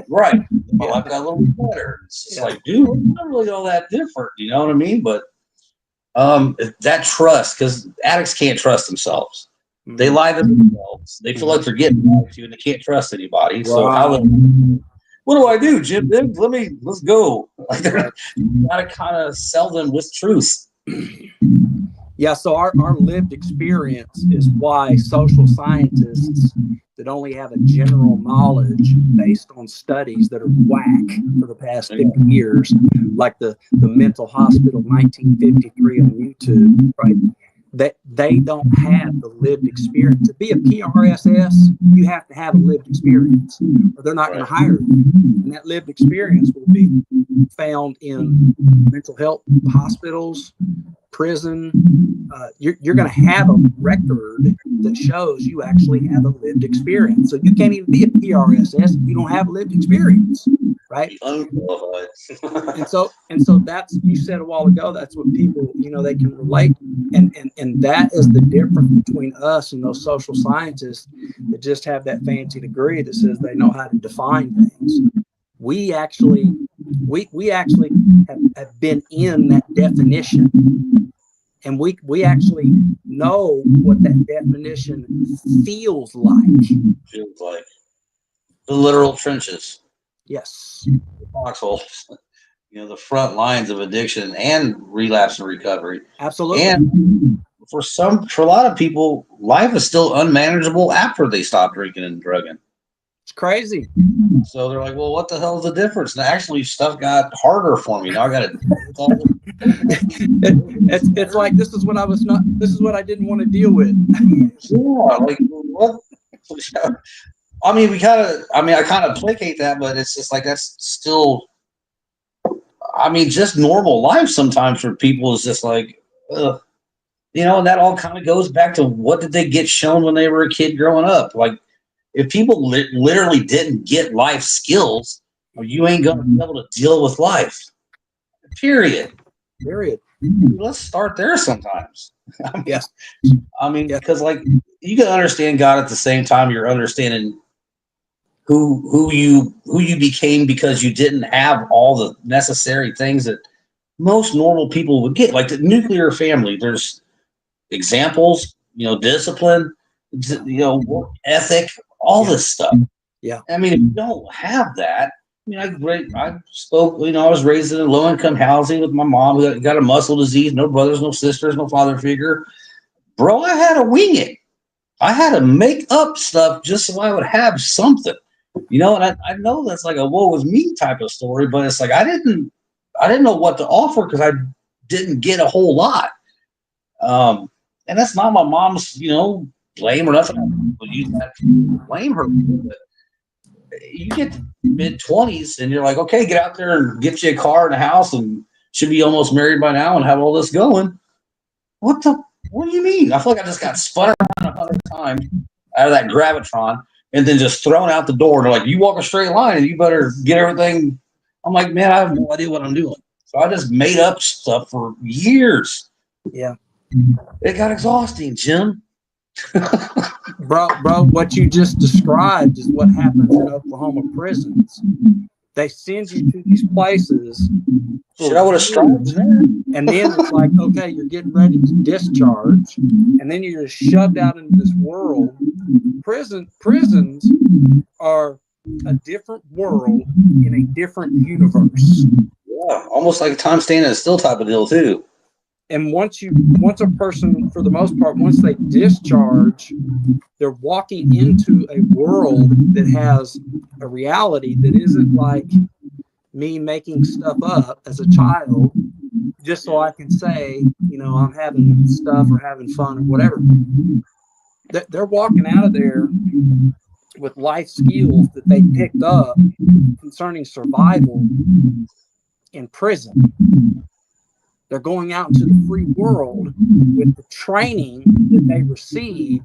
right. My life got a little bit better. It's just like, dude, it's not really all that different. You know what I mean? But that trust, because addicts can't trust themselves. Mm-hmm. They lie to themselves. They feel like they're getting lied to, and they can't trust anybody. Wow. So what do I do, Jim? Let's go. Like, you gotta kind of sell them with truth. Yeah, so our lived experience is why social scientists that only have a general knowledge based on studies that are whack for the past 50 years, like the Mental Hospital 1953 on YouTube, right? That they don't have the lived experience. To be a P.R.S.S, you have to have a lived experience, or they're not going to hire you. And that lived experience will be found in mental health hospitals, prison. You're going to have a record that shows you actually have a lived experience. So you can't even be a P.R.S.S if you don't have a lived experience, right? and so that's, you said a while ago, that's what people, they can relate. And that is the difference between us and those social scientists that just have that fancy degree that says they know how to define things. We actually have been in that definition, and we actually know what that definition feels like. The literal trenches. Yes. Foxhole, the front lines of addiction and relapse and recovery. Absolutely. And for a lot of people, life is still unmanageable after they stop drinking and drugging. It's crazy. So they're like, well, what the hell is the difference? And actually, stuff got harder for me. Now I got to. It's like this is what I didn't want to deal with. Yeah, like what? I mean, I kind of placate that, but it's just like that's still. I mean, just normal life sometimes for people is just like, ugh. And that all kind of goes back to what did they get shown when they were a kid growing up? Like, if people literally didn't get life skills, you ain't going to be able to deal with life. Period. Let's start there sometimes. Yes. I mean, because like you can understand God at the same time you're understanding who you became because you didn't have all the necessary things that most normal people would get. Like the nuclear family, there's examples, discipline, work ethic, all this stuff. Yeah. I mean, if you don't have that, I was raised in low income housing with my mom who got a muscle disease, no brothers, no sisters, no father figure. Bro, I had to wing it. I had to make up stuff just so I would have something. And I know that's like a woe is me type of story, but it's like I didn't know what to offer because I didn't get a whole lot. And that's not my mom's, blame or nothing. But you have to blame her. But you get to mid-20s and you're like, okay, get out there and get you a car and a house and should be almost married by now and have all this going. What do you mean? I feel like I just got spun around 100 times out of that gravitron and then just thrown out the door. And they're like, you walk a straight line and you better get everything. I'm like, man, I have no idea what I'm doing. So I just made up stuff for years. Yeah. It got exhausting, Jim. Bro, what you just described is what happens in Oklahoma prisons. They send you to these places. Shit, I would have strived. And then it's like, okay, you're getting ready to discharge, and then you're just shoved out into this world. Prisons are a different world in a different universe. Yeah, almost like a time standing still type of deal too. And once a person, for the most part, once they discharge, they're walking into a world that has a reality that isn't like me making stuff up as a child just so I can say, I'm having stuff or having fun or whatever. They're walking out of there with life skills that they picked up concerning survival in prison. They're going out into the free world with the training that they received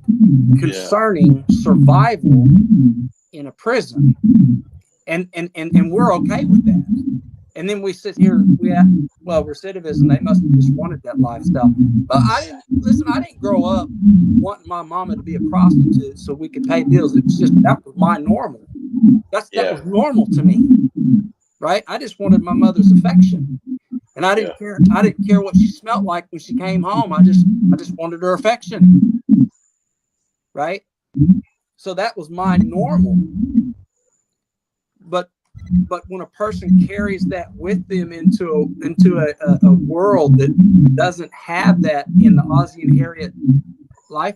concerning survival in a prison. And we're okay with that. And then we sit here, recidivism, they must have just wanted that lifestyle. But I didn't grow up wanting my mama to be a prostitute so we could pay bills. It was just, that was my normal. That was normal to me, right? I just wanted my mother's affection. And I didn't care. I didn't care what she smelled like when she came home. I just wanted her affection, right? So that was my normal. But when a person carries that with them into a world that doesn't have that in the Ozzie and Harriet life,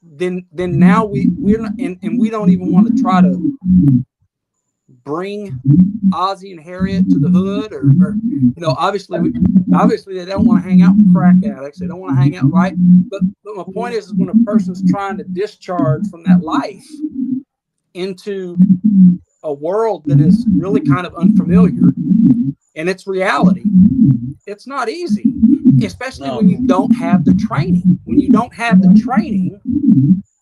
then now we're not, and we don't even want to try to bring Ozzie and Harriet to the hood, or obviously they don't want to hang out with crack addicts. They don't want to hang out, right? But my point is when a person's trying to discharge from that life into a world that is really kind of unfamiliar and it's reality, it's not easy, especially when you don't have the training. When you don't have the training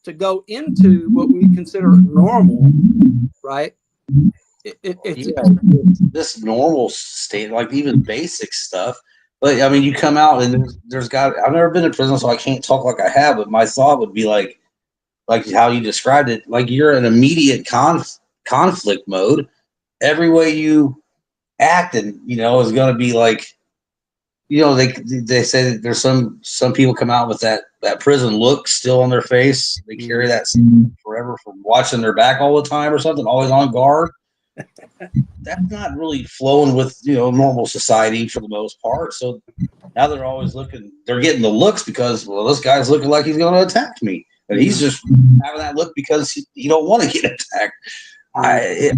to go into what we consider normal, right? It's this normal state, like even basic stuff. But I mean, you come out and I've never been in prison, so I can't talk like I have. But my thought would be like how you described it, like you're in immediate conflict mode. Every way you act, and is going to be like, they say that there's some people come out with that prison look still on their face. They carry that forever from watching their back all the time or something, always on guard. that's not really flowing with, normal society for the most part. So now they're always they're getting the looks because, well, this guy's looking like he's going to attack me. And he's just having that look because he don't want to get attacked. I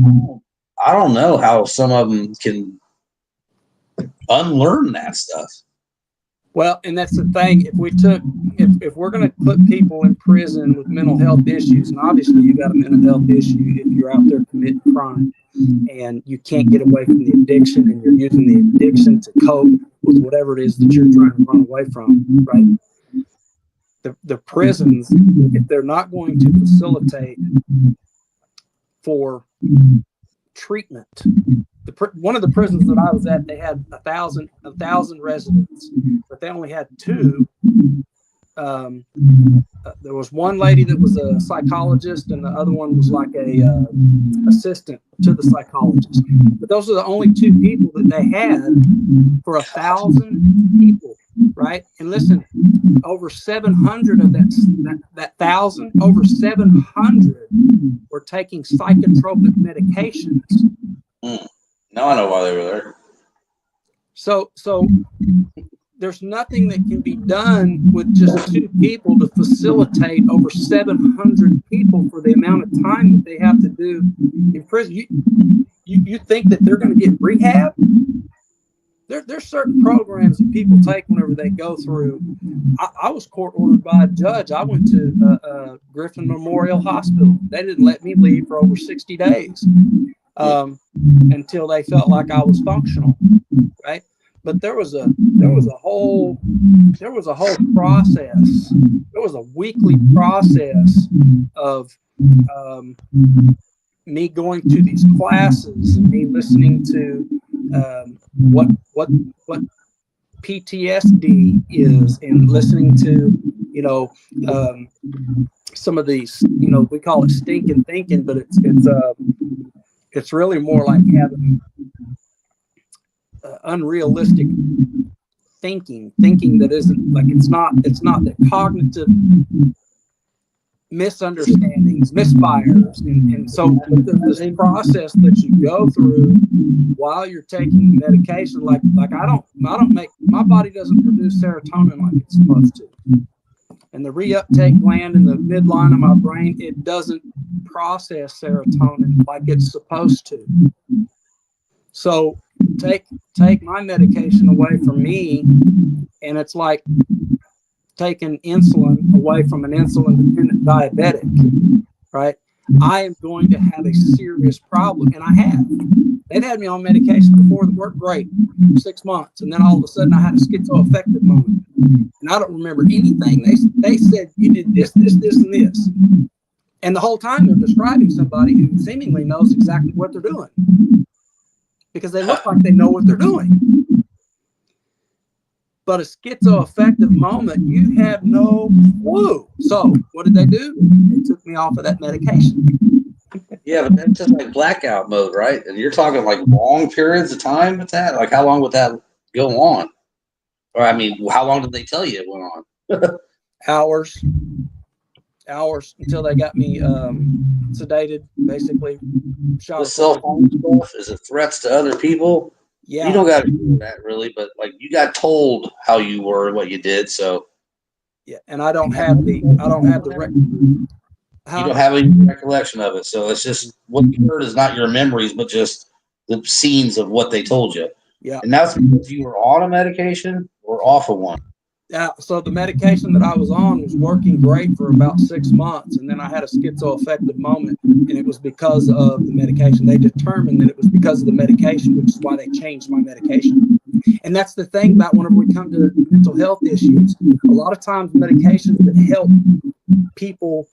don't know how some of them can unlearn that stuff. Well, and that's the thing. If we're going to put people in prison with mental health issues, and obviously you got a mental health issue if you're out there committing crime and you can't get away from the addiction and you're using the addiction to cope with whatever it is that you're trying to run away from, right? The prisons, if they're not going to facilitate for treatment, one of the prisons that I was at, they had 1,000 residents, but they only had 2. There was one lady that was a psychologist, and the other one was like a assistant to the psychologist. But those are the only 2 people that they had for 1,000 people, right? And listen, over 700 of that 1,000, over 700 were taking psychotropic medications. Now I know why they were there. So there's nothing that can be done with just 2 people to facilitate over 700 people for the amount of time that they have to do in prison. You think that they're going to get rehab? There's certain programs that people take whenever they go through. I was court ordered by a judge. I went to Griffin Memorial Hospital. They didn't let me leave for over 60 days until they felt like I was functional, right? But there was a whole process. There was a weekly process of me going to these classes and me listening to what PTSD is, and listening to some of these, we call it stinking thinking, but it's really more like having unrealistic thinking that isn't like, it's not the cognitive misunderstandings, misfires, and so there's this process that you go through while you're taking medication. Like I don't make, my body doesn't produce serotonin like it's supposed to, and the reuptake gland in the midline of my brain, it doesn't process serotonin like it's supposed to. So take my medication away from me, and it's like taking insulin away from an insulin-dependent diabetic, right? I am going to have a serious problem, and I have. They've had me on medication before that worked great for 6 months, and then all of a sudden I had a schizoaffective moment, and I don't remember anything. They said you did this, and this, and the whole time they're describing somebody who seemingly knows exactly what they're doing, because they look like they know what they're doing. But a schizoaffective moment, you have no clue. So what did they do? They took me off of that medication. Yeah, but that's just like blackout mode, right? And you're talking like long periods of time with that? Like how long would that go on? Or I mean, how long did they tell you it went on? Hours until they got me sedated, basically. The cell phone stuff, is it threats to other people? Yeah. You don't got to do that really, but like you got told how you were and what you did, so. Yeah, and I don't have the you don't have any recollection of it, so it's just what you heard is not your memories, but just the scenes of what they told you. Yeah. And that's because you were on a medication or off of one. Yeah, so the medication that I was on was working great for about 6 months, and then I had a schizoaffective moment, and it was because of the medication. They determined that it was because of the medication, which is why they changed my medication. And that's the thing about whenever we come to mental health issues, a lot of times medications that help people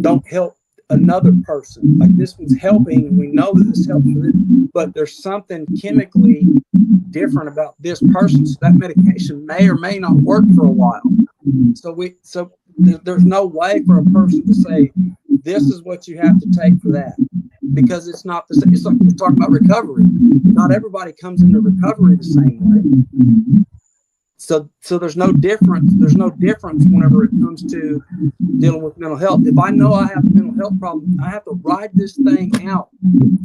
don't help another person. Like this one's helping, and we know that this helps with it, but there's something chemically different about this person, so that medication may or may not work for a while. So there's no way for a person to say this is what you have to take for that, because it's not the same. It's like we're talking about recovery. Not everybody comes into recovery the same way. So there's no difference. There's no difference whenever it comes to dealing with mental health. If I know I have a mental health problem, I have to ride this thing out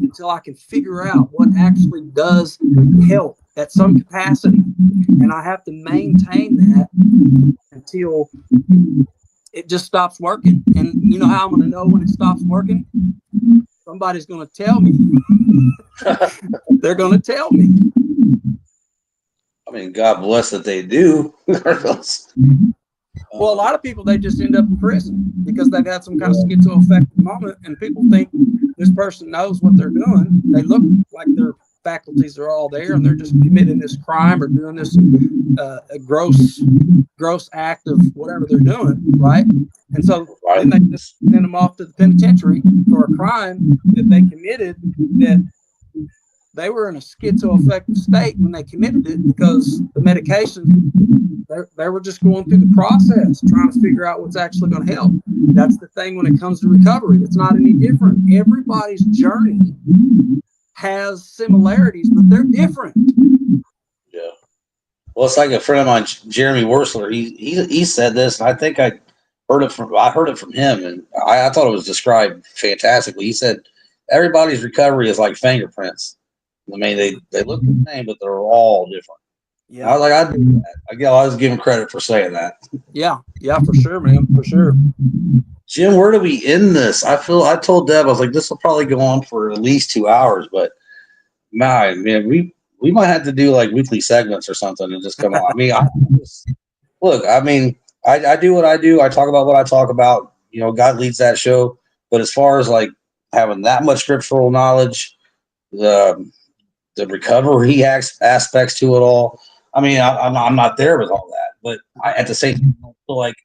until I can figure out what actually does help at some capacity. And I have to maintain that until it just stops working. And you know how I'm going to know when it stops working? Somebody's going to tell me. They're going to tell me. I mean, God bless that they do. Well, a lot of people, they just end up in prison because they've had some kind of schizoaffective moment, and people think this person knows what they're doing. They look like their faculties are all there, and they're just committing this crime or doing this gross act of whatever they're doing, right? And so then they just send them off to the penitentiary for a crime that they committed, that they were in a schizoaffective state when they committed it, because the medication, they were just going through the process, trying to figure out what's actually going to help. That's the thing when it comes to recovery. It's not any different. Everybody's journey has similarities, but they're different. Yeah. Well, it's like a friend of mine, Jeremy Wursler. He said this, and I think I heard it from him, and I thought it was described fantastically. He said everybody's recovery is like fingerprints. I mean, they look the same, but they're all different. Yeah. I was like, I do that. I was giving credit for saying that. Yeah, for sure, man, for sure. Jim, where do we end this? I told Deb, I was like, this will probably go on for at least 2 hours, but man, we might have to do like weekly segments or something and just come on. I mean, I do what I do. I talk about what I talk about. You know, God leads that show. But as far as like having that much scriptural knowledge, the recovery aspects to it all, I mean, I'm not there with all that. But at the same time, I feel like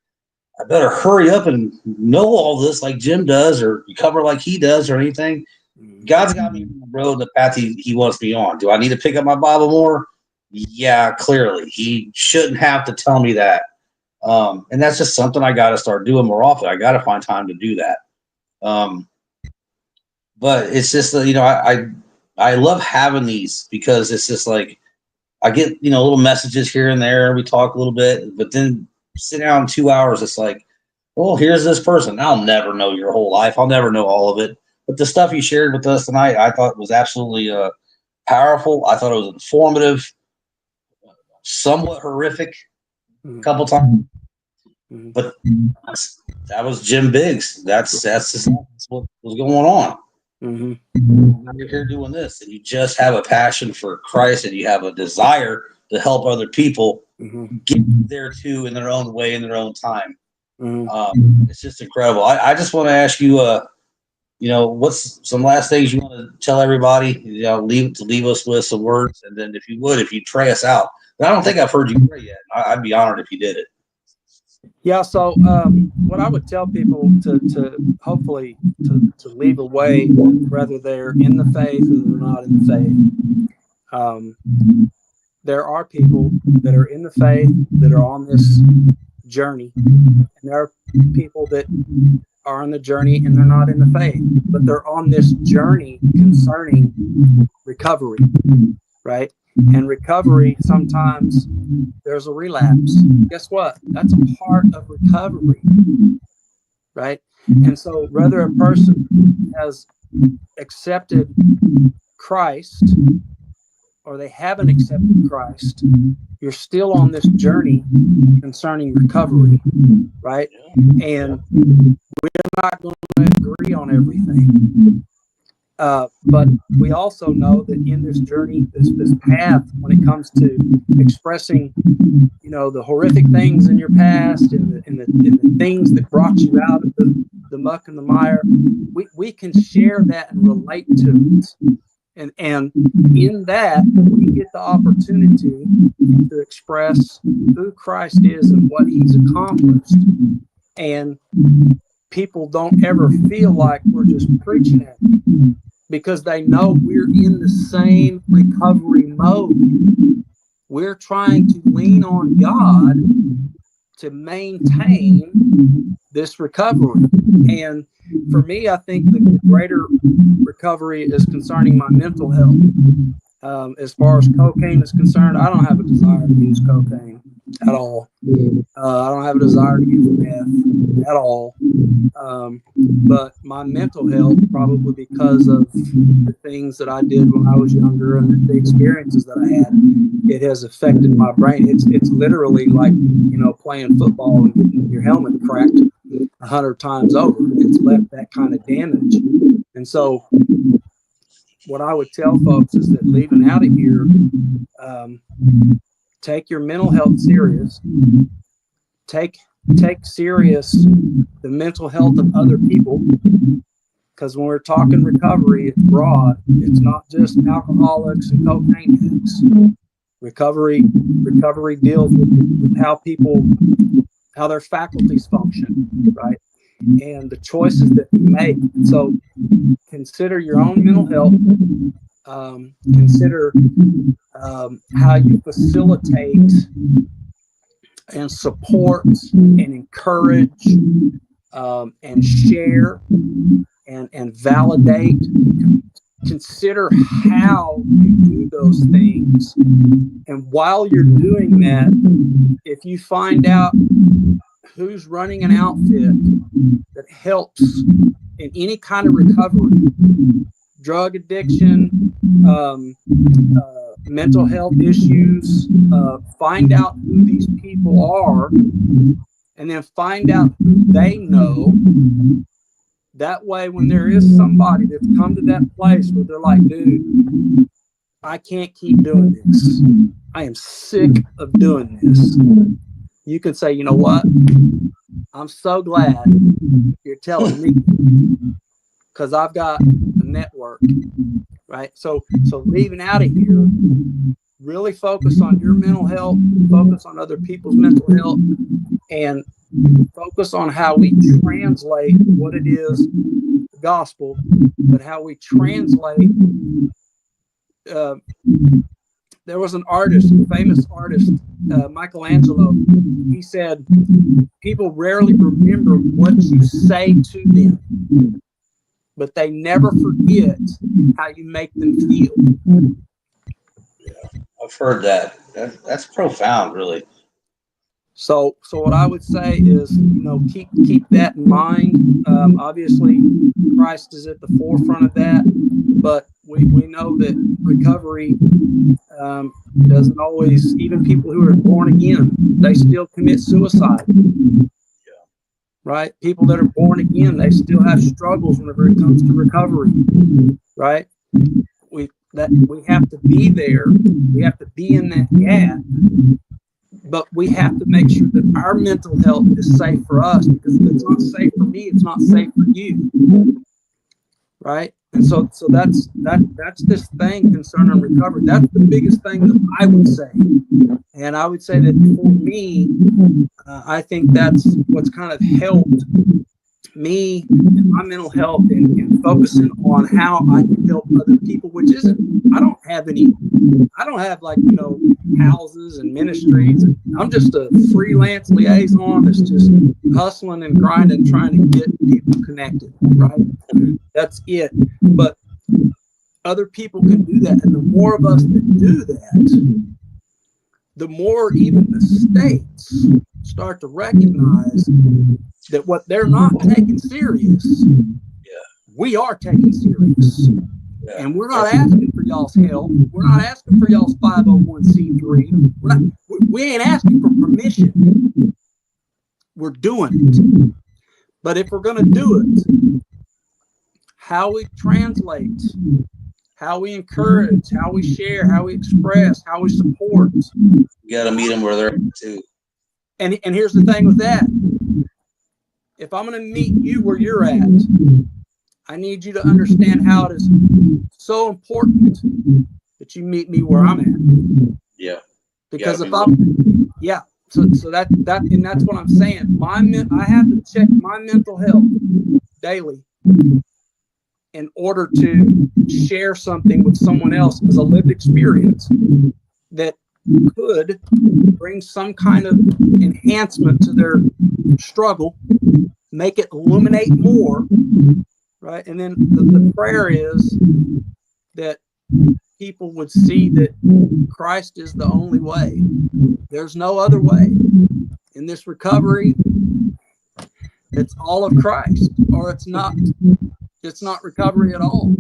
I better hurry up and know all this like Jim does, or recover like he does, or anything. God's got me on the road, the path he wants me on. Do I need to pick up my Bible more? Yeah, clearly. He shouldn't have to tell me that. And that's just something I got to start doing more often. I got to find time to do that. But it's just, you know, I love having these, because it's just like I get, you know, little messages here and there. We talk a little bit, but then sit down 2 hours. It's like, well, here's this person. I'll never know your whole life. I'll never know all of it. But the stuff you shared with us tonight, I thought was absolutely powerful. I thought it was informative, somewhat horrific a couple times. But that was Jim Biggs. That's what was going on. Now you're here doing this, and you just have a passion for Christ, and you have a desire to help other people get there too, in their own way, in their own time. It's just incredible. I just want to ask you, you know, what's some last things you want to tell everybody? You know, leave us with some words, and then if you pray us out. But I don't think I've heard you pray yet. I'd be honored if you did it. Yeah. So what I would tell people to hopefully to leave away, whether they're in the faith or they're not in the faith, there are people that are in the faith that are on this journey, and there are people that are on the journey and they're not in the faith, but they're on this journey concerning recovery, right? And recovery, sometimes there's a relapse. Guess what? That's a part of recovery, right? And so whether a person has accepted Christ or they haven't accepted Christ, you're still on this journey concerning recovery, right? And we're not going to agree on everything. But we also know that in this journey, this path, when it comes to expressing, you know, the horrific things in your past and the things that brought you out of the muck and the mire, we can share that and relate to it. And in that, we get the opportunity to express who Christ is and what he's accomplished. And people don't ever feel like we're just preaching at them, because they know we're in the same recovery mode. We're trying to lean on God to maintain this recovery. And for me, I think the greater recovery is concerning my mental health. As far as cocaine is concerned, I don't have a desire to use cocaine. at all. I don't have a desire to use meth at all. But my mental health, probably because of the things that I did when I was younger and the experiences that I had, it has affected my brain. It's literally like, playing football and getting your helmet cracked 100 times over. It's left that kind of damage. And so what I would tell folks is that leaving out of here, take your mental health serious. Take serious the mental health of other people, because when we're talking recovery, it's broad. It's not just alcoholics and cocaine addicts. Recovery deals with how their faculties function, right? And the choices that we make. So consider your own mental health. Consider how you facilitate and support and encourage and share and validate. Consider how you do those things. And while you're doing that, if you find out who's running an outfit that helps in any kind of recovery, drug addiction, mental health issues, find out who these people are, and then find out who they know. That way, when there is somebody that's come to that place where they're like, dude, I can't keep doing this. I am sick of doing this. You can say, you know what? I'm so glad you're telling me, because I've got a network, right? So leaving out of here, really focus on your mental health, focus on other people's mental health, and focus on how we translate what it is, the gospel, but how we translate. There was an artist, a famous artist, Michelangelo. He said, people rarely remember what you say to them, but they never forget how you make them feel. Yeah, I've heard that. That's profound, really. So what I would say is, keep that in mind. Obviously, Christ is at the forefront of that, but we know that recovery doesn't always, even people who are born again, they still commit suicide. Right? People that are born again, they still have struggles whenever it comes to recovery. Right? We have to be there. We have to be in that gap. But we have to make sure that our mental health is safe for us, because if it's not safe for me, it's not safe for you. Right? And so that's this thing concerning recovery. That's the biggest thing that I would say. And I would say that for me, I think that's what's kind of helped me and my mental health and focusing on how I can help other people, which isn't, I don't have like, houses and ministries. I'm just a freelance liaison that's just hustling and grinding, trying to get people connected, right? That's it. But other people can do that. And the more of us that do that, the more even the states start to recognize that what they're not taking serious, we are taking serious. And we're not asking for y'all's help. We're not asking for y'all's 501c3. We ain't asking for permission. We're doing it. But if we're going to do it, how we translate, how we encourage, how we share, how we express, how we support. You got to meet them where they're at too. And here's the thing with that. If I'm going to meet you where you're at, I need you to understand how it is so important that you meet me where I'm at. Yeah. Because if I'm, so that and that's what I'm saying. I have to check my mental health daily in order to share something with someone else as a lived experience that could bring some kind of enhancement to their struggle, make it illuminate more, right? And then the prayer is that people would see that Christ is the only way. There's no other way. In this recovery, it's all of Christ, or it's not recovery at all.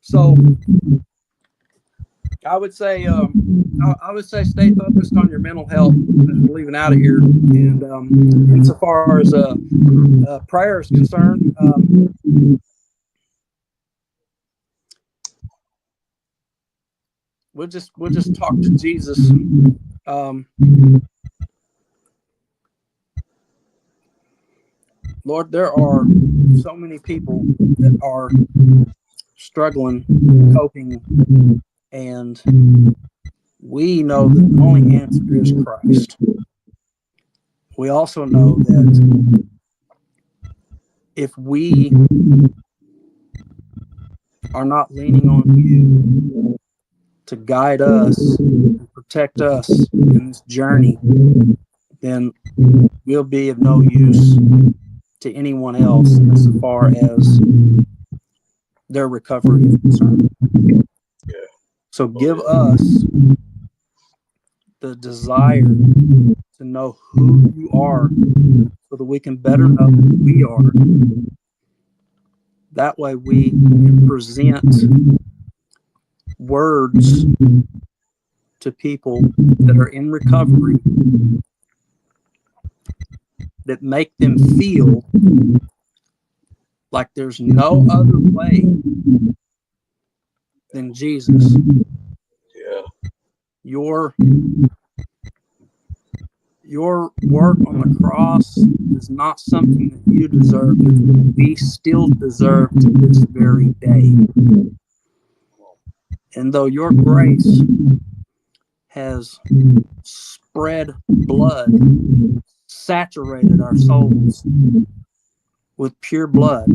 So I would say stay focused on your mental health as we're leaving out of here. And insofar as prayer is concerned, we'll just talk to Jesus. Lord, there are so many people that are struggling, coping, and we know that the only answer is Christ. We also know that if we are not leaning on you to guide us and protect us in this journey, then we'll be of no use to anyone else insofar as their recovery is concerned. So give us the desire to know who you are so that we can better know who we are. That way we can present words to people that are in recovery that make them feel like there's no other way than Jesus. Yeah. Your work on the cross is not something that you deserve, that we still deserve to this very day. And though your grace has spread blood, saturated our souls with pure blood,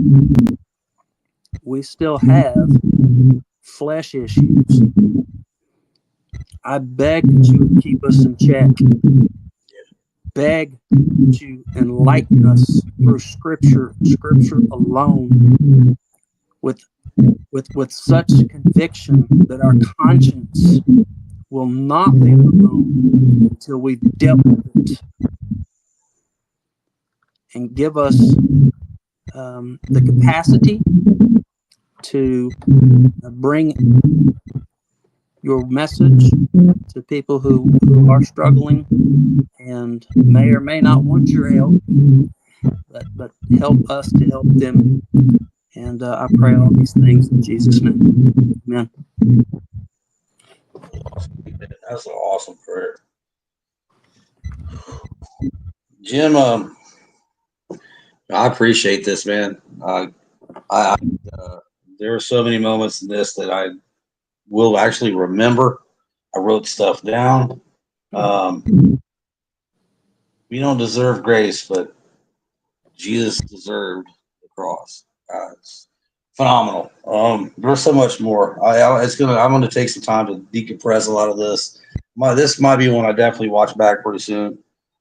we still have flesh issues. I beg that you would keep us in check. Beg that you enlighten us through Scripture alone, with such conviction that our conscience will not leave it alone until we've dealt with it. And give us the capacity to bring your message to people who are struggling and may or may not want your help, but help us to help them. And I pray all these things in Jesus' name. Amen. That's an awesome prayer. Jim, I appreciate this, man. There are so many moments in this that I will actually remember. I wrote stuff down. We don't deserve grace, but Jesus deserved the cross. It's phenomenal. There's so much more. I'm gonna take some time to decompress a lot of this. This might be one I definitely watch back pretty soon.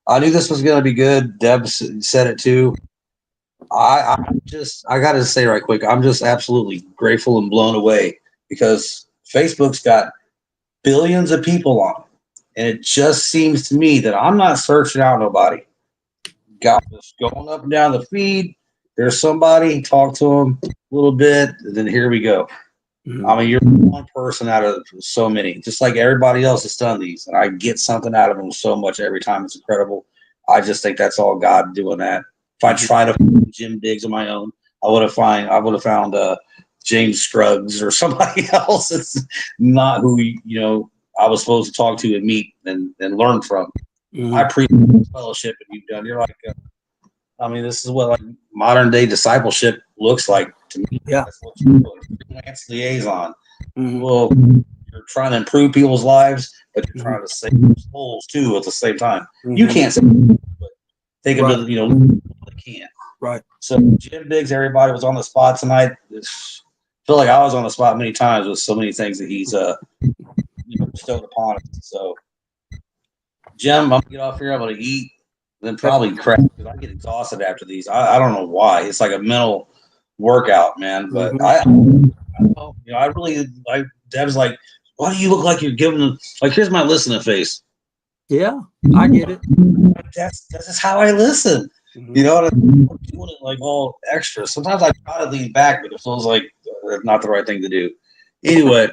I knew this was gonna be good. Deb said it too. I got to say right quick, I'm just absolutely grateful and blown away because Facebook's got billions of people on it. And it just seems to me that I'm not searching out nobody. Got this going up and down the feed. There's somebody, talk to them a little bit, and then here we go. Mm-hmm. I mean, you're one person out of so many, just like everybody else has done these. And I get something out of them so much every time. It's incredible. I just think that's all God doing that. If I try to find Jim Biggs on my own, I would have found James Scruggs or somebody else that's not who I was supposed to talk to and meet and learn from. Mm-hmm. I appreciate the fellowship that you've done. You're like, this is what like modern day discipleship looks like to me. Yeah, that's what you're doing. Freelance liaison. Mm-hmm. Well, you're trying to improve people's lives, but you're trying to save souls too at the same time. Mm-hmm. You can't save them, but take them to they can. Right. So Jim Biggs, everybody was on the spot tonight. I feel like I was on the spot many times with so many things that he's bestowed upon us. So Jim, I'm gonna get off here. I'm gonna eat, then probably crash because I get exhausted after these. I don't know why. It's like a mental workout, man. But I Deb's like, why do you look like you're giving them, like, here's my listening face. Yeah, I get it. That's just how I listen. Mhm. You know what I'm doing it like all extra. Sometimes I try to lean back, but it feels like not the right thing to do. Anyway,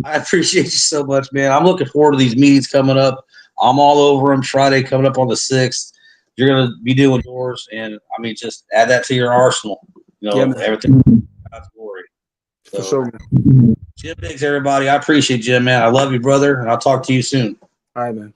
I appreciate you so much, man. I'm looking forward to these meetings coming up. I'm all over them. Friday coming up on the 6th. You're going to be doing yours. And I mean, just add that to your arsenal. You Yeah, know, man. everything God's glory. For So, sure. Jim Biggs, everybody. I appreciate Jim, man. I love you, brother. And I'll talk to you soon. All right, man.